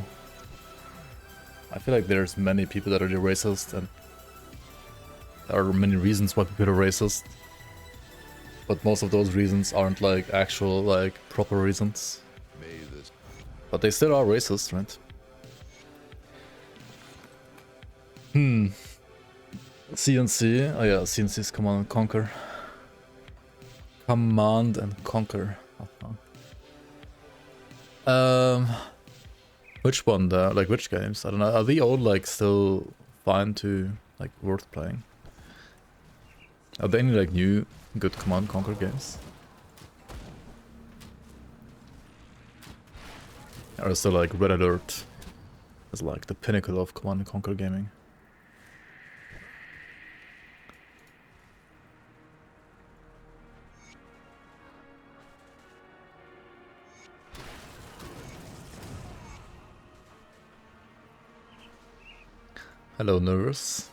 I feel like there's many people that are racist and there are many reasons why people are racist. But most of those reasons aren't like actual, like, proper reasons. But they still are racist, right? CNC. Oh yeah, CNC is Command and Conquer. Command and Conquer. Which one? Like which games? I don't know. Are they all like still fine to like worth playing? Are there any like new good Command and Conquer games? Or is there like Red Alert is like the pinnacle of Command and Conquer gaming? Hello, nurse.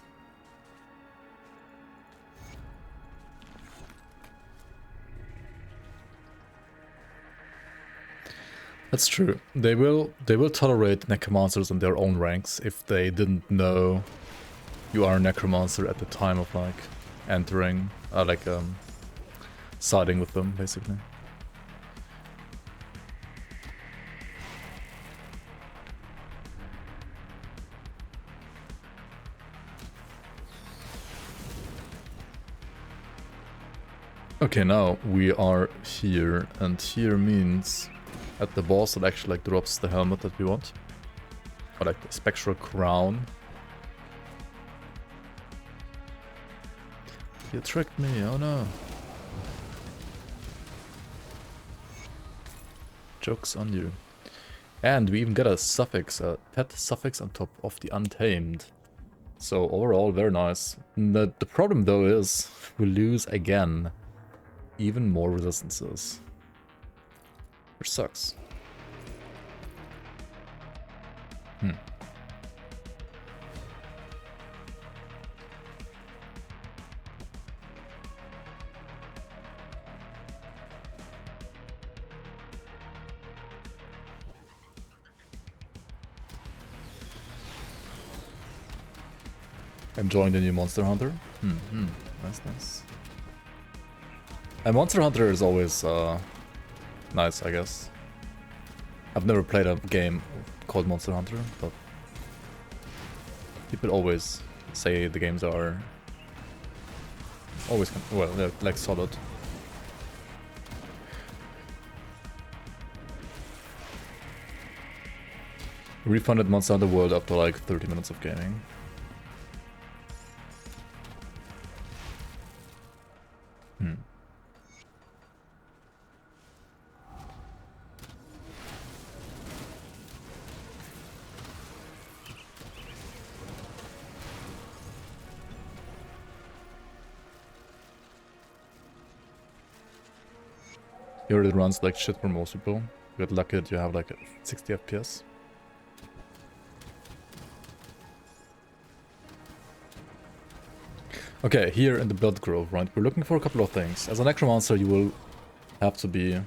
That's true. They will tolerate necromancers in their own ranks if they didn't know you are a necromancer at the time of like entering, siding with them, basically. Okay, now we are here, and here means at the boss it actually like drops the helmet that we want. Or like the spectral crown. You tricked me, oh no. Joke's on you. And we even got a suffix, a pet suffix on top of the untamed. So overall, very nice. The problem though is we lose again. Even more resistances. Which sucks. Enjoying the new Monster Hunter? Nice, nice. And Monster Hunter is always nice, I guess. I've never played a game called Monster Hunter, but people always say the games are always, well, they're like solid. Refunded Monster Hunter World after like 30 minutes of gaming. Here it runs like shit for most people. You get lucky that you have like 60 FPS. Okay, here in the Blood Grove, right? We're looking for a couple of things. As a Necromancer, you will have to be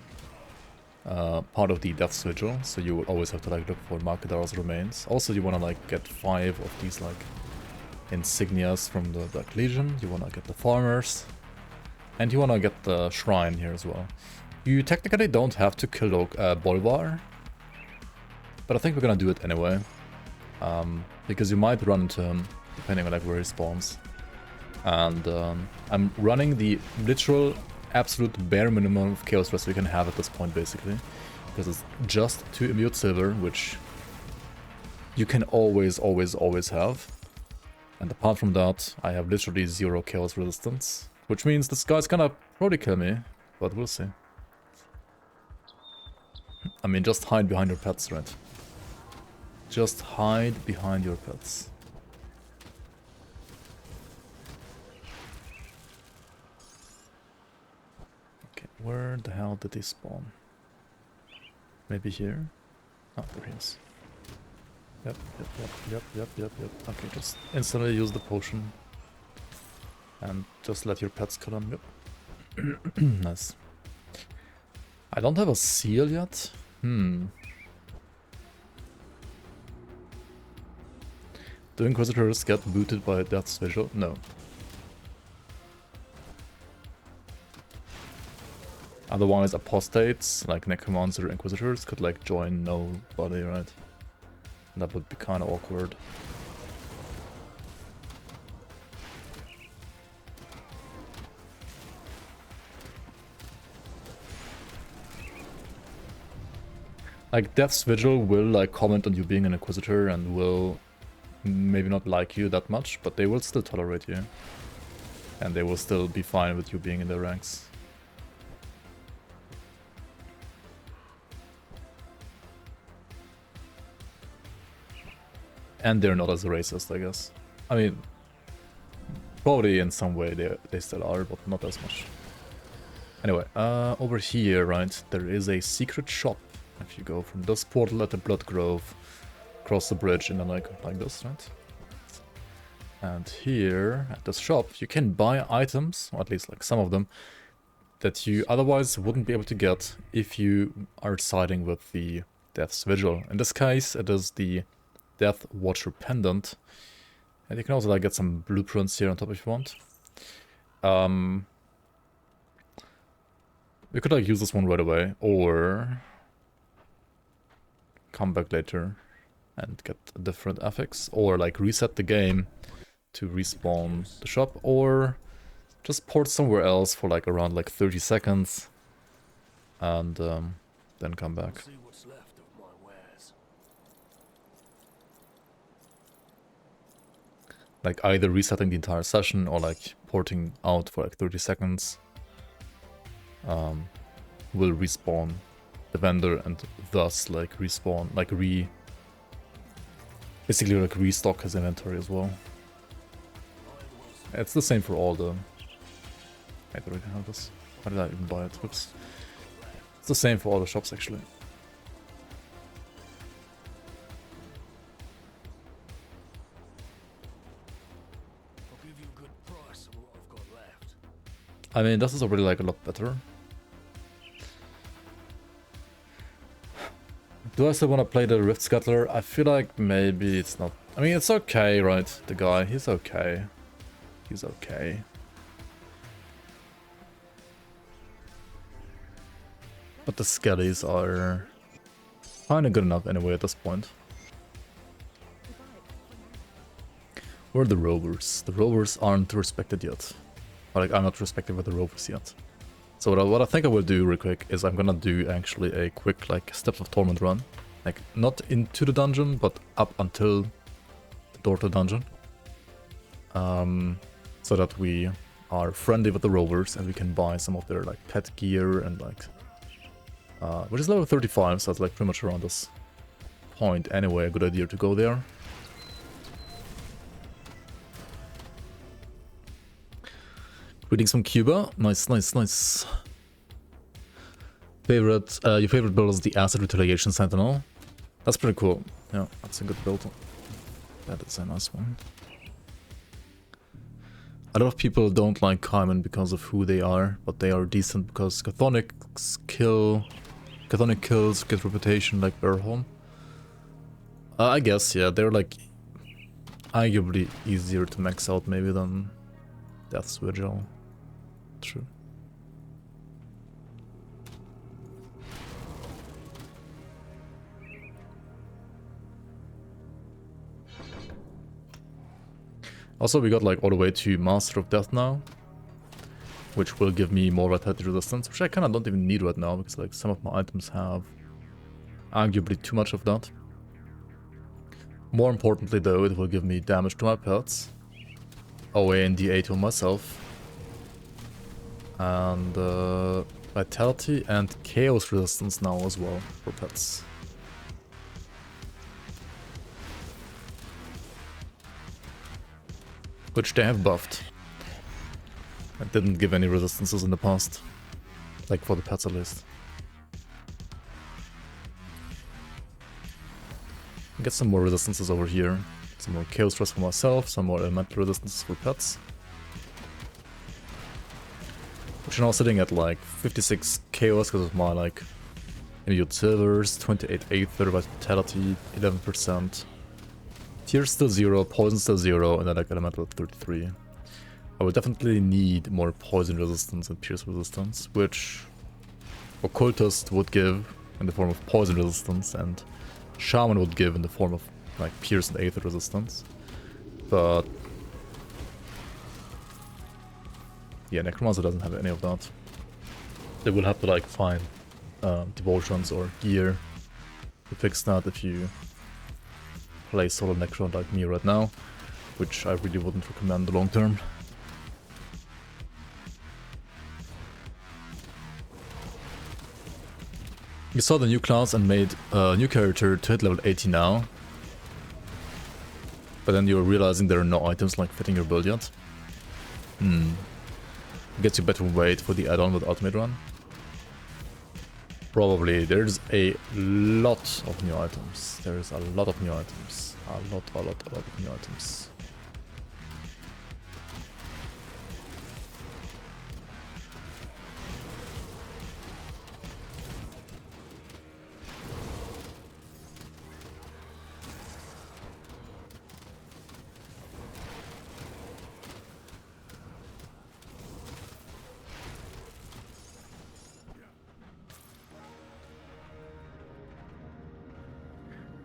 part of the Death's Vigil, so you will always have to like look for Markadara's remains. Also, you want to like get 5 of these like insignias from the Dark Legion. You want to get the Farmers, and you want to get the Shrine here as well. You technically don't have to kill Bolvar, but I think we're gonna do it anyway, because you might run into him depending on like where he spawns. And I'm running the literal absolute bare minimum of Chaos Rest we can have at this point, basically, because it's just 2 immune silver, which you can always have. And apart from that, I have literally 0 Chaos Resistance, which means this guy's gonna probably kill me, but we'll see. I mean, just hide behind your pets, right? Just hide behind your pets. Okay, where the hell did he spawn? Maybe here? Oh, there he is. Yep. Okay, just instantly use the potion. And just let your pets kill him. Yep. Nice. I don't have a seal yet. Do Inquisitors get booted by Death's Vigil? No. Otherwise, apostates, like Necromancer Inquisitors, could like join nobody, right? That would be kind of awkward. Like, Death's Vigil will, like, comment on you being an Inquisitor and will maybe not like you that much, but they will still tolerate you. And they will still be fine with you being in their ranks. And they're not as racist, I guess. I mean, probably in some way they still are, but not as much. Anyway, over here, right, there is a secret shop. If you go from this portal at the Blood Grove, cross the bridge, and then like this, right? And here, at this shop, you can buy items, or at least like some of them, that you otherwise wouldn't be able to get if you are siding with the Death's Vigil. In this case, it is the Death Watcher Pendant. And you can also like get some blueprints here on top if you want. We could like use this one right away, or come back later and get a different affix, or like reset the game to respawn the shop, or just port somewhere else for like around like 30 seconds and then come back. See what's left of my wares. Like either resetting the entire session or like porting out for like 30 seconds will respawn the vendor and thus like respawn, like basically like restock his inventory as well. It's the same for all the... I don't really have this. Why did I even buy it? Whoops. It's the same for all the shops actually. I'll give you a good price on what I've got left. I mean, this is already like a lot better. Do I still want to play the Rift Scuttler? I feel like maybe it's not... I mean, it's okay, right? The guy, he's okay. He's okay. But the skellies are kinda good enough anyway at this point. Where are the rovers? The rovers aren't respected yet. Or like, I'm not respected with the rovers yet. So what I think I will do real quick is I'm gonna do actually a quick like Steps of Torment run. Like not into the dungeon, but up until the door to the dungeon. So that we are friendly with the rovers and we can buy some of their like pet gear and like... which is level 35, so it's like pretty much around this point anyway, a good idea to go there. Greetings from Cuba. Nice, nice, nice. Your favorite build is the Acid Retaliation Sentinel. That's pretty cool. Yeah, that's a good build. That is a nice one. A lot of people don't like Kaiman because of who they are, but they are decent because Chthonic kills get reputation like Bearholm. I guess, yeah, they're like arguably easier to max out maybe than Death's Vigil. True. Also, we got like all the way to Master of Death now, which will give me more vitality resistance, which I kind of don't even need right now because like some of my items have arguably too much of that. More importantly though, it will give me damage to my pets, OA and DA to myself, and vitality and chaos resistance now as well for pets. Which they have buffed. It didn't give any resistances in the past. Like for the pets at least. Get some more resistances over here. Some more chaos stress for myself, some more elemental resistances for pets. Which are now sitting at like 56 chaos because of my like immediate silvers, 28 aether, vitality, 11%. Tear still 0, poison still 0, and then like elemental at 33. I will definitely need more poison resistance and pierce resistance, which Occultist would give in the form of poison resistance, and Shaman would give in the form of like pierce and aether resistance. But yeah, Necromancer doesn't have any of that. They will have to like find devotions or gear to fix that if you play solo Necro like me right now, which I really wouldn't recommend the long term. You saw the new class and made a new character to hit level 80 now. But then you're realizing there are no items like fitting your build yet. Gets you better weight for the add-on with Ultimate Run. Probably. There's a lot of new items. There's a lot of new items. A lot of new items.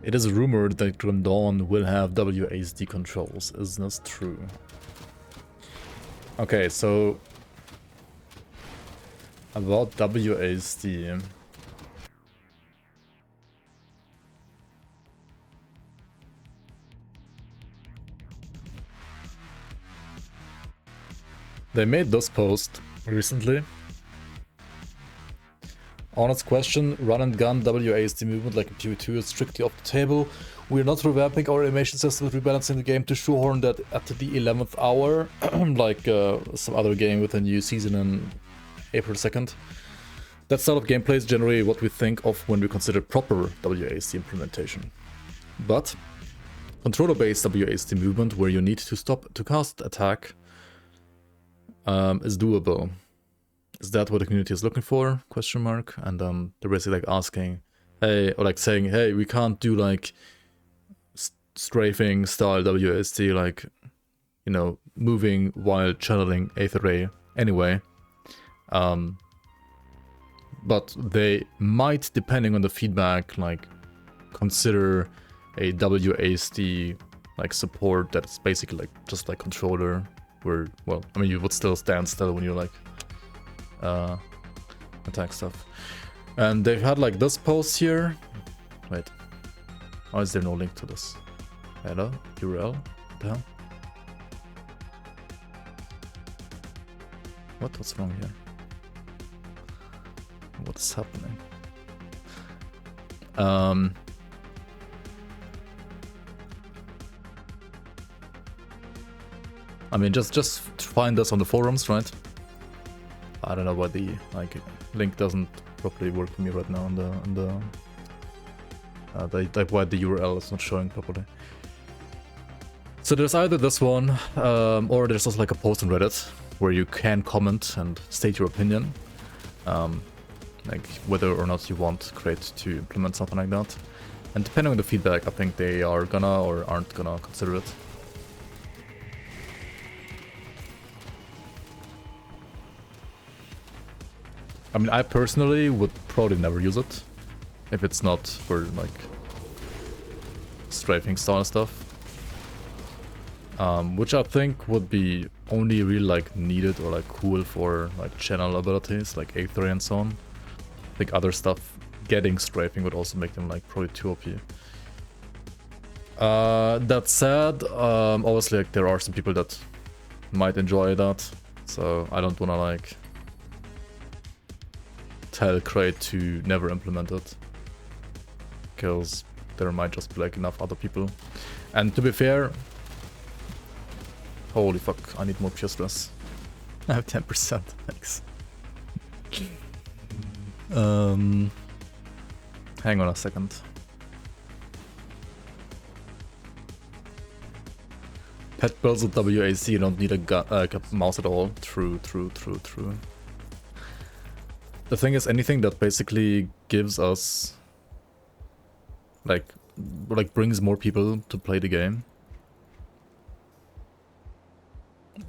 It is rumored that Grim Dawn will have WASD controls. Is this true? Okay, so about WASD. They made this post recently. Honest question, run and gun WASD movement like in PvE is strictly off the table. We're not revamping our animation system, rebalancing the game to shoehorn that at the 11th hour, like some other game with a new season in April 2nd. That style of gameplay is generally what we think of when we consider proper WASD implementation. But controller-based WASD movement where you need to stop to cast attack is doable. Is that what the community is looking for? Question mark. And they're basically like asking, hey, or like saying, hey, we can't do like strafing style WASD, like, you know, moving while channeling Aether Ray anyway. But they might, depending on the feedback, like consider a WASD like support that's basically like just like controller, where, well, I mean, you would still stand still when you're like attack stuff. And they've had like this post here. Wait, why is there no link to this? Hello, URL? What the hell? What's wrong here? What's happening? I mean, just find us on the forums, right? I don't know why the like link doesn't properly work for me right now on the like why the URL is not showing properly. So there's either this one, or there's also like a post on Reddit where you can comment and state your opinion, like whether or not you want Crate to implement something like that. And depending on the feedback, I think they are gonna or aren't gonna consider it. I mean, I personally would probably never use it if it's not for like strafing style stuff, which I think would be only really like needed or like cool for like channel abilities like Aether and so on. I think other stuff getting strafing would also make them like probably too OP. That said, obviously like there are some people that might enjoy that, so I don't wanna like tell Crate to never implement it, because there might just be like enough other people. And to be fair, holy fuck, I need more pure stress. I have 10%, thanks. Hang on a second. Pet builds with WAC, you don't need a mouse at all. True. The thing is, anything that basically gives us like brings more people to play the game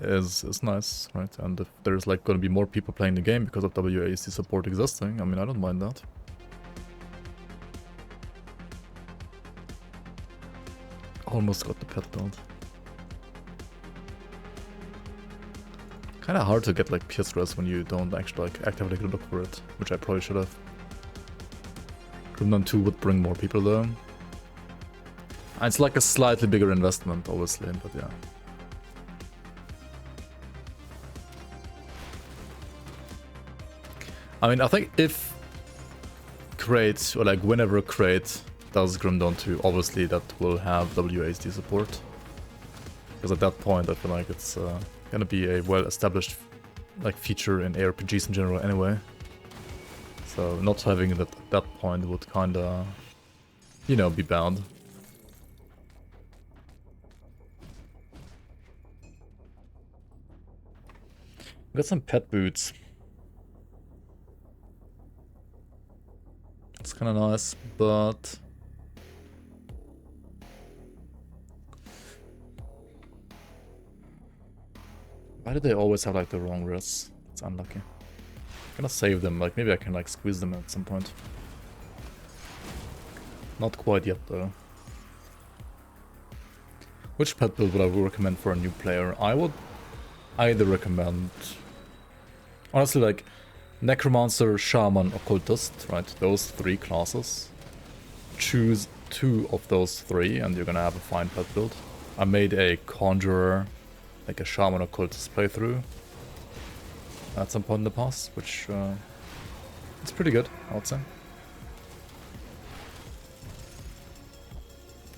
is nice, right? And if there's like gonna be more people playing the game because of WAC support existing, I mean, I don't mind that. Almost got the pet build. Kind of hard to get like pure stress when you don't actually like actively look for it, which I probably should have. Grimdawn 2 would bring more people though. And it's like a slightly bigger investment, obviously, but yeah. I mean, I think if Crate, or like whenever Crate does Grimdawn 2, obviously that will have WASD support. Because at that point, I feel like it's gonna be a well-established like feature in ARPGs in general anyway. So not having it at that point would kinda, you know, be bad. Got some pet boots. It's kind of nice, but why do they always have like the wrong wrists? It's unlucky. I'm gonna save them. Like maybe I can like squeeze them at some point. Not quite yet though. Which pet build would I recommend for a new player? I would either recommend, honestly, like Necromancer, Shaman, Occultist, right? Those three classes. Choose 2 of those 3 and you're gonna have a fine pet build. I made a Conjurer, like a Shaman Occultist playthrough at some point in the past, which it's pretty good, I would say.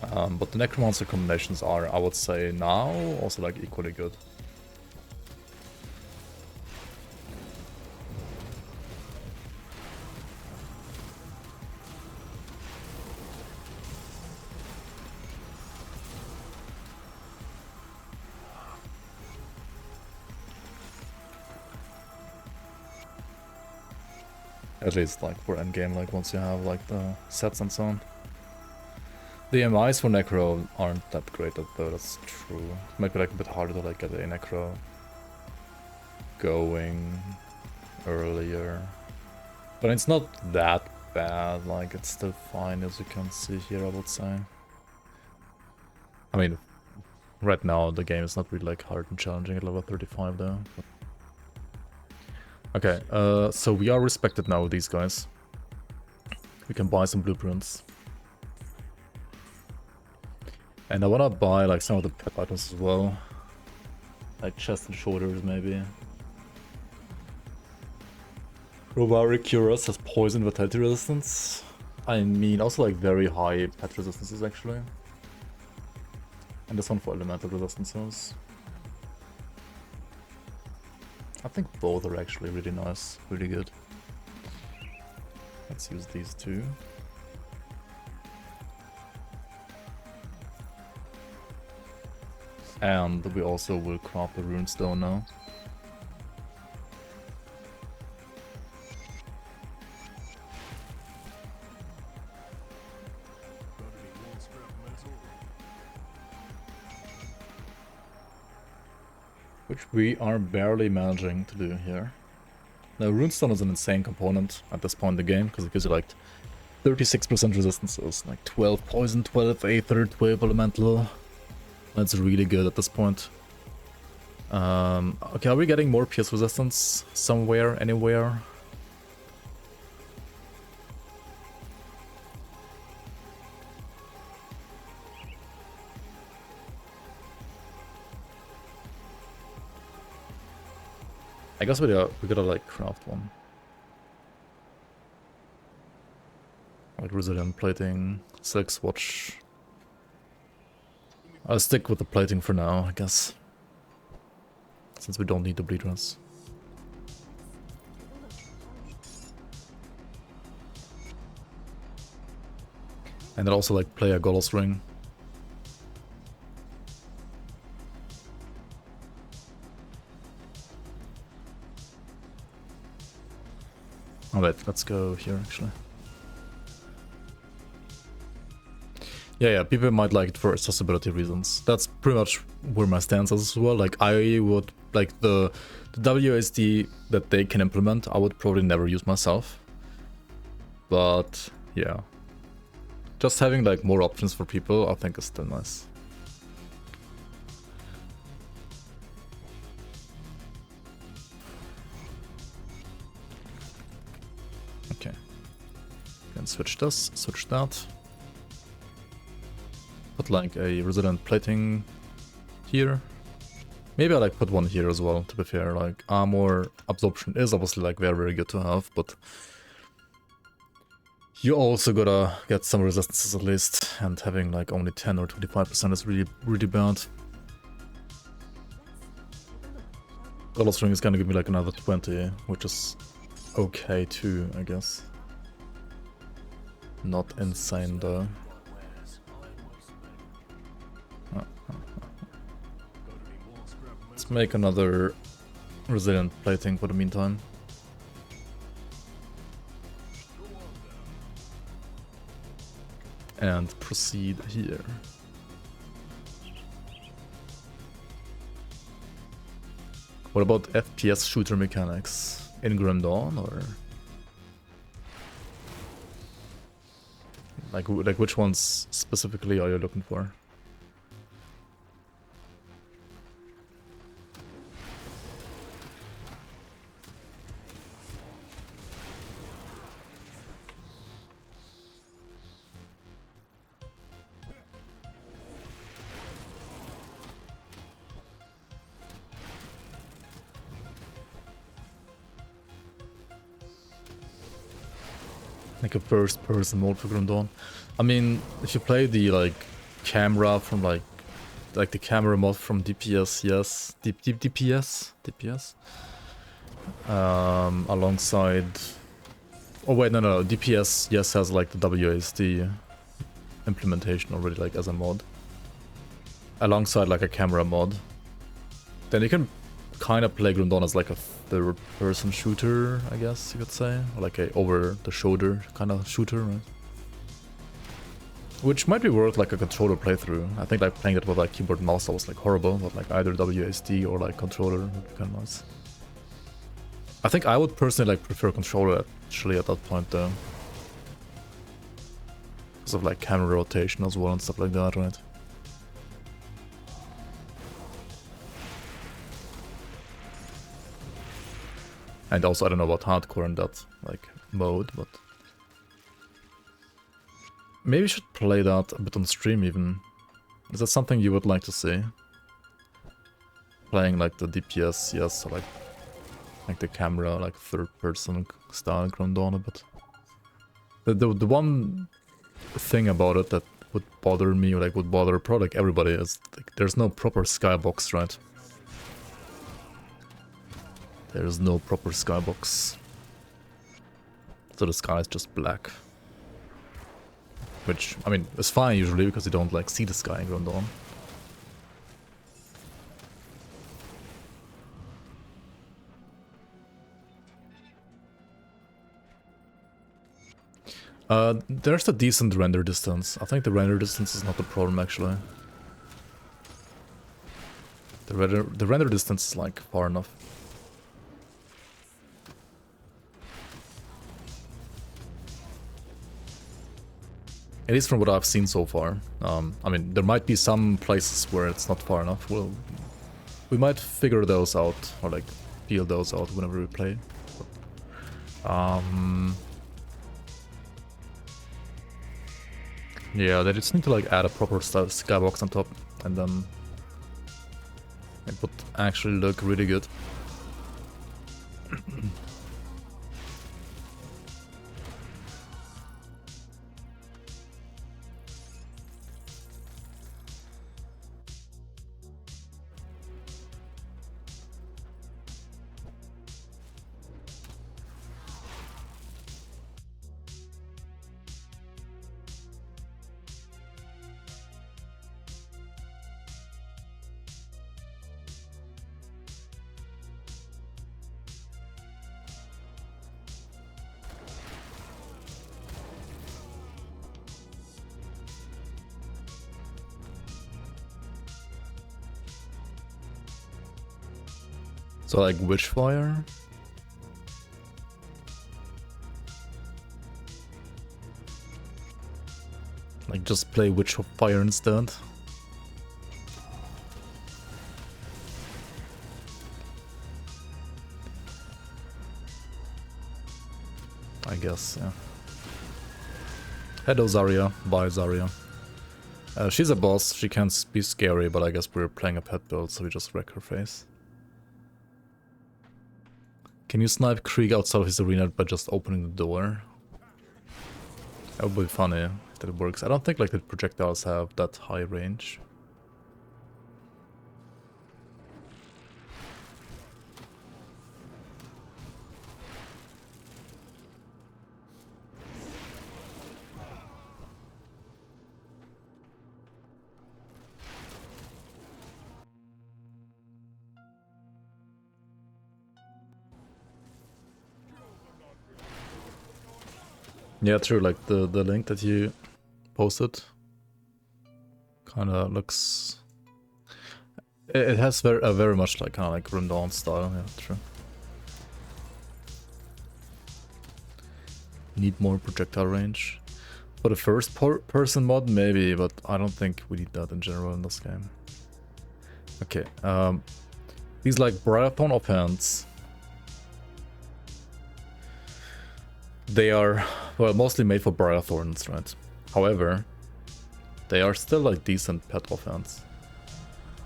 But the Necromancer combinations are, I would say now, also like equally good. At least like for endgame, like once you have like the sets and so on. The MIs for Necro aren't that great though, that's true. It might be like a bit harder to like get a Necro going earlier. But it's not that bad, like it's still fine as you can see here, I would say. I mean, right now the game is not really like hard and challenging at level 35 though. Okay, so we are respected now with these guys. We can buy some blueprints. And I wanna buy like some of the pet items as well. Like chest and shoulders maybe. Rovari Cuirass has poison vitality resistance. I mean also like very high pet resistances actually. And this one for elemental resistances. I think both are actually really nice, really good. Let's use these 2. And we also will craft the runestone now. Which we are barely managing to do here. Now, runestone is an insane component at this point in the game, because it gives you like 36% resistances, like 12 poison, 12 aether, 12 elemental. That's really good at this point. Okay, are we getting more pierce resistance somewhere, anywhere? I guess we gotta like craft one. Like resilient plating, 6 watch. I'll stick with the plating for now, I guess. Since we don't need the bleed runs. And I'll also like play a Golos ring. Alright, let's go here actually. Yeah, people might like it for accessibility reasons. That's pretty much where my stance is as well. Like I would, like the WASD that they can implement, I would probably never use myself. But yeah, just having like more options for people, I think is still nice. can switch this, switch that. Put like a resilient plating here. Maybe I like put one here as well, to be fair. Like armor absorption is obviously like very, very good to have, but you also gotta get some resistances at least, and having like only 10 or 25% is really, really bad. Golden String is gonna give me like another 20, which is okay too, I guess. Not insane though. Let's make another resilient plating for the meantime. And proceed here. What about FPS shooter mechanics? In Grim Dawn or like which ones specifically are you looking for? Like a first-person mode for Grim Dawn. I mean, if you play the like camera from like the camera mod from DPS, yes, DPS, alongside. Oh wait, no, DPS yes has like the WASD implementation already like as a mod, alongside like a camera mod. Then you can kind of play Grim Dawn as like a third-person shooter, I guess you could say, or like a over-the-shoulder kind of shooter, right? Which might be worth like a controller playthrough. I think like playing it with like keyboard and mouse was like horrible, but like either WASD or like controller would be kind of nice. I think I would personally like prefer controller actually at that point though, because of like camera rotation as well and stuff like that, right? And also, I don't know about hardcore in that like mode, but maybe you should play that a bit on stream even. Is that something you would like to see? Playing like the DPS, yes, or like the camera, like third-person style Grim Dawn a bit. The one thing about it that would bother me, or like would bother probably like everybody, is like, there's no proper skybox, right? There's no proper skybox. So the sky is just black. Which, I mean, is fine usually because you don't like see the sky in Grim Dawn. There's a decent render distance. I think the render distance is not the problem actually. The render distance is like far enough. At least from what I've seen so far. I mean, there might be some places where it's not far enough. We might figure those out, or like feel those out whenever we play. Yeah, they just need to like add a proper skybox on top, and then it would actually look really good. So like Witchfire? Like just play Witchfire instead? I guess, yeah. Hello Zarya, bye Zarya. She's a boss, she can be scary, but I guess we're playing a pet build, so we just wreck her face. Can you snipe Krieg outside of his arena by just opening the door? That would be funny if that works. I don't think like the projectiles have that high range. Yeah, true, like the link that you posted kinda looks... It has very much like kinda like rundown style, yeah, true. Need more projectile range. For the first person mod, maybe, but I don't think we need that in general in this game. Okay, these like Briarthorn offhands, they are, well, mostly made for Briarthorns, right? However, they are still like decent pet offhands,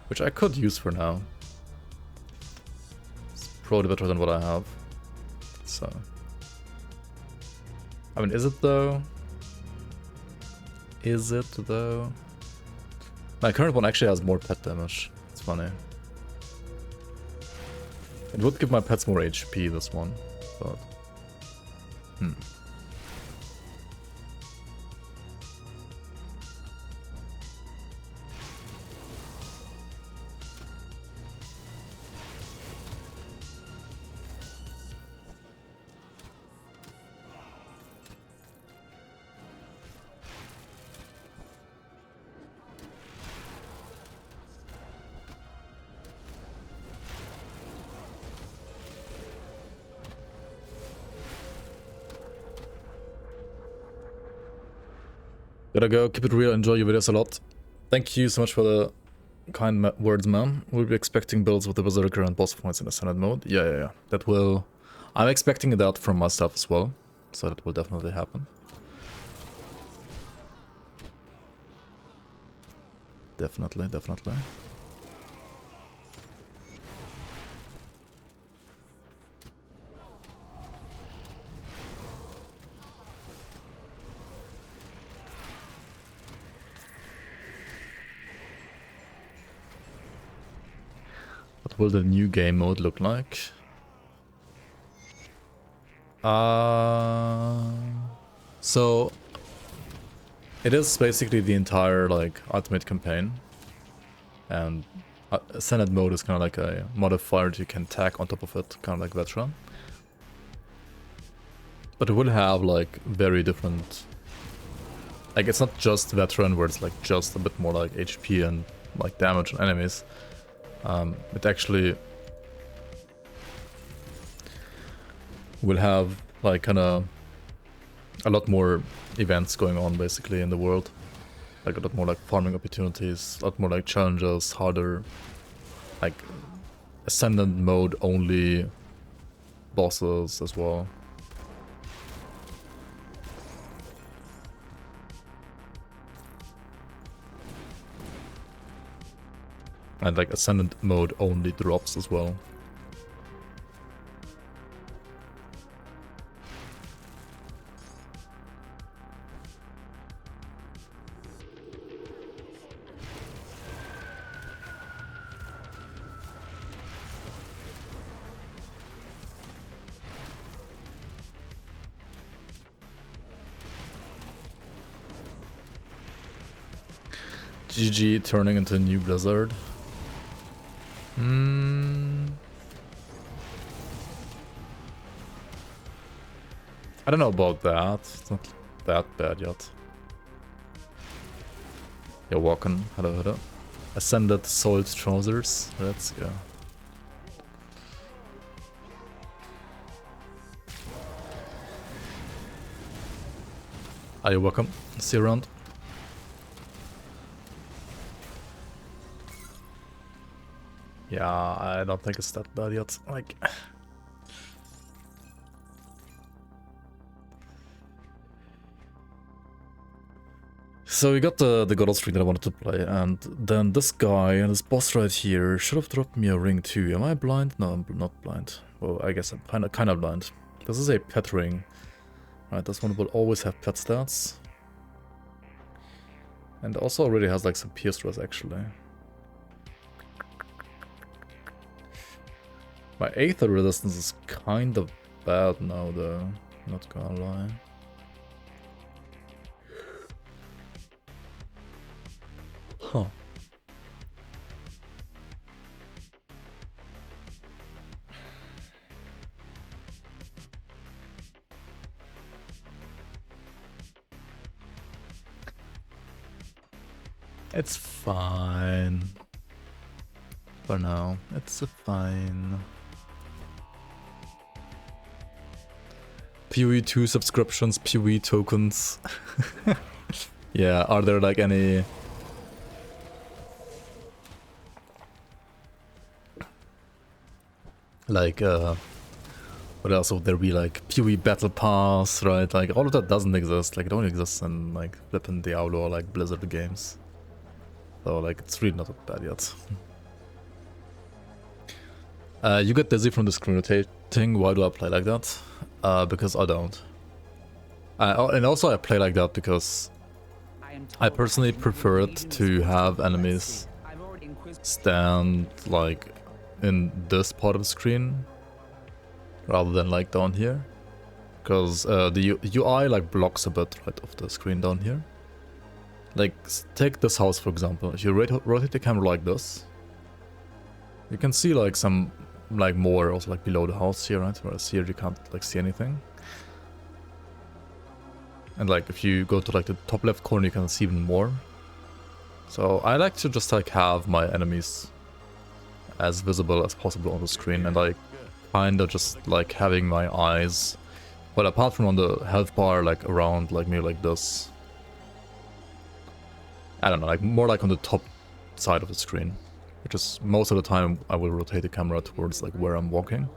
which I could use for now. It's probably better than what I have, so... I mean, is it though? Is it though? My current one actually has more pet damage. It's funny. It would give my pets more HP, this one, but... Gotta go, keep it real, enjoy your videos a lot. Thank you so much for the kind words, man. We'll be expecting builds with the Berserker and boss points in Ascended mode. Yeah. That will... I'm expecting that from myself as well, so that will definitely happen. Definitely. What will the new game mode look like? So it is basically the entire like ultimate campaign, and Ascended mode is kind of like a modifier that you can tack on top of it, kind of like Veteran. But it will have like very different, like it's not just Veteran where it's like just a bit more like HP and like damage on enemies. It actually will have like kinda a lot more events going on basically in the world. Like a lot more like farming opportunities, a lot more like challenges, harder, like Ascendant mode only bosses as well. And like Ascendant mode only drops as well. GG turning into a new Blizzard. I don't know about that. It's not that bad yet. You're walking. Hello. Ascended soiled trousers. Let's go. Are you welcome? See you around. Yeah, I don't think it's that bad yet. Like, so we got the God of String that I wanted to play, and then this guy and this boss right here should have dropped me a ring too. Am I blind? No, I'm not blind. Well, I guess I'm kinda blind. This is a pet ring. Right, this one will always have pet stats. And also already has like some pierce stress actually. My Aether resistance is kind of bad now though, not gonna lie. Huh. It's fine. For now, it's fine. PoE 2 subscriptions, PoE tokens. Yeah, are there like any... Like, what else would there be? Like, PoE Battle Pass, right? Like, all of that doesn't exist. Like, it only exists in, like, flippin' Diablo or, like, Blizzard games. So, like, it's really not that bad yet. You get dizzy from the screen rotating. Why do I play like that? Because I don't. And also I play like that because I personally prefer it to have enemies stand, like, in this part of the screen rather than like down here, because the UI like blocks a bit right of the screen down here. Like, take this house for example. If you rotate the camera like this, you can see like some like more also like below the house here, right? Whereas here you can't like see anything. And like if you go to like the top left corner, you can see even more. So I like to just like have my enemies as visible as possible on the screen, and like kinda just like having my eyes, well, apart from on the health bar, like around like maybe like this. I don't know, like more like on the top side of the screen, which is most of the time I will rotate the camera towards like where I'm walking.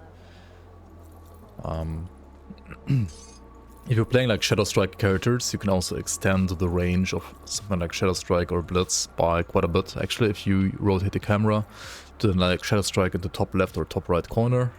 If you're playing like Shadow Strike characters, you can also extend the range of something like Shadow Strike or Blitz by quite a bit. Actually, if you rotate the camera to like Shadow Strike in the top left or top right corner.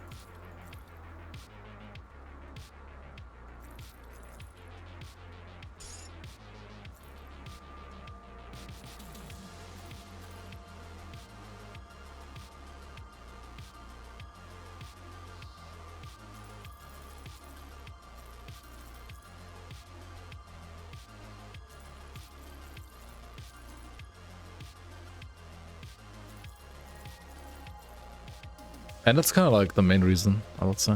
And that's kind of like the main reason, I would say,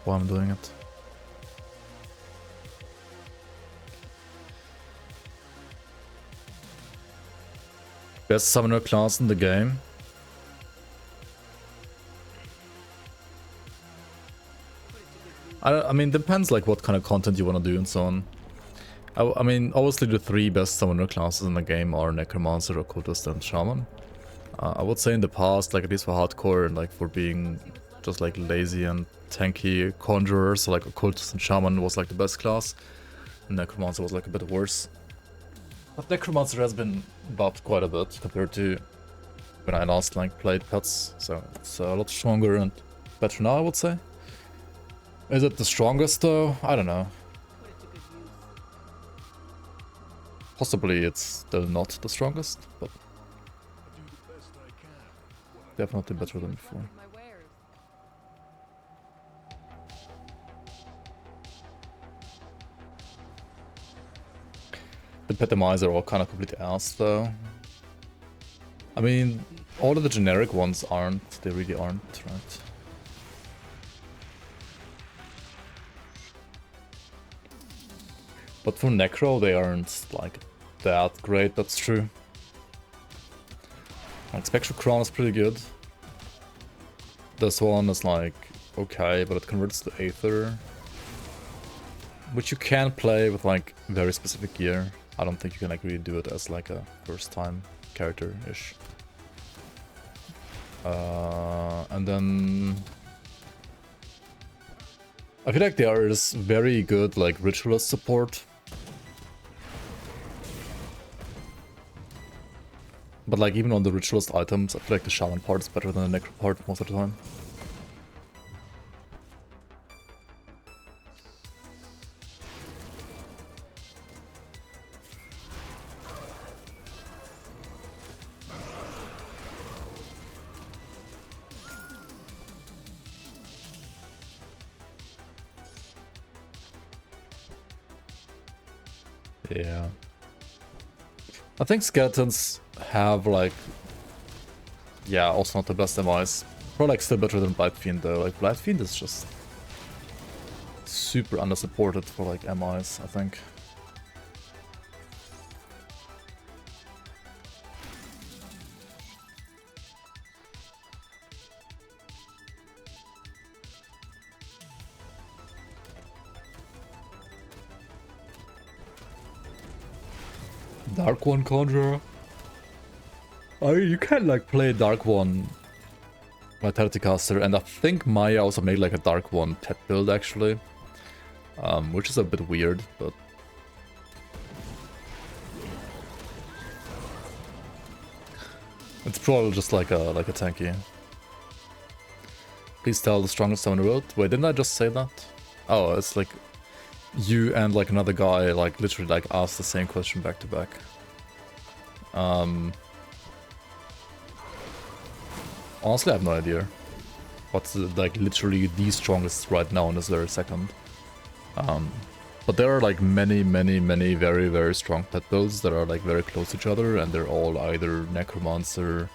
why I'm doing it. Best summoner class in the game. I mean, depends like what kind of content you want to do and so on. I mean, obviously the three best summoner classes in the game are Necromancer, Occultist, and Shaman. I would say in the past, like at least for hardcore and like for being just like lazy and tanky conjurers, so like Occultist and Shaman was like the best class. And Necromancer was like a bit worse. But Necromancer has been buffed quite a bit compared to when I last like played pets, so it's a lot stronger and better now, I would say. Is it the strongest though? I don't know. Possibly it's still not the strongest, but definitely better than before. My wares. The Petamizer are all kind of complete ass though. I mean, all of the generic ones aren't, they really aren't, right? But for Necro, they aren't like that great, that's true. Like Spectral Crown is pretty good. This one is like okay, but it converts to Aether, which you can play with like very specific gear. I don't think you can like really do it as like a first time character-ish. And then I feel like there is very good like ritualist support. But like even on the ritualist items, I feel like the shaman part is better than the necro part most of the time. Yeah. I think skeletons have like, yeah, also not the best MIs. Probably like still better than Blight Fiend though. Like Blight Fiend is just super undersupported for like MIs, I think. Dark One Conjurer. Oh, you can like play Dark One Vitality Caster, and I think Maya also made like a Dark One pet build actually, which is a bit weird, but it's probably just like a tanky. Please tell the strongest summon in the world. Wait, didn't I just say that? Oh, it's like you and like another guy like literally like asked the same question back to back. Honestly, I have no idea what's like literally the strongest right now in this very second. But there are like many very, very strong pet builds that are like very close to each other, and they're all either Necromancer,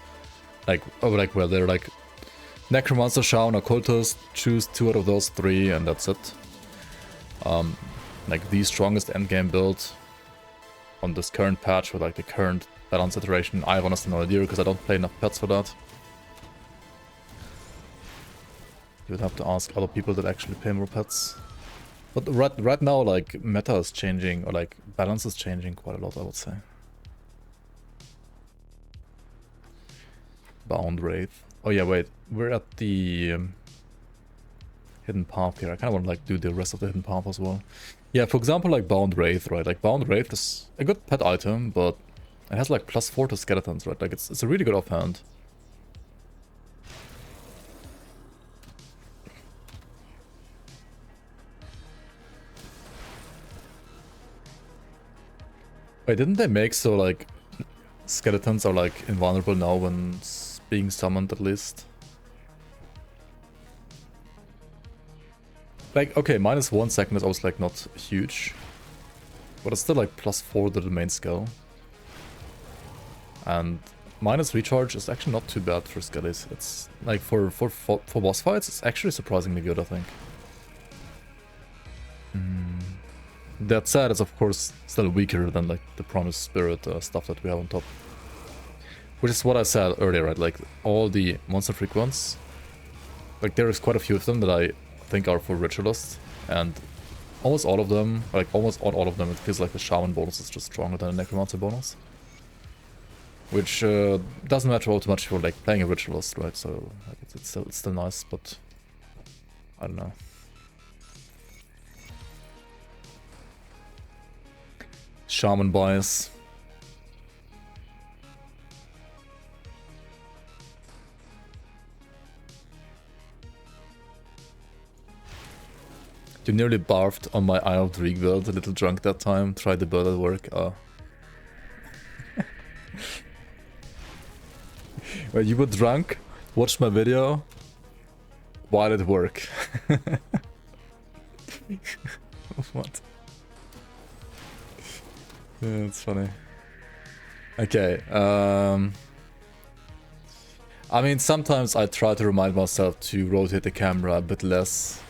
like, oh, like where they're like Necromancer, Shaman, Occultist, choose 2 out of those 3 and that's it. Like the strongest endgame build on this current patch with like the current balance iteration, I have honestly no idea because I don't play enough pets for that. You would have to ask other people that actually play more pets. But right now, like, meta is changing, or like, balance is changing quite a lot, I would say. Bound Wraith. Oh yeah, wait, we're at the Hidden Path here. I kind of want to like do the rest of the Hidden Path as well. Yeah, for example, like Bound Wraith, right? Like, Bound Wraith is a good pet item, but it has like +4 to skeletons, right? Like, it's a really good offhand. Wait, didn't they make so like skeletons are like invulnerable now when being summoned at least? Like, okay, -1 second is always like not huge, but it's still like +4 to the main skill. And minus recharge is actually not too bad for skellies. It's like for boss fights, it's actually surprisingly good, I think. That said, it's of course still weaker than like the Promised Spirit stuff that we have on top. Which is what I said earlier, right? Like all the monster freak ones, like there is quite a few of them that I think are for ritualists, and almost all of them, like almost on all of them, it feels like the Shaman bonus is just stronger than the Necromancer bonus. Which doesn't matter all too much for like playing a ritualist, right? So like, it's still nice, but I don't know. Shaman bias. You nearly barfed on my Eye of Dream build, a little drunk that time. Tried the build at work. Well, you were drunk, watched my video while at work. What? Yeah, it's funny. Okay, I mean, sometimes I try to remind myself to rotate the camera a bit less.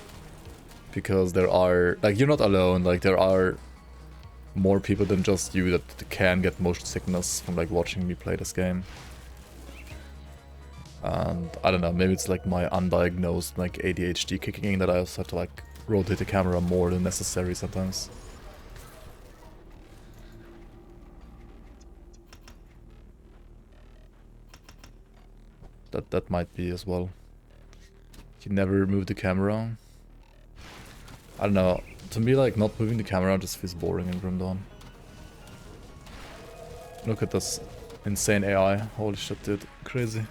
Because there are, like, you're not alone, like, there are more people than just you that can get motion sickness from, like, watching me play this game. And, I don't know, maybe it's, like, my undiagnosed, like, ADHD kicking in that I also have to, like, rotate the camera more than necessary sometimes. That might be as well. You never move the camera. I don't know, to me like not moving the camera just feels boring in Grim Dawn. Look at this Insane AI. Holy shit, dude. Crazy.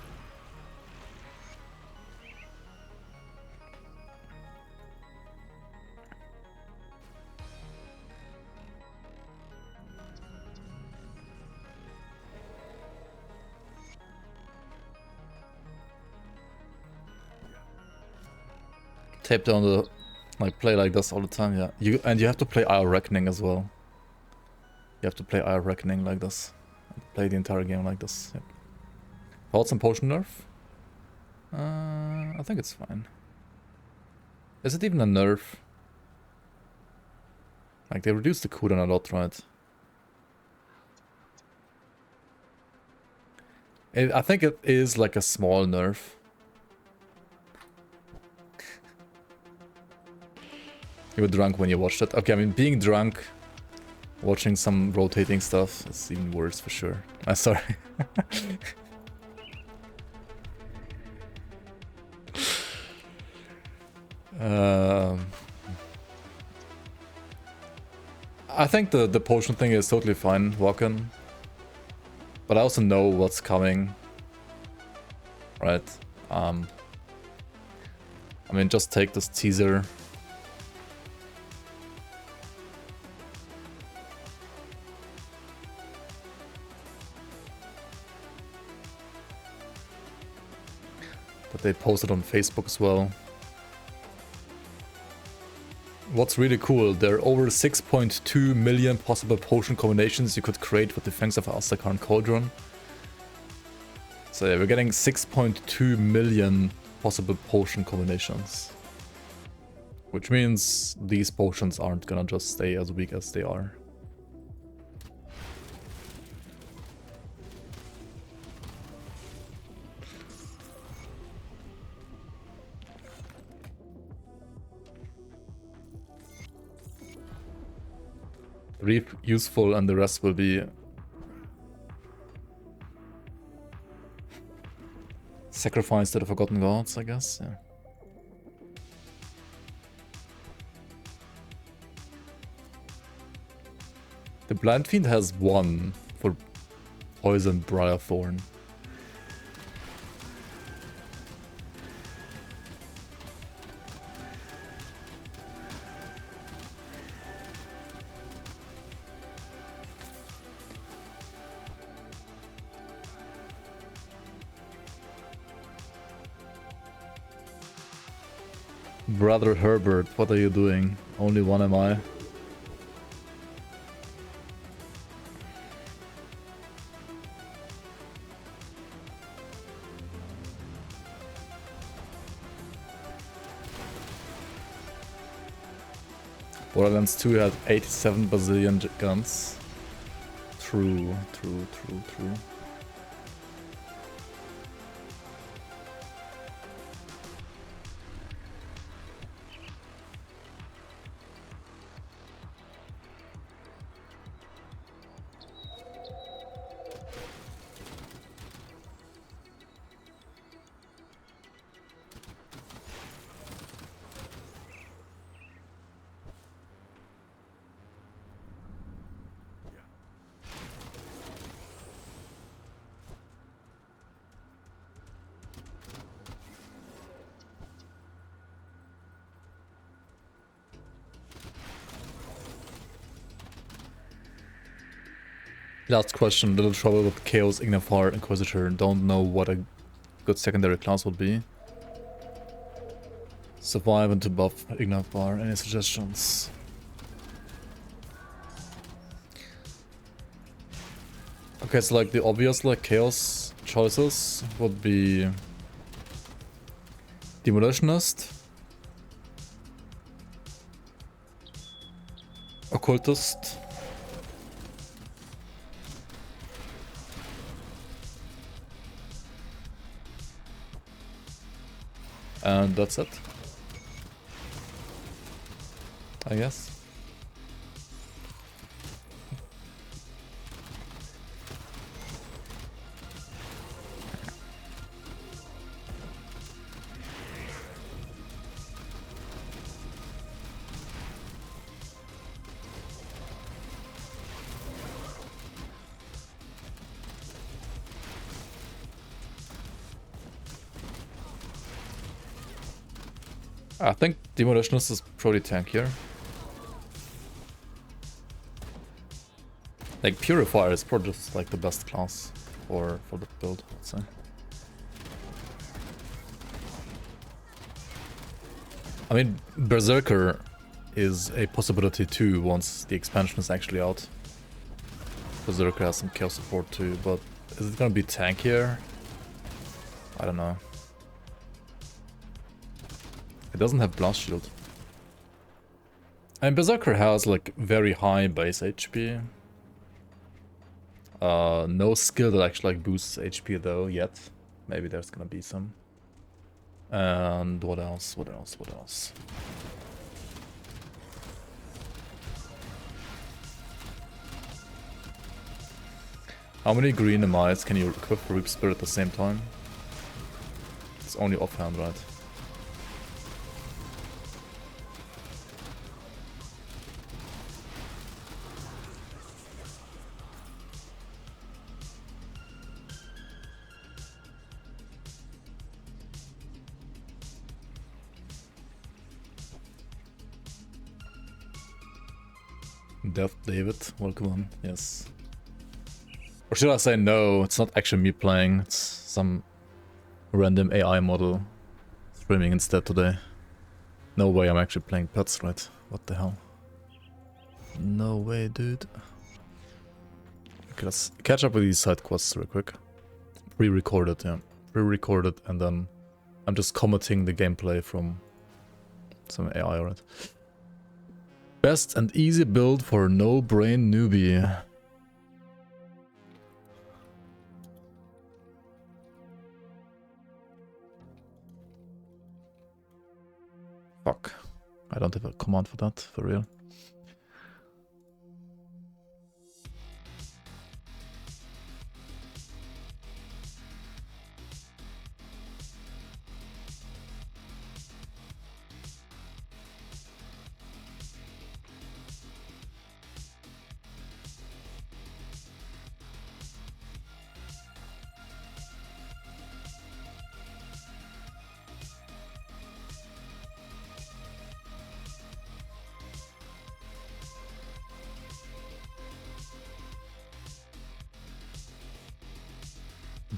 Tape down the, like, play like this all the time, yeah. You have to play IR Reckoning as well. You have to play IR Reckoning like this. Play the entire game like this. Yep. Thoughts on Potion Nerf? I think it's fine. Is it even a nerf? Like, they reduced the cooldown a lot, right? I think it is like a small nerf. You were drunk when you watched it. Okay, I mean, being drunk, watching some rotating stuff, is even worse for sure. I'm sorry. I think the potion thing is totally fine, walking. But I also know what's coming. Right? I mean, just take this teaser. That they posted on Facebook as well. What's really cool, there are over 6.2 million possible potion combinations you could create with the Fangs of Astakarn Cauldron. So yeah, we're getting 6.2 million possible potion combinations. Which means these potions aren't gonna just stay as weak as they are. Reap useful and the rest will be sacrificed to the Forgotten Gods, I guess. Yeah. The Blind Fiend has one for Poison Briarthorn. Brother Herbert, what are you doing? Only one am I. Borderlands 2 had 87 bazillion guns. True. Last question, little trouble with Chaos, Ignifar, Inquisitor. Don't know what a good secondary class would be. Survive and to buff Ignifar. Any suggestions? Okay, so like the obvious like Chaos choices would be Demolitionist, Occultist, and that's it, I guess. I think Demolitionist is pretty tankier. Like Purifier is probably just like the best class for the build, I'd say. I mean, Berserker is a possibility too once the expansion is actually out. Berserker has some chaos support too, but is it gonna be tankier? I don't know. It doesn't have Blast Shield. And Berserker has like very high base HP. No skill that actually like boosts HP though yet. Maybe there's gonna be some. And what else? What else? What else? How many green emites can you equip for Reap Spirit at the same time? It's only offhand, right? Death David, welcome on, yes. Or should I say no, it's not actually me playing, it's some random AI model streaming instead today. No way I'm actually playing pets, right? What the hell? No way, dude. Okay, let's catch up with these side quests real quick. Pre-recorded, yeah. Pre-recorded, and then I'm just commenting the gameplay from some AI, right? Best and easy build for no-brain newbie. Fuck. I don't have a command for that, for real.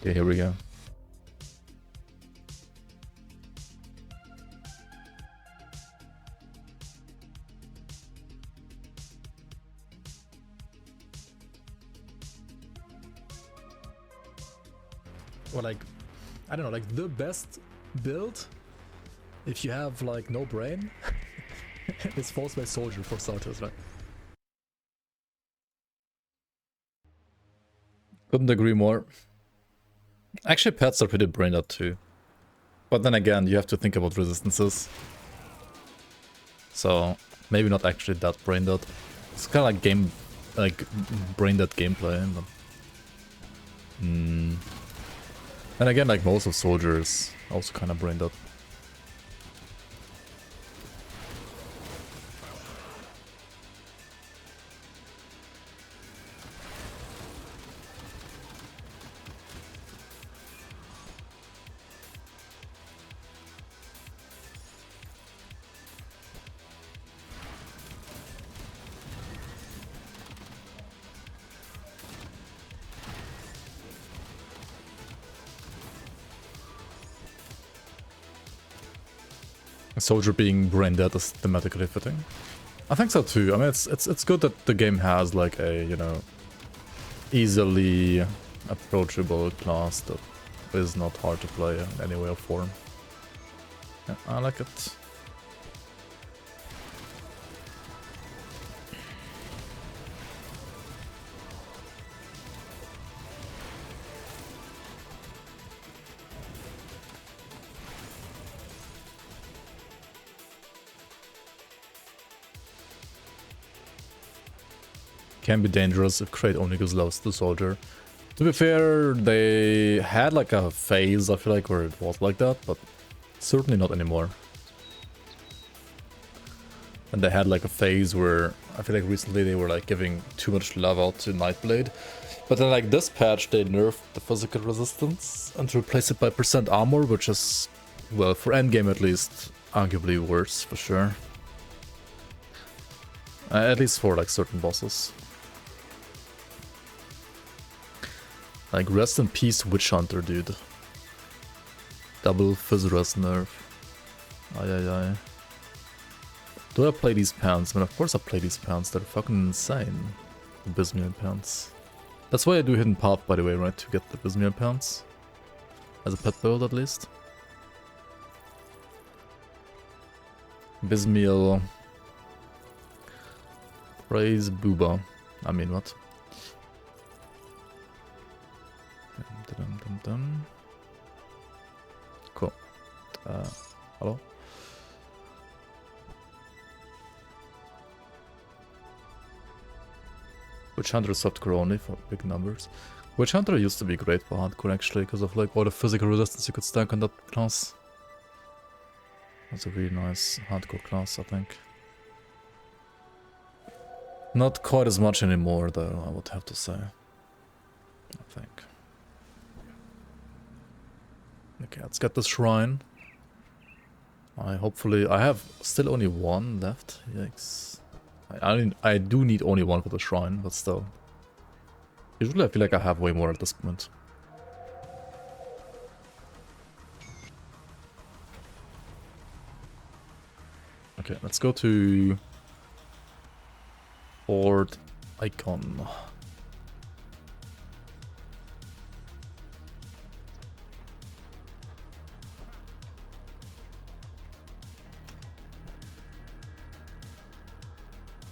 Okay, here we go. Or like, I don't know, like the best build, if you have like no brain, is Force by Soldier for starters, right? Couldn't agree more. Actually, pets are pretty brain dead too. But then again, you have to think about resistances. So, maybe not actually that brain dead. It's kind of like brain dead gameplay. But... And again, like most of soldiers, also kind of brain dead. Soldier being brain dead is thematically fitting. I think so too. I mean, it's good that the game has like a, you know, easily approachable class that is not hard to play in any way or form. Yeah, I like it. Can be dangerous if Crate only gives lows to Soldier. To be fair, they had like a phase, I feel like, where it was like that, but certainly not anymore. And they had like a phase where I feel like recently they were like giving too much love out to Nightblade. But then like this patch they nerfed the physical resistance and replaced it by percent armor, which is, well, for endgame at least, arguably worse for sure. At least for like certain bosses. Like rest in peace Witch Hunter, dude. Double Fizz nerf. Ay ay ay. Do I play these pants? I mean, of course I play these pants. They're fucking insane. The Bismuth pants. That's why I do Hidden Path, by the way, right? To get the Bismuth pants. As a pet build, at least. Bismuth. Praise Booba. I mean, what? Dum, dum, dum. Cool. Hello? Witch Hunter softcore only for big numbers. Witch Hunter used to be great for hardcore actually, because of like all the physical resistance you could stack on that class. That's a really nice hardcore class, I think. Not quite as much anymore though, I would have to say. I think. Okay, let's get this shrine. I have still only one left. Yikes. I do need only one for the shrine, but still. Usually I feel like I have way more at this point. Okay, let's go to Fort Icon.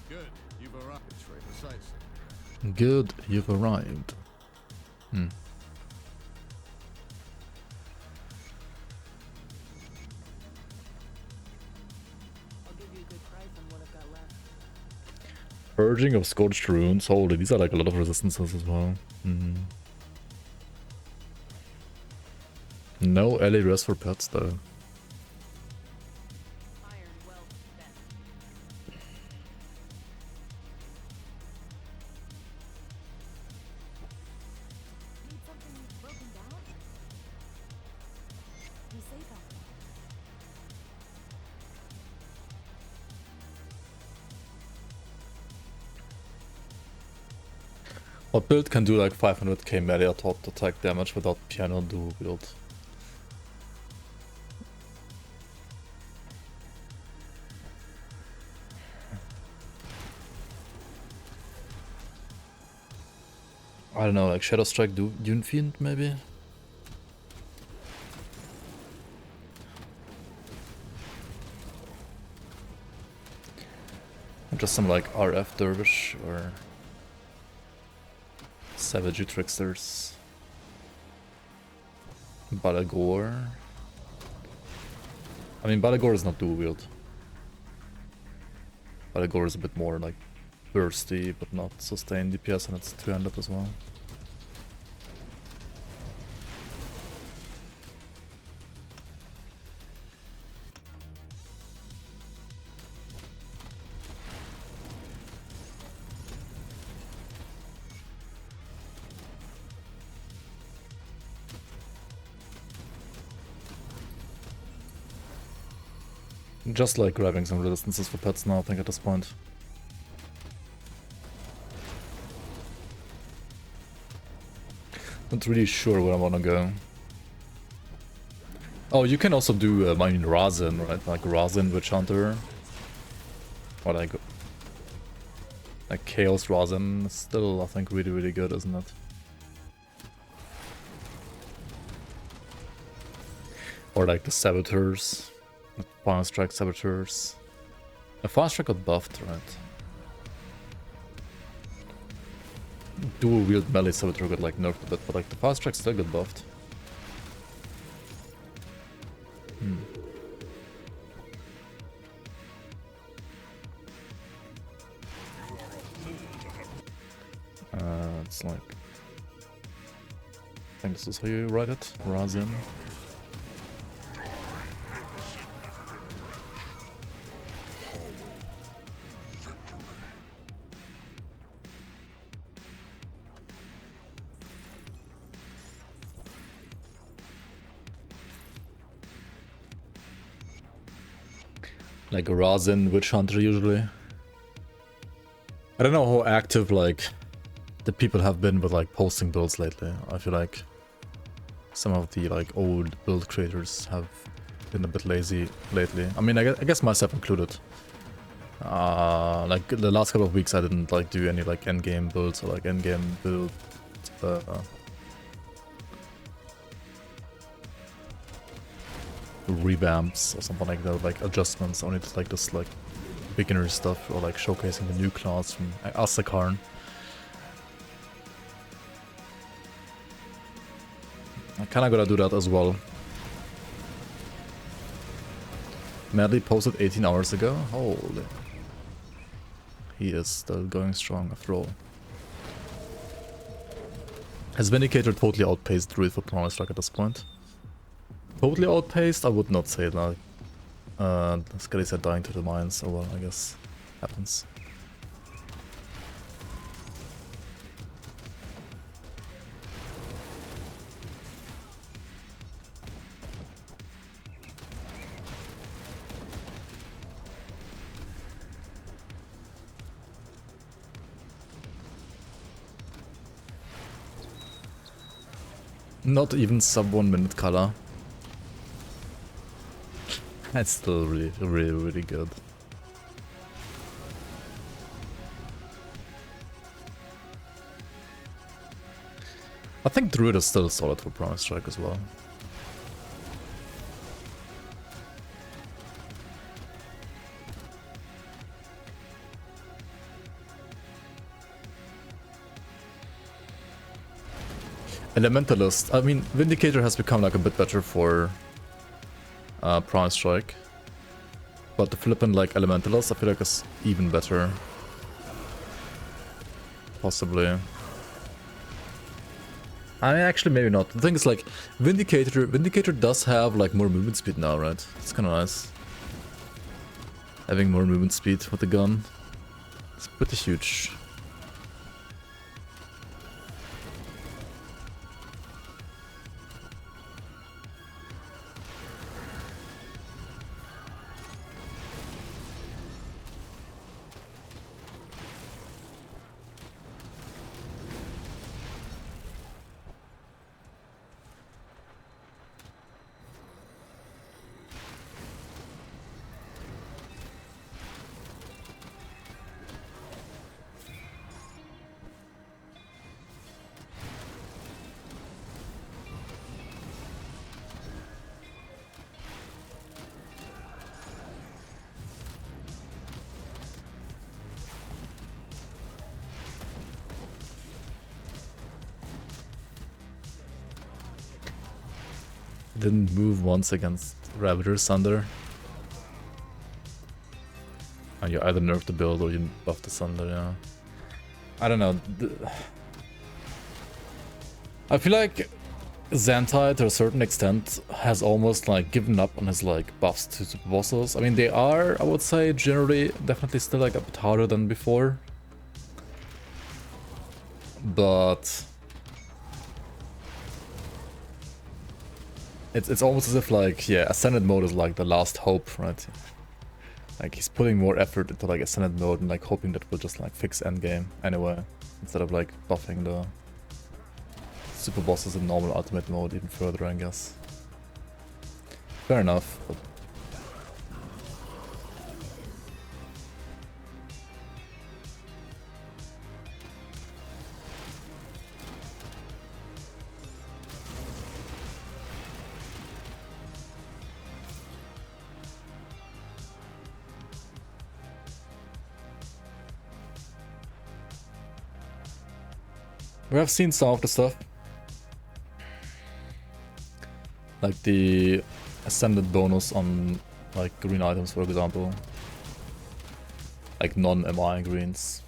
Good. You've arrived. It's very precise. Good, you've arrived. Hmm. I'll give you a good price on what I've got left. Purging of Scorched Runes. Holy, these are like a lot of resistances as well. No LA rest for pets though. Iron well spent. Need something broken down? Be safe out there. What build can do like 500k melee top attack damage without piano dual build? I don't know, like Shadow Strike Dune Fiend maybe? Or just some like RF Dervish or Savage Tricksters. Balagor. I mean, Balagor is not dual wield. Balagor is a bit more like bursty, but not sustained DPS, and it's 200 as well. Just like grabbing some resistances for pets now, I think, at this point. Not really sure where I wanna go. Oh, you can also do, I mean, Razin, right? Like Razin Witch Hunter. Or like Chaos Razin is still, I think, really, really good, isn't it? Or like the Saboteurs. The Fire Strike Saboteurs. The Fire Strike got buffed, right? Dual wield melee Saboteur got like nerfed a bit, but like the Fire Strike still got buffed. It's like, I think this is how you write it, Razin. Like Razin Witch Hunter usually. I don't know how active like the people have been with like posting builds lately. I feel like some of the like old build creators have been a bit lazy lately. I mean, I guess myself included. Like the last couple of weeks I didn't like do any like endgame builds or like endgame build revamps or something like that, like adjustments. Only like just like beginner stuff or like showcasing the new class from Asakarn. I kinda gotta do that as well. Madly posted 18 hours ago? Holy. He is still going strong after all. Has Vindicator totally outpaced Druid for Promise Strike at this point? Totally outpaced? I would not say that. Skellies are dying to the mines, so well, I guess happens. Not even sub 1 minute color. That's still really good. I think Druid is still solid for Promise Strike as well. Elementalist. I mean, Vindicator has become like a bit better for Promise Strike. But the flippin' like Elementalist I feel like is even better. Possibly. I mean, actually maybe not. The thing is like Vindicator does have like more movement speed now, right? It's kinda nice. Having more movement speed with the gun. It's pretty huge. Didn't move once against Ravager Sunder. And you either nerf the build or you buff the Sunder, yeah. I don't know. I feel like Xantai, to a certain extent, has almost like given up on his like buffs to super bosses. I mean, they are, I would say, generally definitely still like a bit harder than before. But it's almost as if like, yeah, Ascended mode is like the last hope, right? Like he's putting more effort into like Ascended mode and like hoping that will just like fix endgame anyway, instead of like buffing the super bosses in normal ultimate mode even further, I guess. Fair enough, but we have seen some of the stuff. Like the Ascended bonus on like green items, for example. Like non-MI greens.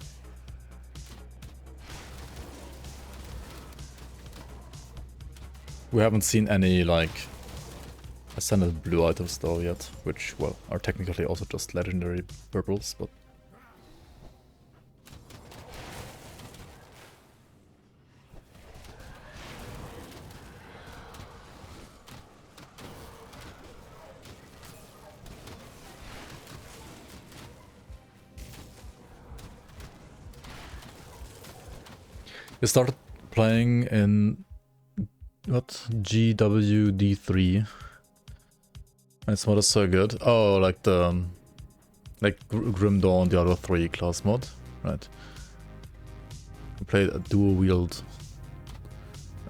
We haven't seen any like Ascended blue items though yet, which, well, are technically also just legendary purples, but We started playing in what? GWD3. It's not so good. Oh, like the Grim Dawn Diablo 3 class mod, right? We played a dual wield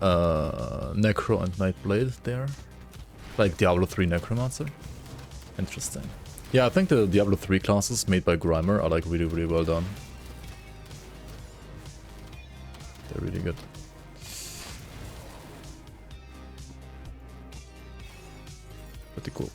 Necro and Nightblade there, like Diablo 3 Necromancer. Interesting. Yeah, I think the Diablo 3 classes made by Grimer are like really well done. They're really good. Pretty cool.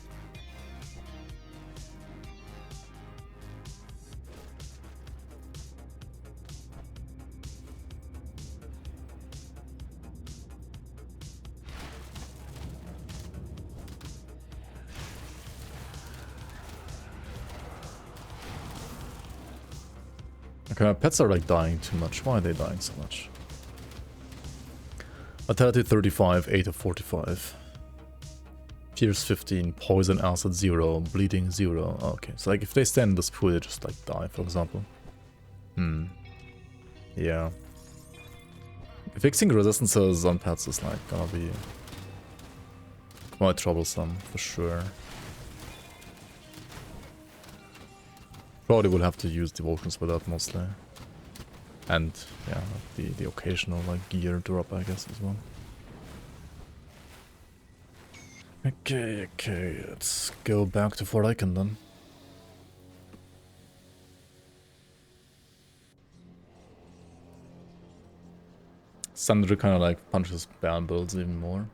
Okay, my pets are like dying too much. Why are they dying so much? Vitality 35, 8 of 45. Fierce 15, poison acid 0, bleeding 0. Okay, so like if they stand in this pool, they just like die, for example. Yeah. Fixing resistances on pets is like gonna be quite troublesome for sure. Probably will have to use devotions for that mostly. And yeah, the occasional like gear drop, I guess, as well. Okay, let's go back to Fort Icon then. Sandra kind of like punches bad builds even more.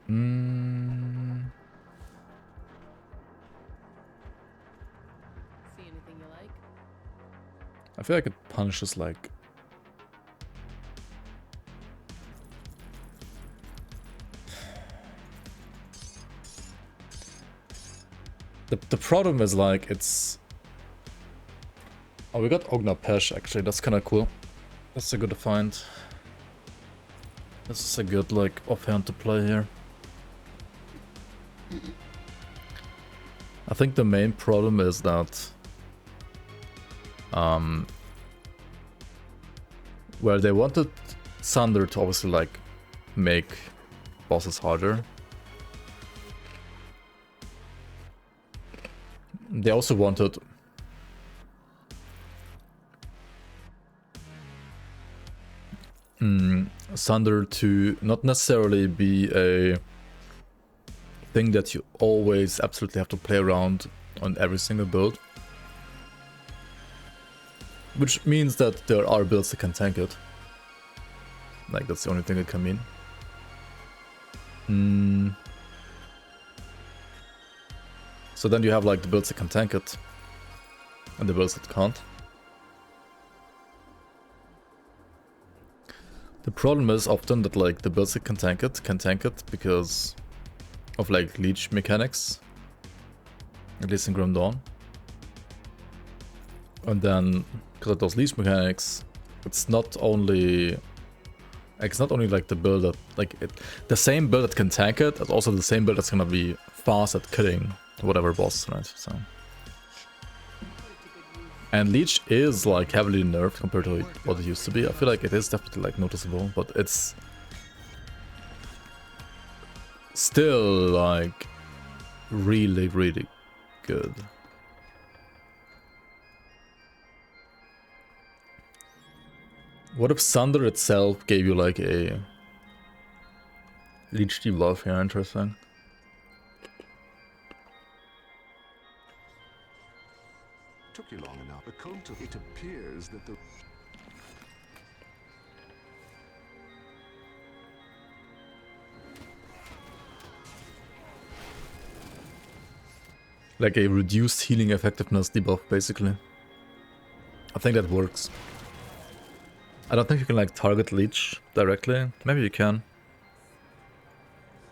See anything you like? I feel like it punishes like... The problem is like it's... Oh, we got Ogna Pesh actually, that's kind of cool. That's a good find. This is a good like offhand to play here. I think the main problem is that well, they wanted Sander to obviously like make bosses harder. They also wanted Sander to not necessarily be a thing that you always absolutely have to play around on every single build. Which means that there are builds that can tank it. Like, that's the only thing it can mean. So then you have like the builds that can tank it, and the builds that can't. The problem is often that like the builds that can tank it because of like leech mechanics. At least in Grim Dawn. And then, because of those leech mechanics, it's not only like the build that the same build that can tank it, it's also the same build that's gonna be fast at killing whatever boss, right? So, and leech is like heavily nerfed compared to what it used to be. I feel like it is definitely like noticeable, but it's still like really good. What if Sunder itself gave you like a leech debuff? Yeah, interesting. Took you long enough. It appears that the like a reduced healing effectiveness debuff, basically. I think that works. I don't think you can like target leech directly. Maybe you can.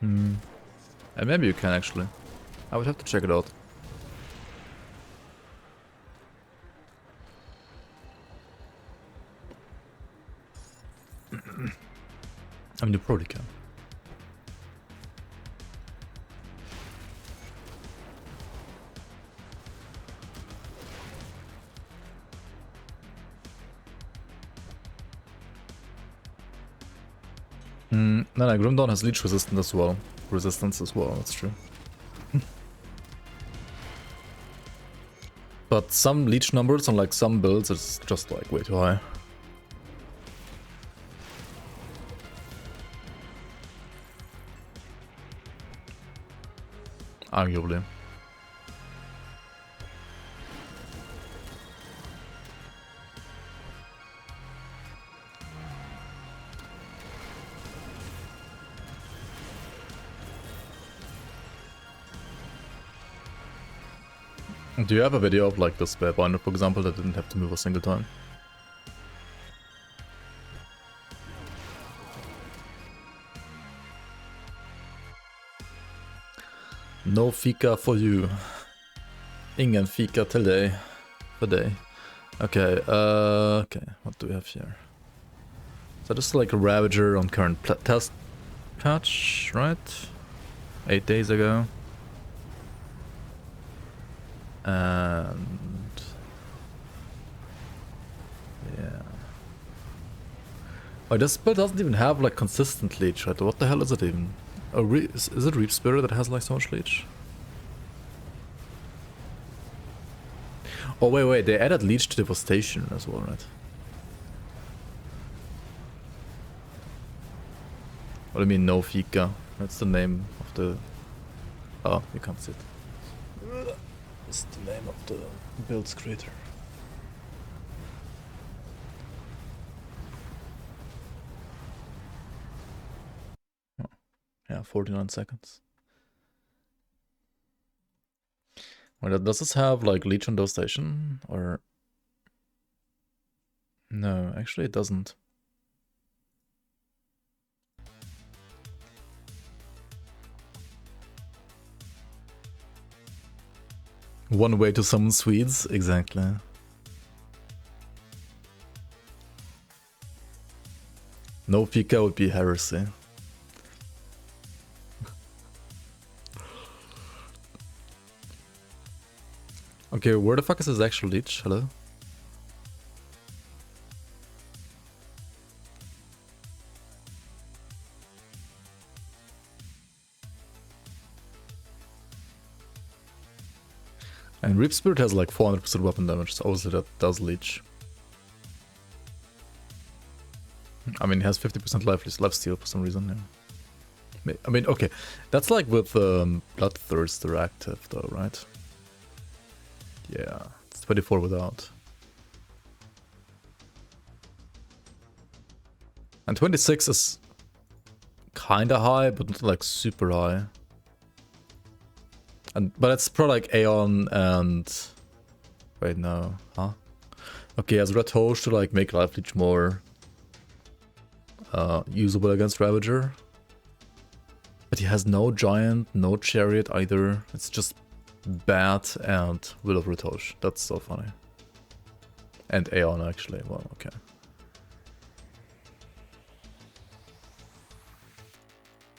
And maybe you can actually. I would have to check it out. I mean, you probably can. No, Grim Dawn has leech resistance as well, that's true. But some leech numbers on like some builds is just like way too high. Arguably. Do you have a video of like the spare binder, for example, that didn't have to move a single time? No fika for you. Ingen fika till dig. For dig. Okay, okay, what do we have here? So just like a Ravager on current test patch, right? 8 days ago. And yeah. Oh, this spell doesn't even have like consistent leech, right? What the hell is it even? Oh, is it Reap Spirit that has like so much leech? Oh wait, they added leech to Devastation as well, right? What do you mean no Fika? That's the name of the... Oh, you can't see it. It's the name of the build's creator. Oh. Yeah, 49 seconds. Wait, does this have like leech on devastation or... No, actually it doesn't. One way to summon Swedes, exactly. No Pika would be heresy. Okay, where the fuck is his actual leech? Hello? And Reap Spirit has like 400% weapon damage, so obviously that does leech. I mean, he has 50% lifesteal for some reason, yeah. I mean, okay, that's like with Bloodthirster active though, right? Yeah, it's 24 without. And 26 is kinda high, but not like super high. But it's probably like Aeon and... Wait, no. Huh? Okay, as Red Host to like make Life Leech more usable against Ravager. But he has no Giant, no Chariot either. It's just Bat and Will of Retosh. That's so funny. And Aeon actually. Well, okay.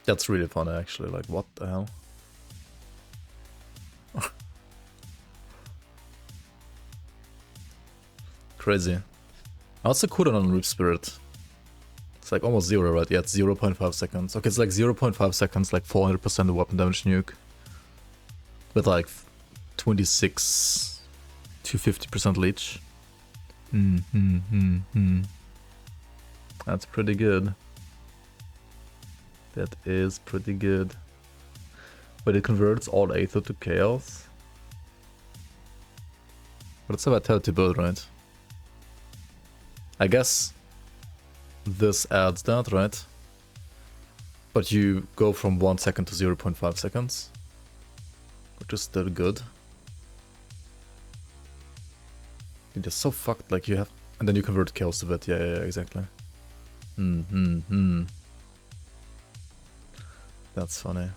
That's really funny actually. Like, what the hell? Crazy. What's the cooldown on Reap Spirit? It's like almost 0, right? Yeah, it's 0.5 seconds. Okay, it's like 0.5 seconds, like 400% of weapon damage nuke. With like 26 to 50% leech. That's pretty good. That is pretty good. But it converts all Aether to Chaos. But it's a Vitality build, right? I guess this adds that, right? But you go from 1 second to 0.5 seconds. Which is still good. It is so fucked, like you have... And then you convert Chaos to it, yeah, exactly. That's funny.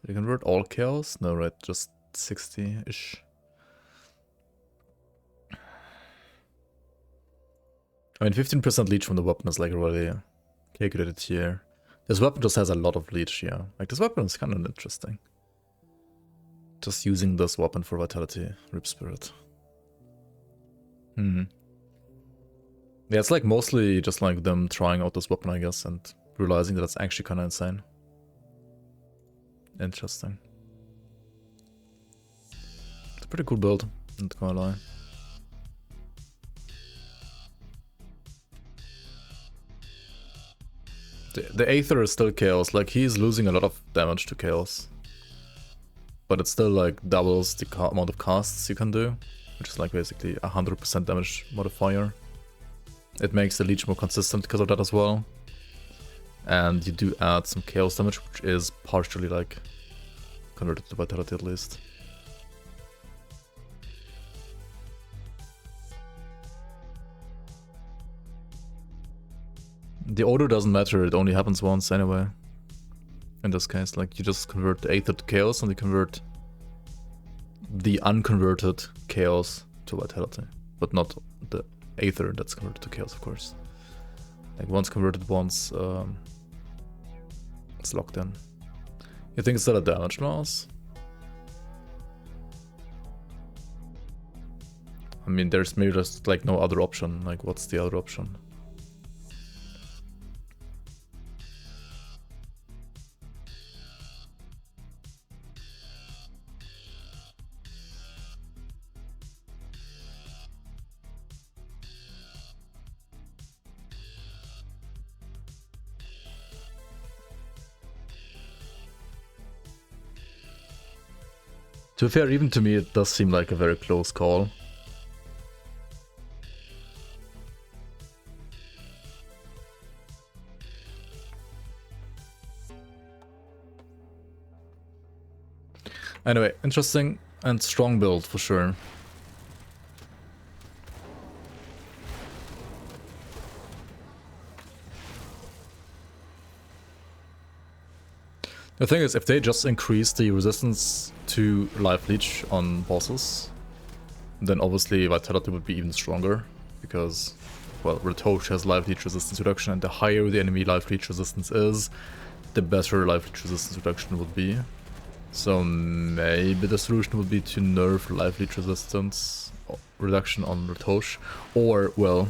Did you convert all Chaos? No, right, just 60-ish. I mean, 15% leech from the weapon is like already calculated here. This weapon just has a lot of leech, yeah. Like, this weapon is kind of interesting. Just using this weapon for Vitality, Rip Spirit. Yeah, it's like mostly just like them trying out this weapon, I guess, and realizing that it's actually kind of insane. Interesting. It's a pretty cool build, not gonna lie. The Aether is still Chaos, like he's losing a lot of damage to Chaos. But it still like doubles the amount of casts you can do, which is like basically 100% damage modifier. It makes the Leech more consistent because of that as well. And you do add some Chaos damage, which is partially like converted to Vitality at least. The order doesn't matter, it only happens once anyway. In this case, like you just convert the Aether to Chaos and you convert the unconverted Chaos to Vitality. But not the Aether that's converted to Chaos, of course. Like once converted, once it's locked in. You think it's still a damage loss? I mean, there's maybe just like no other option. Like, what's the other option? To be fair, even to me, it does seem like a very close call. Anyway, interesting and strong build for sure. The thing is, if they just increase the resistance to Life Leech on bosses, then obviously Vitality would be even stronger, because, well, Retosh has Life Leech resistance reduction, and the higher the enemy Life Leech resistance is, the better Life Leech resistance reduction would be. So maybe the solution would be to nerf Life Leech resistance reduction on Retosh, or, well,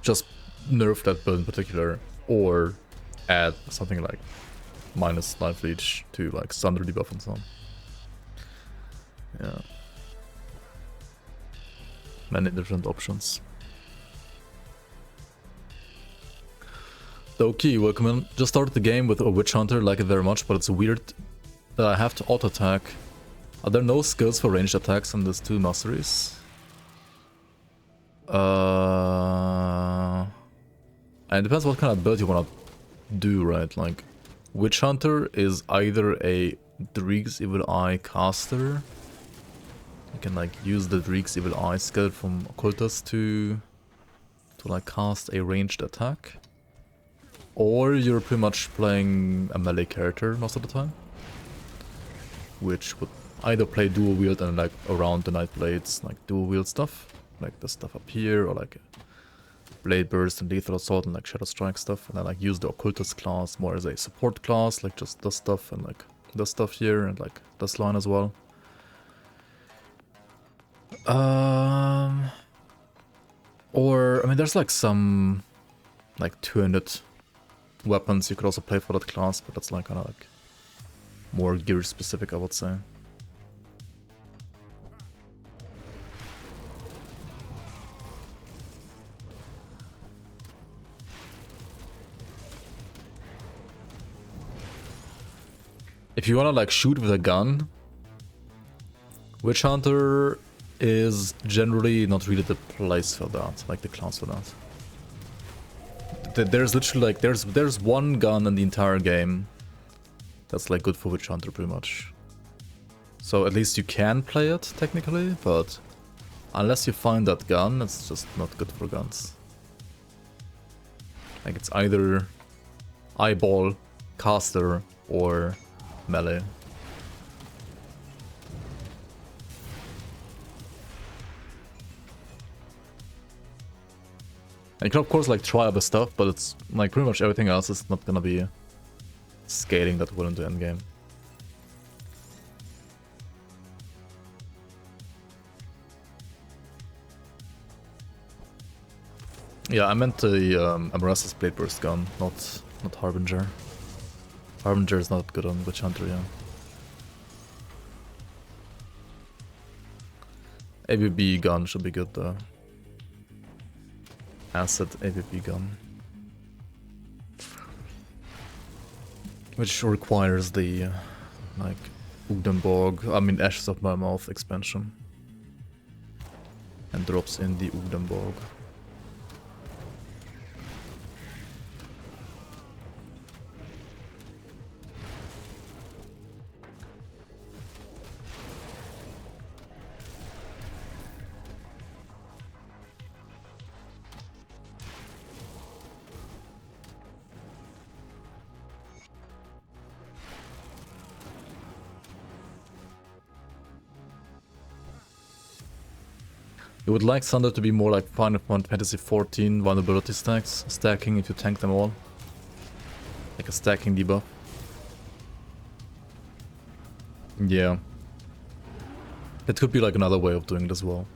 just nerf that build in particular, or add something like minus Life Leech to like Thunder debuff and so on. Yeah. Many different options. Doki, welcome in. Just started the game with a Witch Hunter, like it very much, but it's weird that I have to auto attack. Are there no skills for ranged attacks in these two masteries? And it depends what kind of build you wanna do, right? Like, Witch Hunter is either a Dreeg's Evil Eye caster. You can like use the Dreeg's Evil Eye skill from Occultus to like cast a ranged attack. Or you're pretty much playing a melee character most of the time. Which would either play dual wield and like around the Night Blades, like dual wield stuff. Like the stuff up here, or like Blade Burst and Lethal Assault and like Shadow Strike stuff, and then like use the Occultist class more as a support class, like just this stuff and like this stuff here and like this line as well. Or, I mean, there's like some like 200 weapons you could also play for that class, but that's like kind of like more gear specific, I would say. If you wanna like shoot with a gun, Witch Hunter is generally not really the place for that, like the class for that. There's literally like, there's one gun in the entire game that's like good for Witch Hunter pretty much. So at least you can play it technically, but unless you find that gun, it's just not good for guns. Like it's either eyeball, caster, or melee. And you can of course like try other stuff, but it's like pretty much everything else is not gonna be scaling that well into endgame. Yeah, I meant the Amarasa's Blade Burst gun, not Harbinger. Harbinger is not good on Witch Hunter, yeah. ABB gun should be good though. Acid ABB gun. Which requires the, like, Udenborg, I mean Ashes of My Mouth expansion. And drops in the Udenborg. You would like Thunder to be more like Final Fantasy 14 vulnerability stacks, stacking if you tank them all. Like a stacking debuff. Yeah. It could be like another way of doing it as well.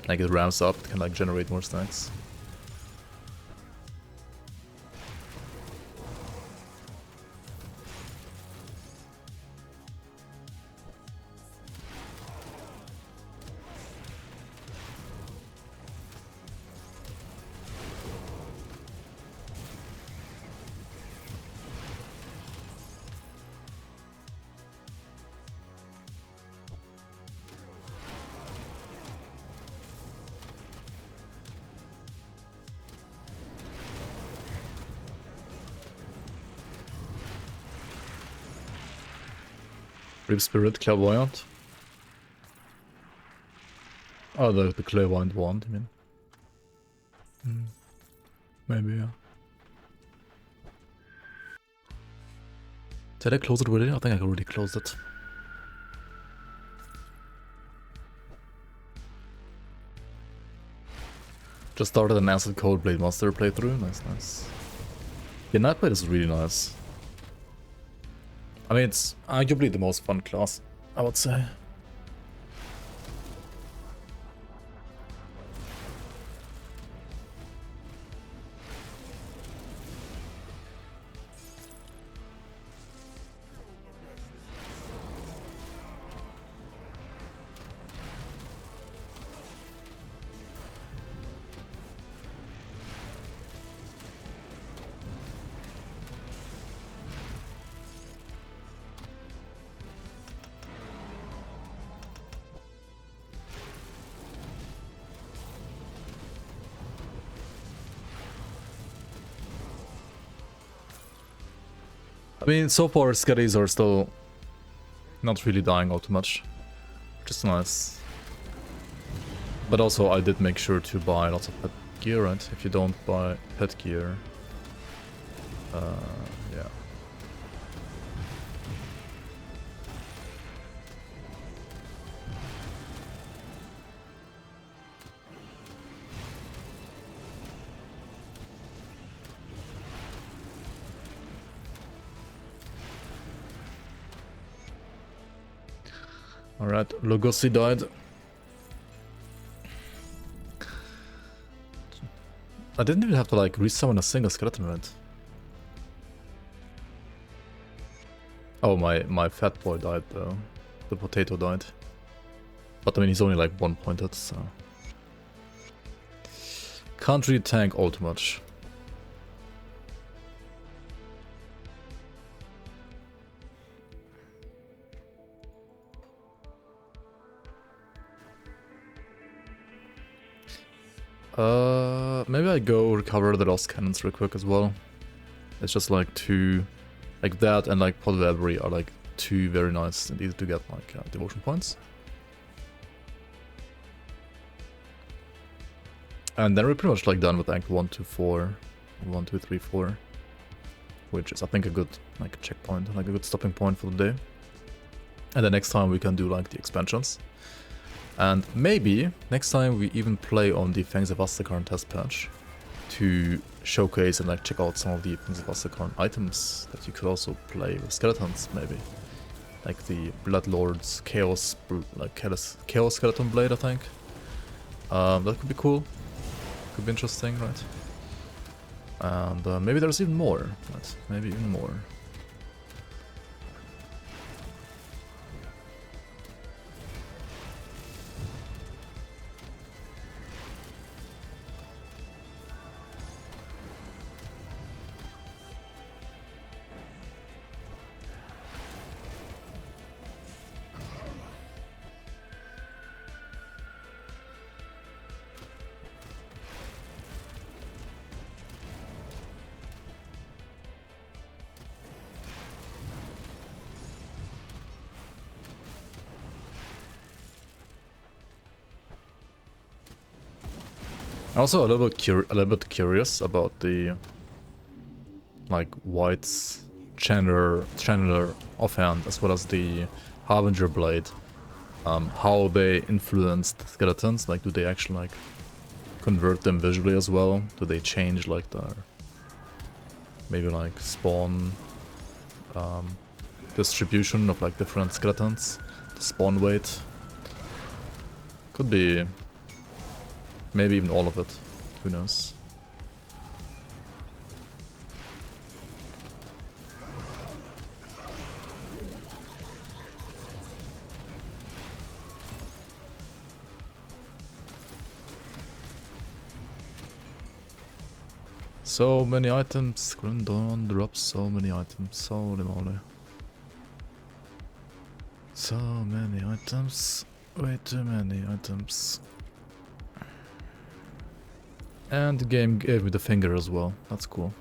Like it ramps up, it can like generate more stacks. Rip Spirit, Clairvoyant. Oh, the Clairvoyant wand, I mean. Maybe, yeah. Did I close it already? I think I already closed it. Just started an Acid Cold Blade Master playthrough. Nice, nice. Yeah, Nightblade is really nice. I mean, it's arguably the most fun class, I would say. I mean, so far Sketties are still not really dying all too much, which is nice. But also I did make sure to buy lots of pet gear, right? If you don't buy pet gear, yeah. Alright, Lugosi died. I didn't even have to like resummon a single skeleton, right? Oh, my fat boy died though. The potato died. But I mean, he's only like one pointed, so... Can't really tank all too much. Maybe I go recover the lost cannons real quick as well. It's just like two, like that and like Pot of Every are like two very nice and easy to get like devotion points. And then we're pretty much like done with Act 1 to 4, 1, 2, 3, 4, which is I think a good like checkpoint, like a good stopping point for the day. And then next time we can do like the expansions. And maybe next time we even play on the Fangs of Astakarn test patch to showcase and like check out some of the Fangs of Astakarn items that you could also play with skeletons, maybe. Like the Bloodlord's Chaos Skeleton Blade, I think. That could be cool. Could be interesting, right? And maybe there's even more, right? Maybe even more. Also a little bit curious about the like White's channeler offhand, as well as the Harbinger blade. How they influenced skeletons. Like, do they actually like convert them visually as well? Do they change like their maybe like spawn distribution of like different skeletons? The spawn weight could be. Maybe even all of it. Who knows? So many items. Grindon drops so many items. Holy moly. So many items. Way too many items. And the game gave me the finger as well. That's cool.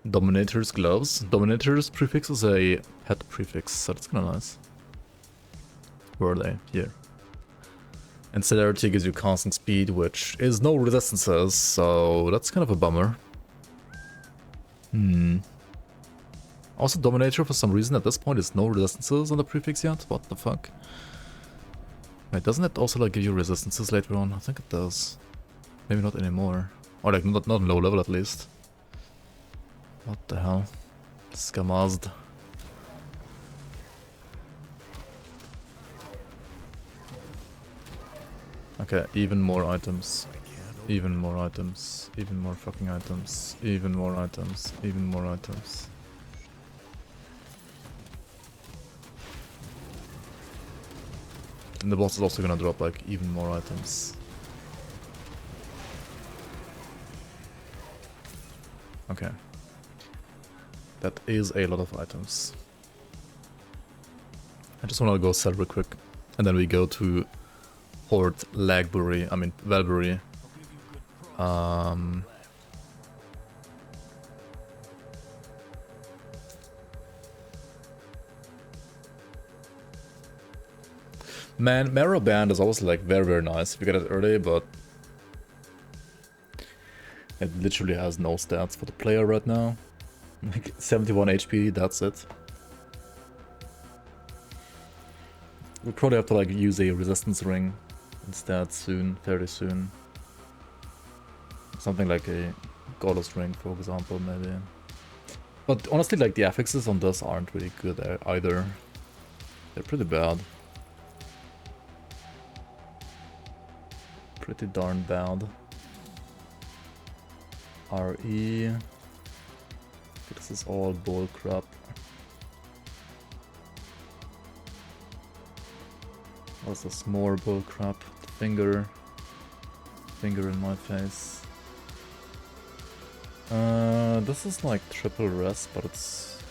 Dominator's gloves. Dominator's prefix is a pet prefix, so that's kinda nice. Where are they? Here. And celerity gives you constant speed, which is no resistances, so that's kind of a bummer. Also, Dominator, for some reason, at this point, is no resistances on the prefix yet. What the fuck? Wait, doesn't it also like give you resistances later on? I think it does. Maybe not anymore. Or like, not on low level at least. What the hell? Scamazed. Okay, even more items. Even more items. Even more fucking items. Even more items. Even more items. And the boss is also gonna drop like even more items. Okay. That is a lot of items. I just wanna go sell real quick. And then we go to Port Lagbury, I mean Valbury. Man, Marrow Band is always like very nice if you get it early, but it literally has no stats for the player right now. Like 71 HP, that's it. We'll probably have to like use a resistance ring instead soon, fairly soon. Something like a Goddess ring, for example, maybe. But honestly, like the affixes on this aren't really good either. They're pretty bad. Pretty darn bad. RE. This is all bull crap. What's this more bull crap? Finger in my face. This is like triple res, but it's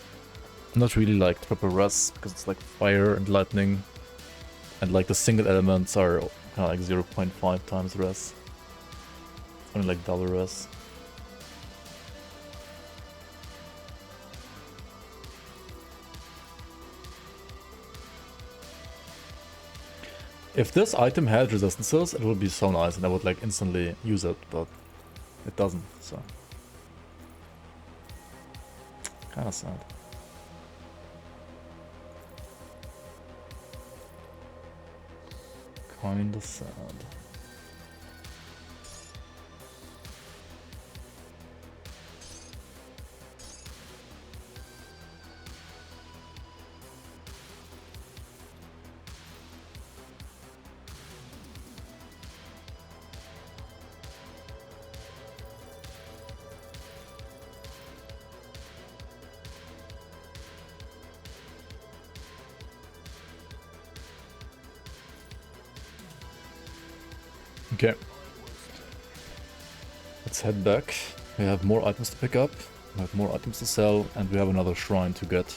not really like triple res because it's like fire and lightning, and like the single elements are kind of like 0.5 times res. It's only like double res. If this item had resistances, it would be so nice and I would like instantly use it, but it doesn't, so. Kinda sad. Kinda sad. Okay. Let's head back. We have more items to pick up, we have more items to sell, and we have another shrine to get.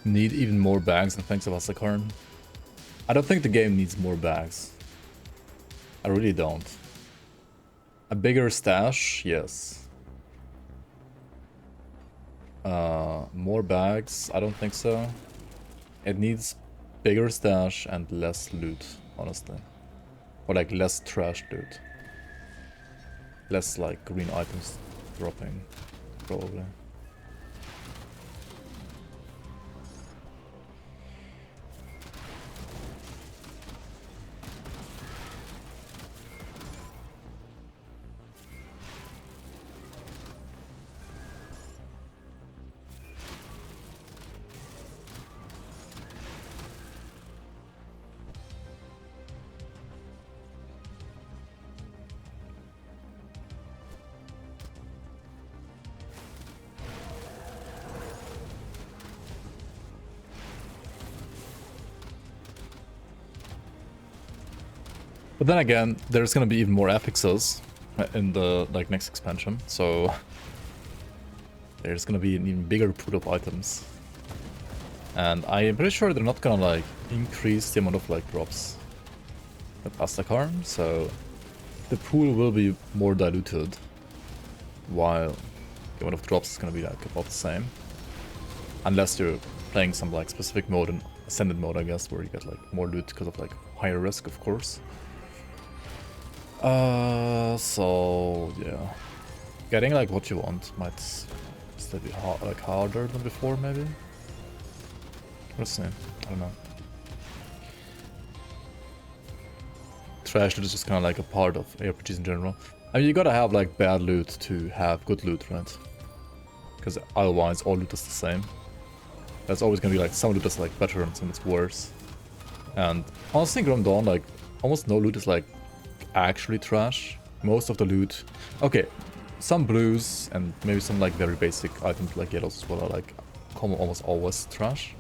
Need even more bags, and thanks of Asakarn. I don't think the game needs more bags. I really don't. A bigger stash, yes. More bags, I don't think so. It needs bigger stash and less loot, honestly. Or like less trash loot. Less like green items dropping, probably. But then again, there's gonna be even more affixes in the like next expansion, so there's gonna be an even bigger pool of items. And I am pretty sure they're not gonna like increase the amount of like drops at Astakarn, so the pool will be more diluted, while the amount of drops is gonna be like about the same. Unless you're playing some like specific mode, and Ascended mode I guess, where you get like more loot because of like higher risk, of course. So yeah, getting like what you want might still be harder than before, maybe. We'll see. I don't know. Trash loot is just kind of like a part of RPGs in general. I mean, you gotta have like bad loot to have good loot, right? Because otherwise, all loot is the same. There's always gonna be like some loot that's like better and some that's worse. And honestly, Grim Dawn, like almost no loot is like actually trash. Most of the loot, okay, some blues and maybe some like very basic items like yellows as well are like almost always trash,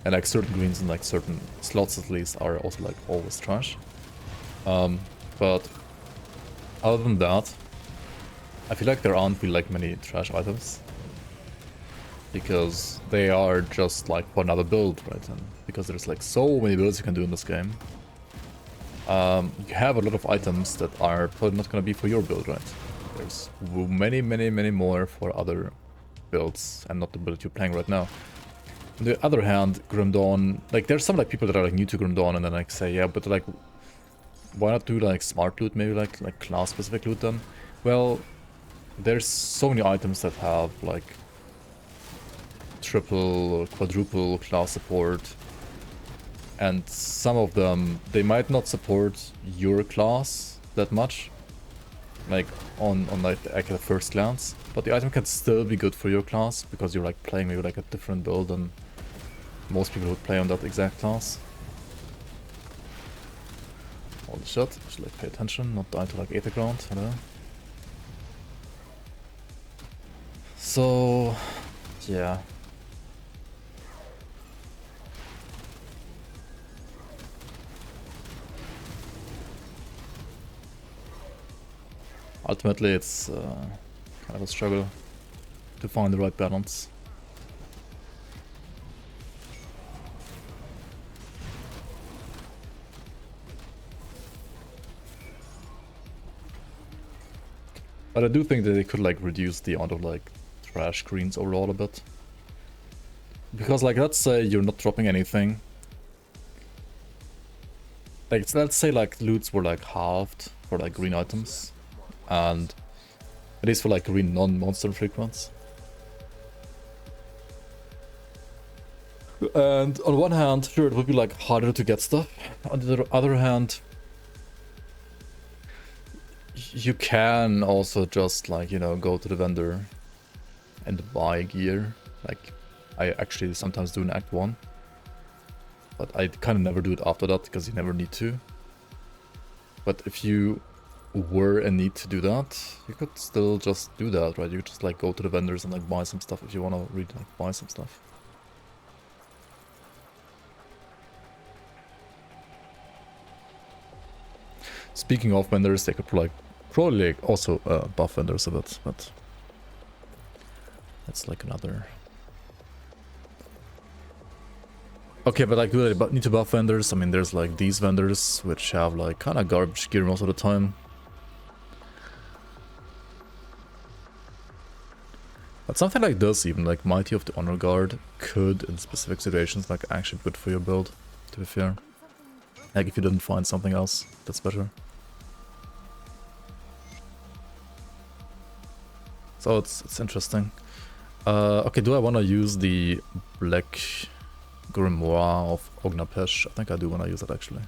and like certain greens and like certain slots at least are also like always trash. But other than that, I feel like there aren't really like many trash items, because they are just like for another build, right? And because there's like so many builds you can do in this game. You have a lot of items that are probably not going to be for your build, right? There's many more for other builds and not the build you're playing right now. On the other hand, Grim Dawn, like there's some like people that are like new to Grim Dawn and then like say, yeah, but like why not do like smart loot, maybe like class specific loot then? Well, there's so many items that have like triple or quadruple class support. And some of them, they might not support your class that much, like on like the first glance, but the item can still be good for your class because you're like playing maybe like a different build than most people would play on that exact class. Holy shit, I should like pay attention, not die to like Aether Ground, hello. So, yeah. Ultimately, it's kind of a struggle to find the right balance. But I do think that they could like reduce the amount of like trash greens overall a bit. Because like let's say you're not dropping anything. Like let's say like loots were like halved for like green items. And At least for like green non-monster frequents. And on one hand, sure, it would be like harder to get stuff. On the other hand, you can also just like, you know, go to the vendor and buy gear. Like, I actually sometimes do in Act 1. But I kind of never do it after that because you never need to. But if you were in need to do that, you could still just do that, right? You could just like go to the vendors and like buy some stuff if you want to really like buy some stuff. Speaking of vendors, they could like probably like also buff vendors a bit, but that's like another. Okay, but like do they need to buff vendors? I mean, there's like these vendors which have like kind of garbage gear most of the time. But something like this, even like Mighty of the Honor Guard, could in specific situations like actually be good for your build, to be fair. Like if you didn't find something else that's better. So it's interesting. Okay, do I want to use the Black Grimoire of Ognapesh? I think I do want to use it actually.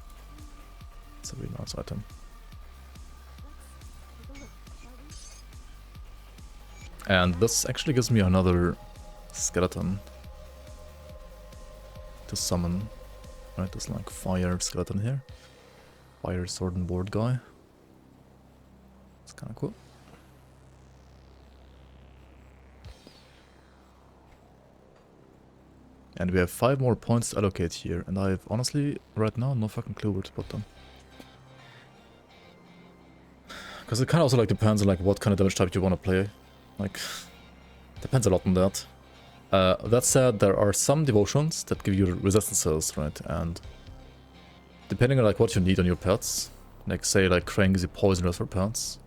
It's a really nice item. And this actually gives me another skeleton to summon. Right, there's like fire skeleton here. Fire sword and board guy. It's kind of cool. And we have 5 more points to allocate here, and I have honestly, right now, no fucking clue where to put them. Because it kind of also like depends on like what kind of damage type you want to play. Like, depends a lot on that. That said, there are some devotions that give you resistances, right? And depending on like what you need on your pets, like say like Krang gives you poisonous for pets,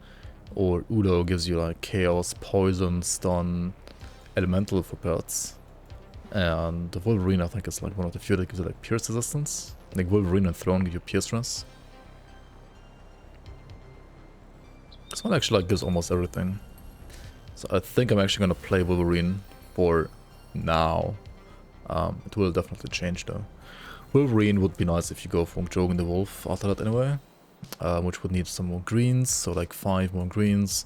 or Udo gives you like chaos, poison, stun, elemental for pets. And the Wolverine, I think, is like one of the few that gives you like pierce resistance. Like Wolverine and Throne give you pierce stress. This one actually like gives almost everything. So I think I'm actually gonna play Wolverine for now. It will definitely change though. Wolverine would be nice if you go for Jogan the Wolf after that anyway. Which would need some more greens, so like 5 more greens.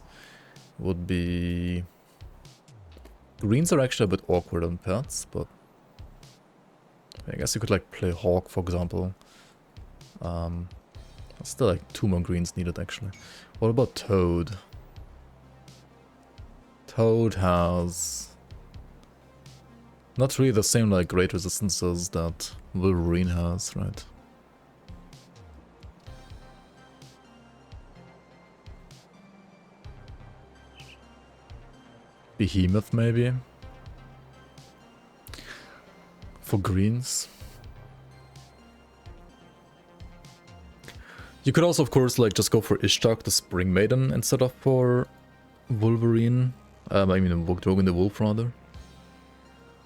Would be... Greens are actually a bit awkward on pets, but I guess you could like play Hawk, for example. Still like 2 more greens needed actually. What about Toad? Toad has not really the same like great resistances that Wolverine has, right? Behemoth maybe? For greens? You could also of course like just go for Ishtar, the Spring Maiden, instead of for Wolverine. I mean Drogon the Wolf rather.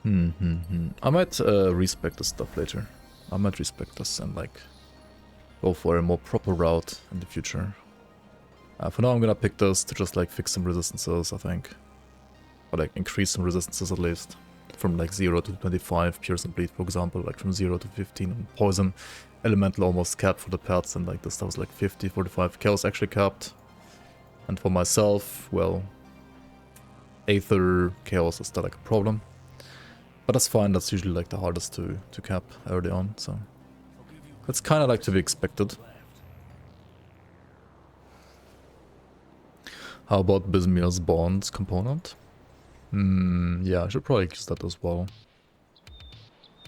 I might respec this stuff later. I might respec this and like go for a more proper route in the future. For now I'm gonna pick this to just like fix some resistances, I think. Or like increase some resistances at least. From like 0 to 25, Pierce and Bleed for example, like from 0 to 15 on Poison. Elemental almost capped for the pets, and like this stuff was like 50, 45. Chaos actually capped. And for myself, well, Aether Chaos is still like a problem. But that's fine, that's usually like the hardest to cap early on, so that's kind of like to be expected. How about Bismir's Bonds component? Yeah, I should probably use that as well.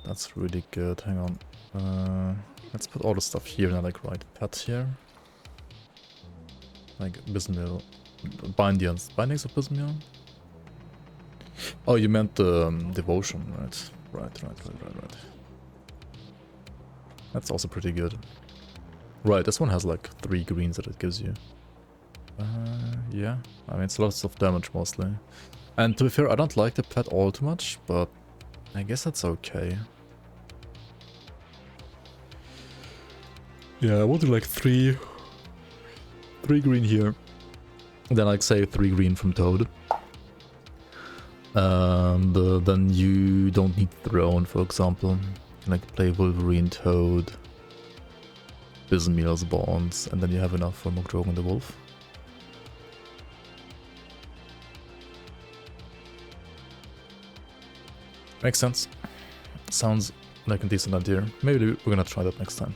That's really good, hang on. Let's put all the stuff here and like right pet here. Like Bismir, bindings of Bismir? Oh, you meant the devotion, right? Right. That's also pretty good. Right, this one has like 3 greens that it gives you. Yeah, I mean it's lots of damage mostly. And to be fair, I don't like the pet all too much, but I guess that's okay. Yeah, I want to like 3 green here. then like say 3 green from Toad. And then you don't need Throne, for example. You can like play Wolverine, Toad, Bismeals, Bonds, and then you have enough for Mokdrogon the Wolf. Makes sense. Sounds like a decent idea. Maybe we're gonna try that next time.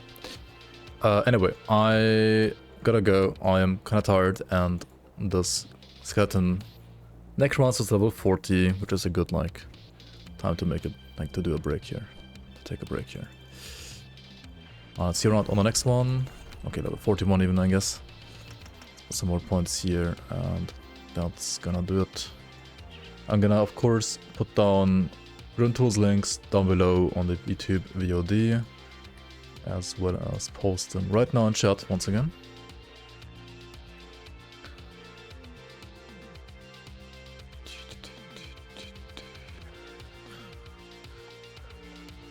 Anyway, I gotta go. I am kinda tired, and this skeleton Necromancer is level 40, which is a good like time to make it, like to do a break here. Take a break here. See you around on the next one. Okay, level 41 even, I guess. Some more points here, and that's gonna do it. I'm gonna, of course, put down Rune Tools links down below on the YouTube VOD, as well as post them right now in chat once again.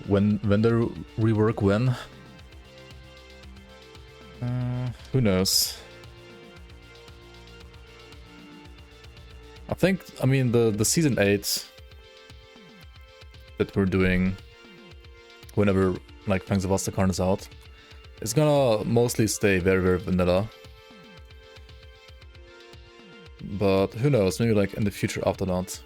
When they rework when? Who knows? I mean the season 8 that we're doing whenever like Fangs of Astakarn is out, it's gonna mostly stay very, very vanilla. But who knows, maybe like in the future after that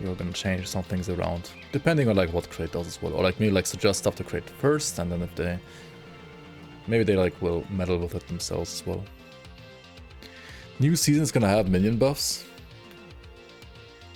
you're gonna change some things around, depending on like what Crate does as well, or like maybe like suggest stuff to Crate first, and then if they maybe they like will meddle with it themselves as well. New season is gonna have minion buffs,